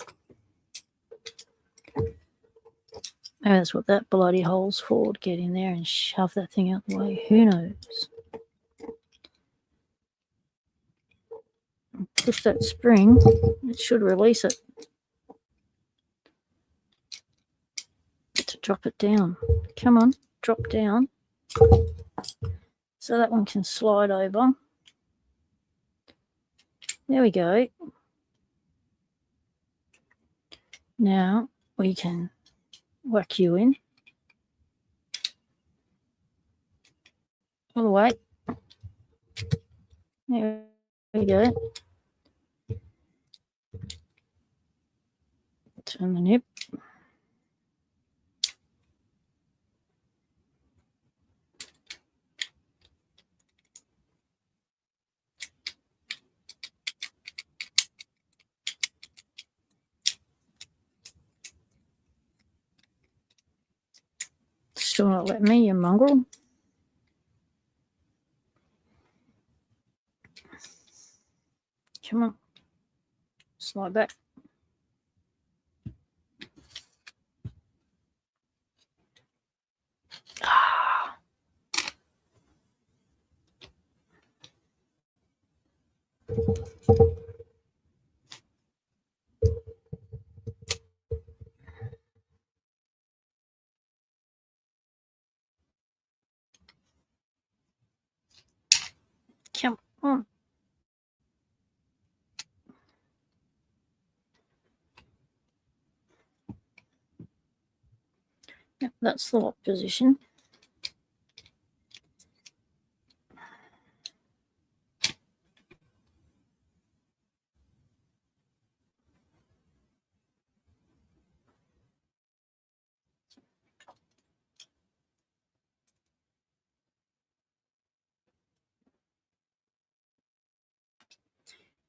Maybe that's what that bloody hole's for, to get in there and shove that thing out the way. Who knows? Push that spring, it should release it. To drop it down. Come on, drop down. So that one can slide over. There we go. Now we can whack you in. All the way. There we go. Turn the nip. Still not letting me, you mongrel. Come on. Slide back. Come on. Yep, that's the lock position.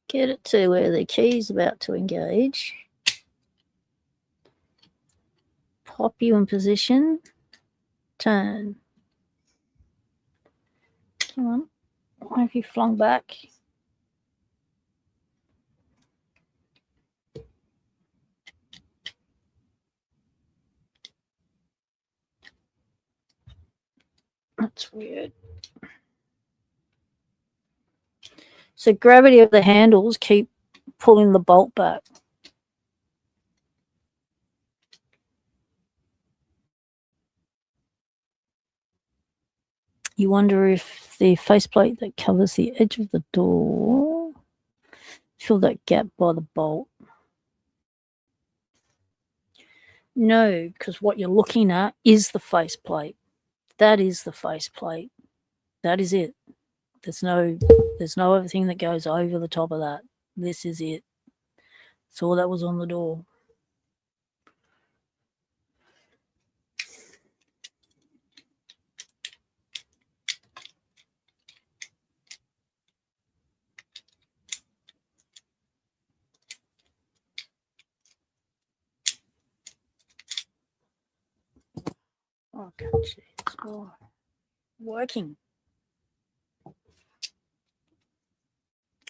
Get it to where the key's about to engage. Pop you in position. Turn. Come on. Why have you flung back? That's weird. So gravity of the handles keep pulling the bolt back. You wonder if the faceplate that covers the edge of the door, fill that gap by the bolt. No, because what you're looking at is the faceplate. That is the faceplate. That is it. There's no other thing that goes over the top of that. This is it. That's all that was on the door. Oh, jeez. Oh, working.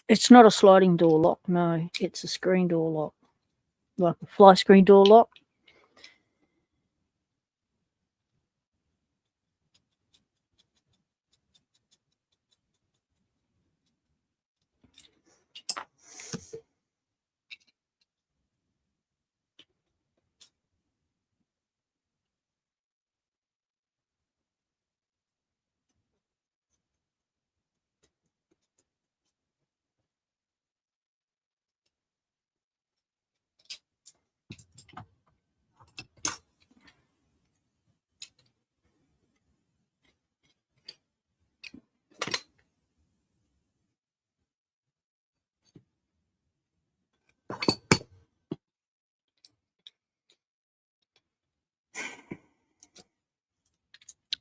It's not a sliding door lock, no. It's a screen door lock. Like a fly screen door lock.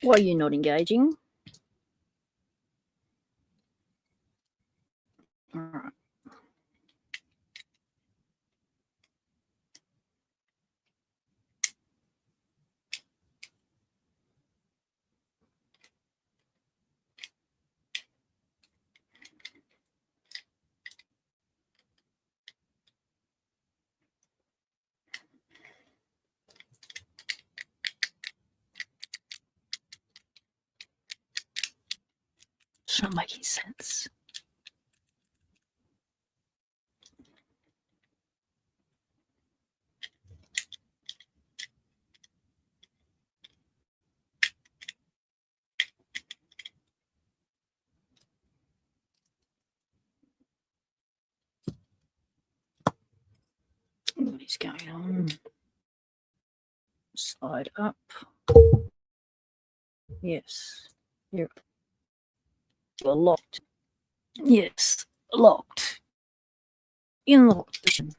Why are you not engaging? All right. It's not making sense. What is going on? Slide up. Yes. You're locked. Yes. Locked. In the locked position.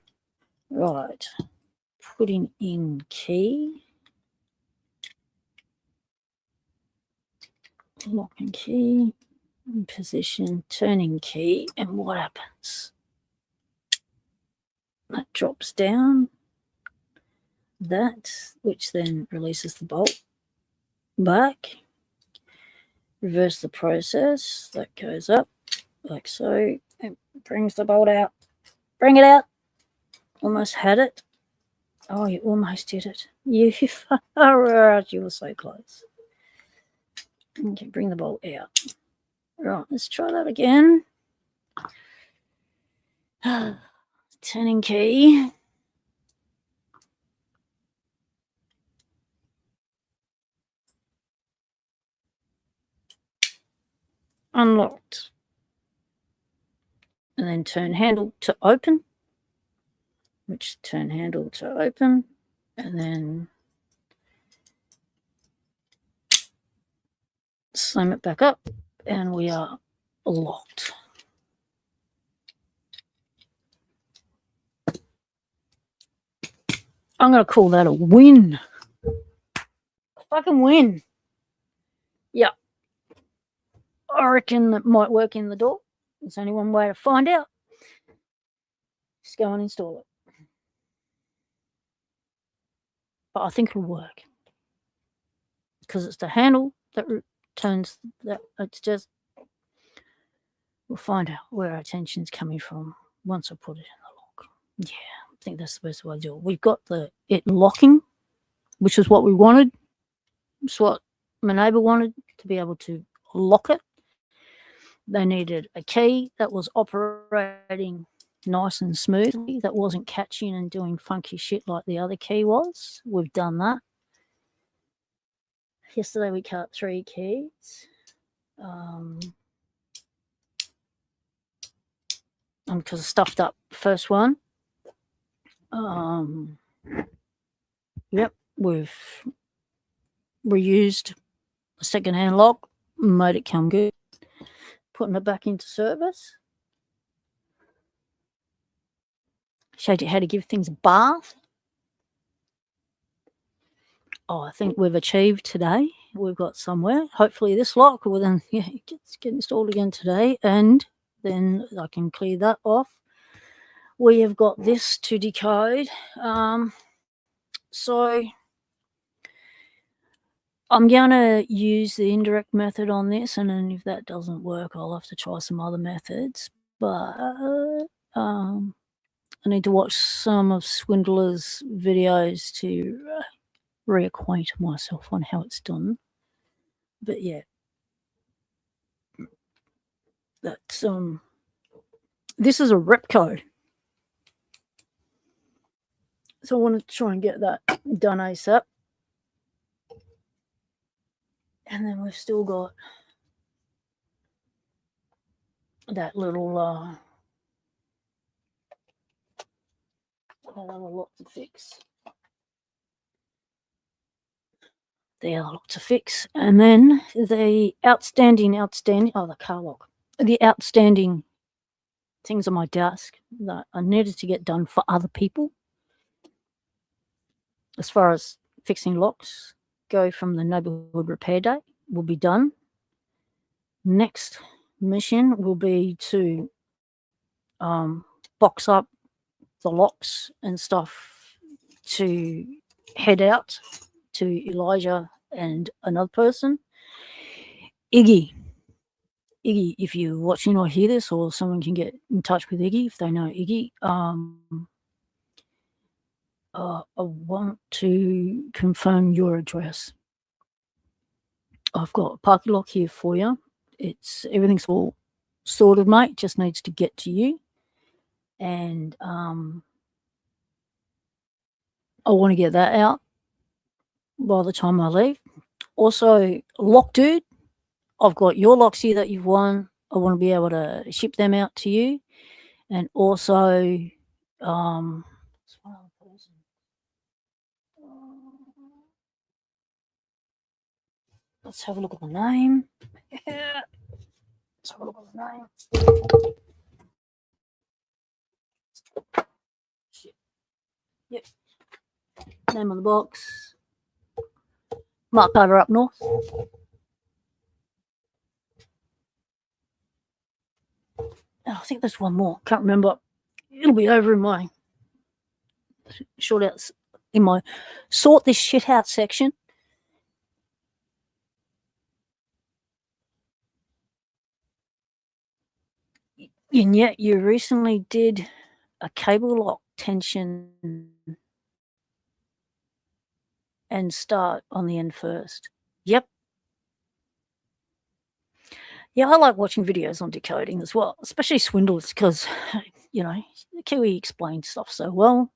Right. Putting in key. Locking key. In position. Turning key. And what happens? That drops down. That, which then releases the bolt back. Reverse the process. That goes up like so. It brings the bolt out. Bring it out. Almost had it. Oh, you almost did it. You far out. You were so close. Okay, bring the bolt out. Right, let's try that again. Turning key. Unlocked. And then turn handle to open. Which turn handle to open. And then slam it back up. And we are locked. I'm going to call that a win. A fucking win. Yep. I reckon that might work in the door. There's only one way to find out. Just go and install it. But I think it'll work. Because it's the handle that turns that. It's just, we'll find out where our tension's coming from once I put it in the lock. Yeah, I think that's the best way to do it. We've got it locking, which is what we wanted. It's what my neighbour wanted, to be able to lock it. They needed a key that was operating nice and smoothly, that wasn't catching and doing funky shit like the other key was. We've done that. Yesterday we cut 3 keys. Because I stuffed up first one. Yep, we've reused a second-hand lock, made it come good. Putting it back into service. Showed you how to give things a bath. Oh, I think we've achieved today. We've got somewhere. Hopefully this lock will then get installed again today, and then I can clear that off. We have got this to decode. So I'm going to use the indirect method on this, and then if that doesn't work, I'll have to try some other methods. But I need to watch some of Swindler's videos to reacquaint myself on how it's done. But yeah, that's this is a rep code, so I want to try and get that done ASAP. And then we've still got that little another lot to fix. The other lot to fix, and then the outstanding the car lock, the outstanding things on my desk that I needed to get done for other people. As far as fixing locks go, from the neighbourhood repair day will be done. Next mission will be to box up the locks and stuff to head out to Elijah and another person. Iggy, if you're watching or hear this, or someone can get in touch with Iggy if they know Iggy, I want to confirm your address. I've got a parking lock here for you. everything's all sorted, mate. Just needs to get to you. And I want to get that out by the time I leave. Also, lock dude, I've got your locks here that you've won. I want to be able to ship them out to you. And also, let's have a look at the name. Let's have a look at the name. Yep. Name on the box. Mark Carter up north. I think there's one more. Can't remember. It'll be over in my short outs, in my sort this shit out section. And yet you recently did a cable lock tension and start on the end first. Yep. Yeah, I like watching videos on decoding as well, especially swindles, because, you know, Kiwi explains stuff so well.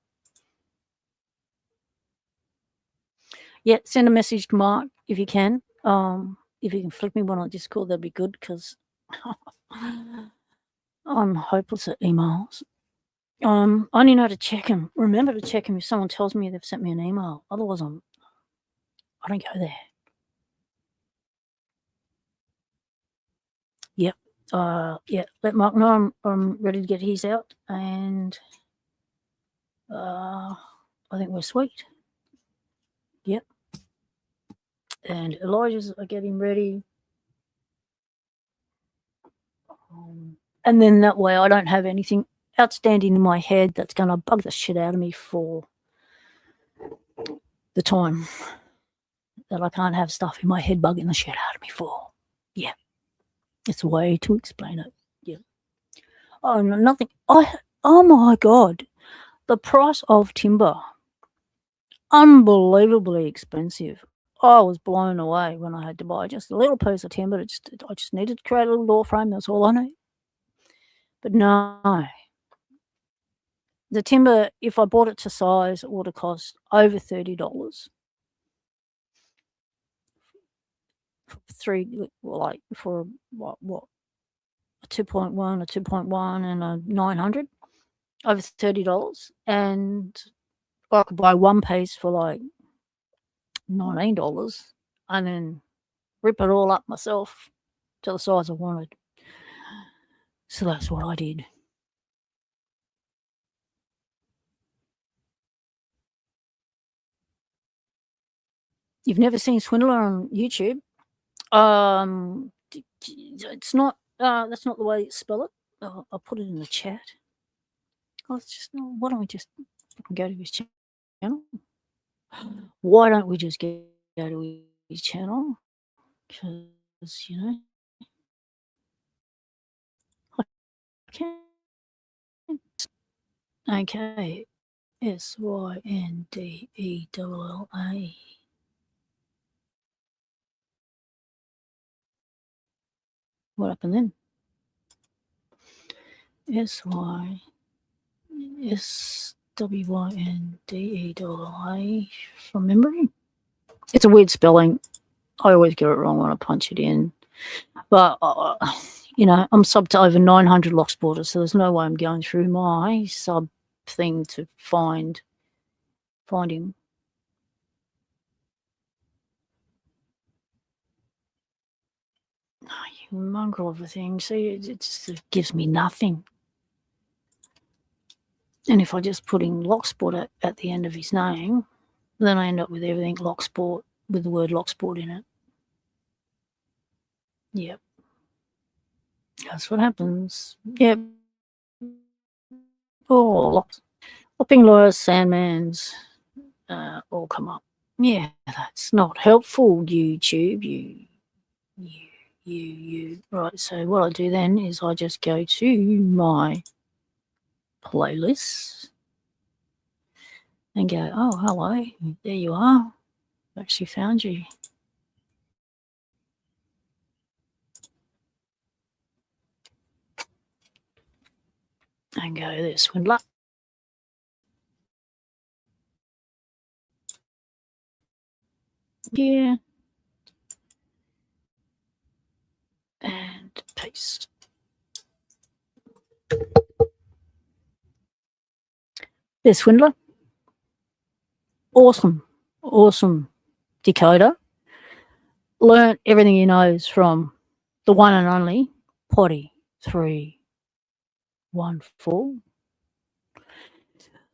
Yeah, send a message to Mark if you can. If you can flick me one on Discord, that'd be good, because I'm hopeless at emails. I only know to check them. Remember to check them if someone tells me they've sent me an email. Otherwise, I don't go there. Yep. Yeah. Let Mark know I'm ready to get his out, and I think we're sweet. Yep. And Elijah's getting ready. And then that way I don't have anything outstanding in my head that's going to bug the shit out of me for the time that I can't have stuff in my head bugging the shit out of me for. Yeah. It's a way to explain it. Yeah. Oh, no, nothing. Oh my God. The price of timber. Unbelievably expensive. I was blown away when I had to buy just a little piece of timber. I just needed to create a little door frame. That's all I need. But no. The timber, if I bought it to size, it would have cost over $30 for what a 2.1, a 2.1, and a 900, over $30, and I could buy one piece for like $19, and then rip it all up myself to the size I wanted. So that's what I did. You've never seen Swindler on YouTube? It's not. That's not the way you spell it. I'll put it in the chat. Oh, it's just. Why don't we just go to his channel? Why don't we just go to his channel? Because I can. Okay. SYNDELLA. What happened then? SWYNDELLA from memory. It's a weird spelling. I always get it wrong when I punch it in. But, I'm sub to over 900 Locksporters, so there's no way I'm going through my sub thing to find him. Oh, you mongrel of a thing. See, it just gives me nothing. And if I just put in Locksport at the end of his name, then I end up with everything Locksport with the word Locksport in it. Yep. That's what happens. Yep. Oh, Hopping Lawyers, Sandmans, all come up. Yeah, that's not helpful, YouTube. You. Right, so what I do then is I just go to my playlist and go, oh, hello, there you are. I've actually found you. And go there, swindler. Yeah. And paste. There's swindler. Awesome decoder. Learned everything he knows from the one and only Potty 314.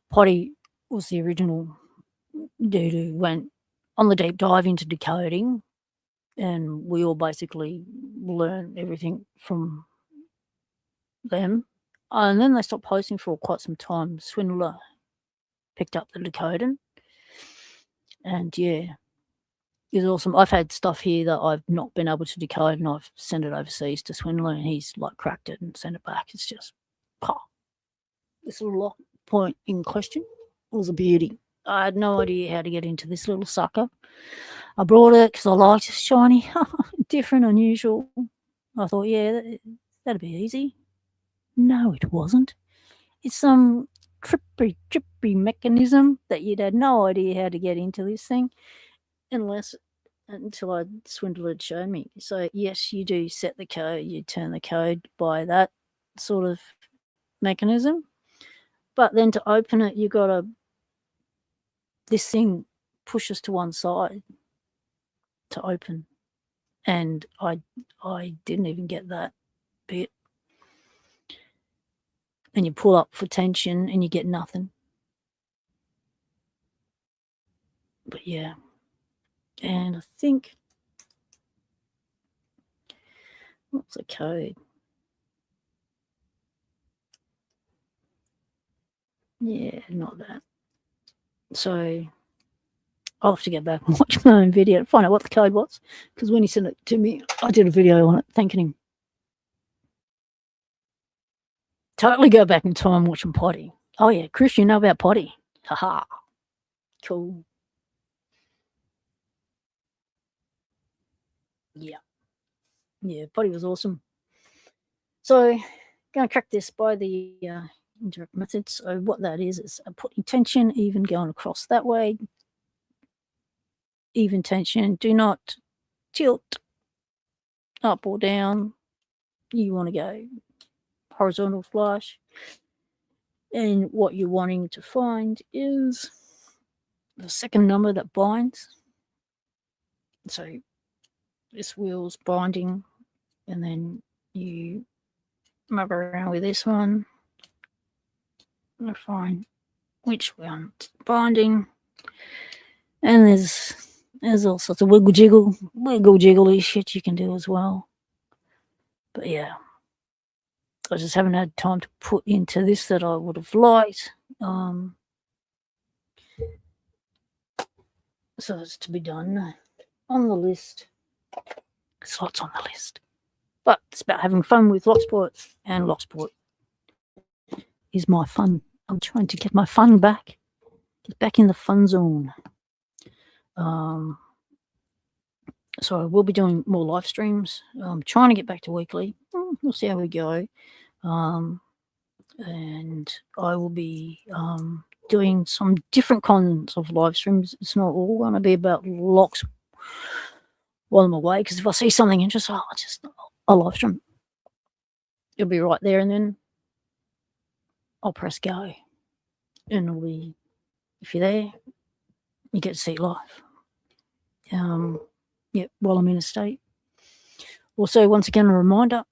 Potty was the original dude who went on the deep dive into decoding, and we all basically learned everything from them. And then they stopped posting for quite some time. Swindler picked up the decoding, and yeah, it's awesome. I've had stuff here that I've not been able to decode, and I've sent it overseas to Swindler, and he's like cracked it and sent it back. It's just, this little lock point in question was a beauty. I had no idea how to get into this little sucker. I brought it because I liked it, shiny, different, unusual. I thought, yeah, that'd be easy. No, it wasn't. It's some trippy mechanism that you'd had no idea how to get into this thing until Swindler had shown me. So yes, you do set the code, you turn the code by that sort of mechanism. But then to open it, you gotta, this thing pushes to one side to open. And I didn't even get that bit. And you pull up for tension and you get nothing. But yeah. And I think, what's the code? Yeah, not that. So I'll have to get back and watch my own video to find out what the code was, because when he sent it to me, I did a video on it thanking him. Totally go back in time watching Potty. Oh yeah, Chris, you know about Potty. Haha. Cool. Yeah. Yeah, Potty was awesome. So going to crack this by the indirect method. So what that is putting tension, even going across that way. Even tension. Do not tilt up or down. You want to go horizontal flush. And what you're wanting to find is the second number that binds. So this wheel's binding, and then you mug around with this one and find which one's binding. And there's all sorts of wiggle jiggly shit you can do as well. But yeah, I just haven't had time to put into this that I would have liked. So it's to be done on the list. There's lots on the list. But it's about having fun with Locksport, and Locksport is my fun. I'm trying to get my fun back. Get back in the fun zone. So I will be doing more live streams. I'm trying to get back to weekly. We'll see how we go. And I will be doing some different kinds of live streams. It's not all going to be about locks while I'm away, because if I see something interesting, I'll live stream. It'll be right there, and then I'll press go. And it'll be, if you're there, you get to see it live. While I'm in a state. Also, once again, a reminder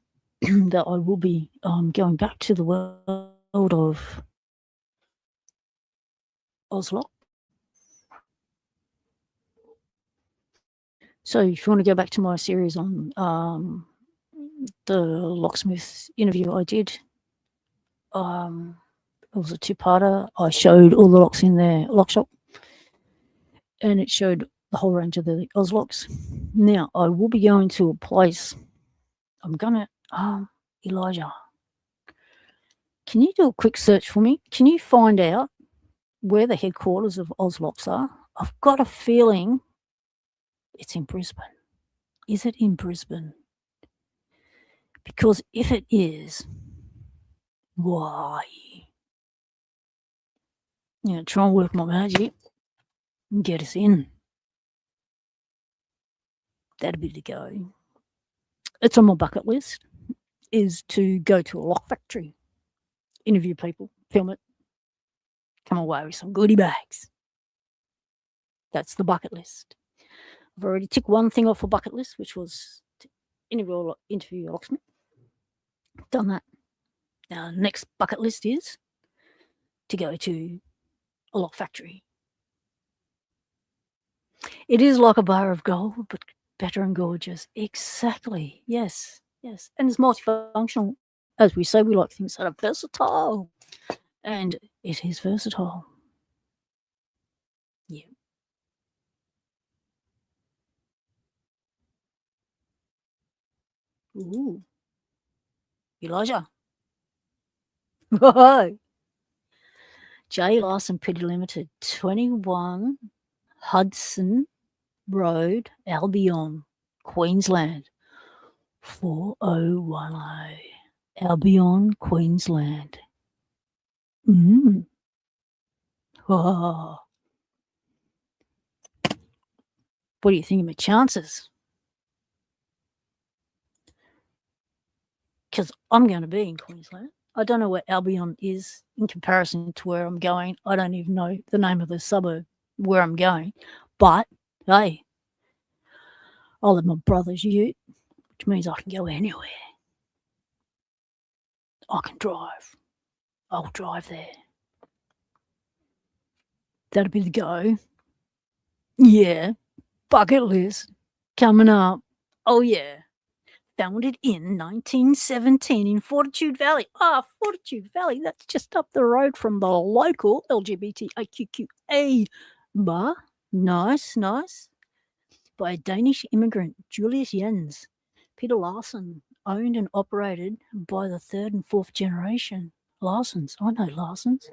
that I will be going back to the world of Oslo. So if you want to go back to my series on the locksmith interview I did, it was a two-parter. I showed all the locks in their lock shop, and it showed the whole range of the Oslocks. Now, I will be going to a place. I'm gonna Elijah, can you do a quick search for me? Can you find out where the headquarters of Oslocks are? I've got a feeling it's in Brisbane. Is it in Brisbane? Because if it is, Why? Yeah, try and work my magic and get us in. That'd be the go. It's on my bucket list, is to go to a lock factory, interview people, film it, come away with some goodie bags. That's the bucket list. I've already ticked one thing off a bucket list, which was to interview a locksmith. Done that. Now, the next bucket list is to go to a lock factory. It is like a bar of gold, but better and gorgeous. Exactly. Yes. Yes. And it's multifunctional. As we say, we like things that are versatile. And it is versatile. Yeah. Ooh. Elijah. J. Larson Pretty Limited, 21 Hudson Road, Albion, Queensland, 4010. Albion, Queensland. Oh. What do you think of my chances? Because I'm going to be in Queensland. I don't know where Albion is in comparison to where I'm going. I don't even know the name of the suburb where I'm going. But, hey, I'll have my brother's ute, which means I can go anywhere. I can drive. I'll drive there. That'll be the go. Yeah. Bucket list coming up. Oh, yeah. Founded in 1917 in Fortitude Valley. Fortitude Valley, that's just up the road from the local LGBTIQA bar. Nice. By a Danish immigrant, Julius Jens. Peter Larson, owned and operated by the third and fourth generation. Larsons. I know Larsons.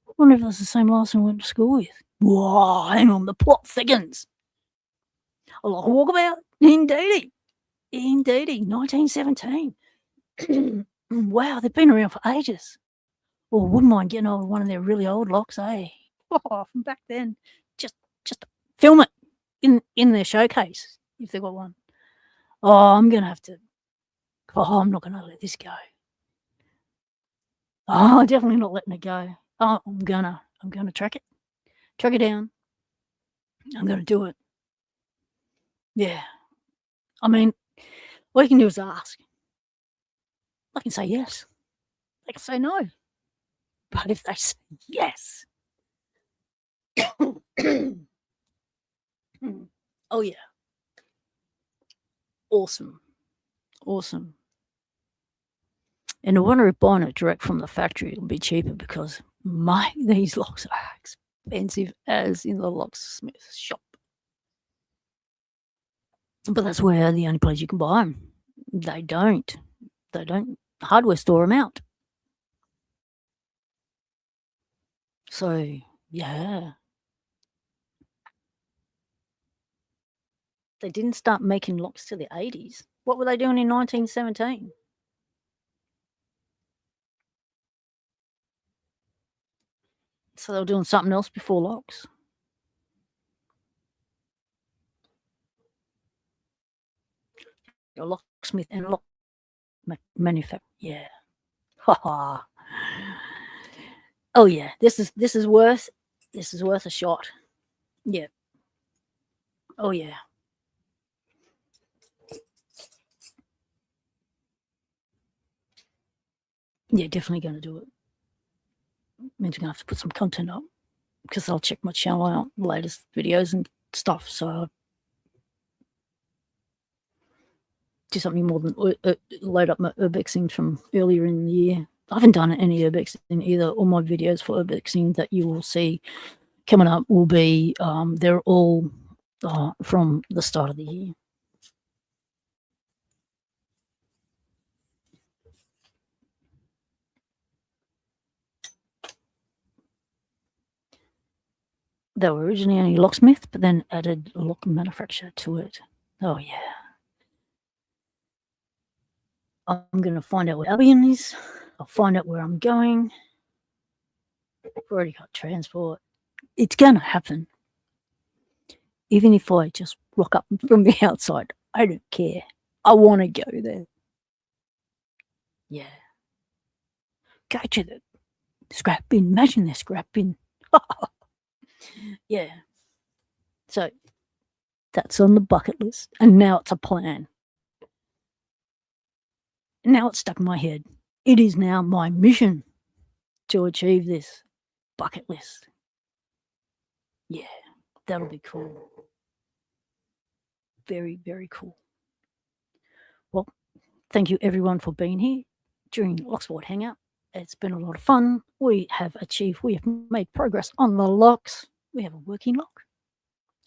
I wonder if that's the same Larson I went to school with. Whoa, hang on, the plot thickens. A like a walkabout. Indeedy. 1917. Wow, they've been around for ages. Well, wouldn't mind getting hold of one of their really old locks, eh? Oh, from back then. Just film it in their showcase if they've got one. Oh, I'm gonna have to. Oh, I'm not gonna let this go. Oh, definitely not letting it go. Oh, I'm gonna track it down. I'm gonna do it. Yeah. I mean, all you can do is ask. I can say yes. They can say no. But if they say yes, oh yeah, awesome. And I wonder if buying it direct from the factory will be cheaper because these locks are expensive as in the locksmith shop. But that's where the only place you can buy them. They don't hardware store them out. So yeah, they didn't start making locks till the 80s. What were they doing in 1917? So they were doing something else before locks. A locksmith and lock manufacturer. Yeah. Ha. Oh yeah, this is worth a shot. Yeah. Oh yeah. Yeah, definitely going to do it. Means I'm going to have to put some content up because I'll check my channel out, latest videos and stuff. So do something more than load up my urbexing from earlier in the year. I haven't done any urbexing either. All my videos for urbexing that you will see coming up will be, they're all from the start of the year. They were originally only locksmith, but then added lock manufacturer to it. Oh, yeah. I'm going to find out what Albion is. I'll find out where I'm going. I've already got transport. It's going to happen. Even if I just rock up from the outside, I don't care. I want to go there. Yeah. Go to the scrap bin. Imagine the scrap bin. Yeah. So that's on the bucket list. And now it's a plan. Now it's stuck in my head. It is now my mission to achieve this bucket list. Yeah, that'll be cool. Very, very cool. Well, thank you everyone for being here during Locksport Hangout. It's been a lot of fun. We have made progress on the locks. We have a working lock.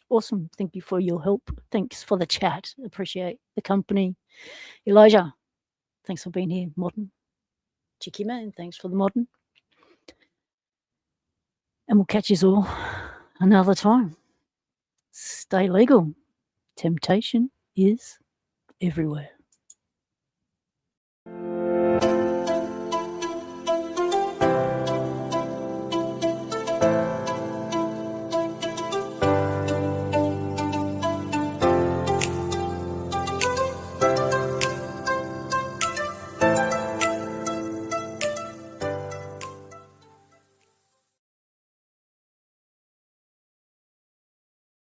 Awesome. Thank you for your help. Thanks for the chat. Appreciate the company. Elijah, thanks for being here. Modern. Chicky Man, thanks for the modern. And we'll catch you all another time. Stay legal. Temptation is everywhere.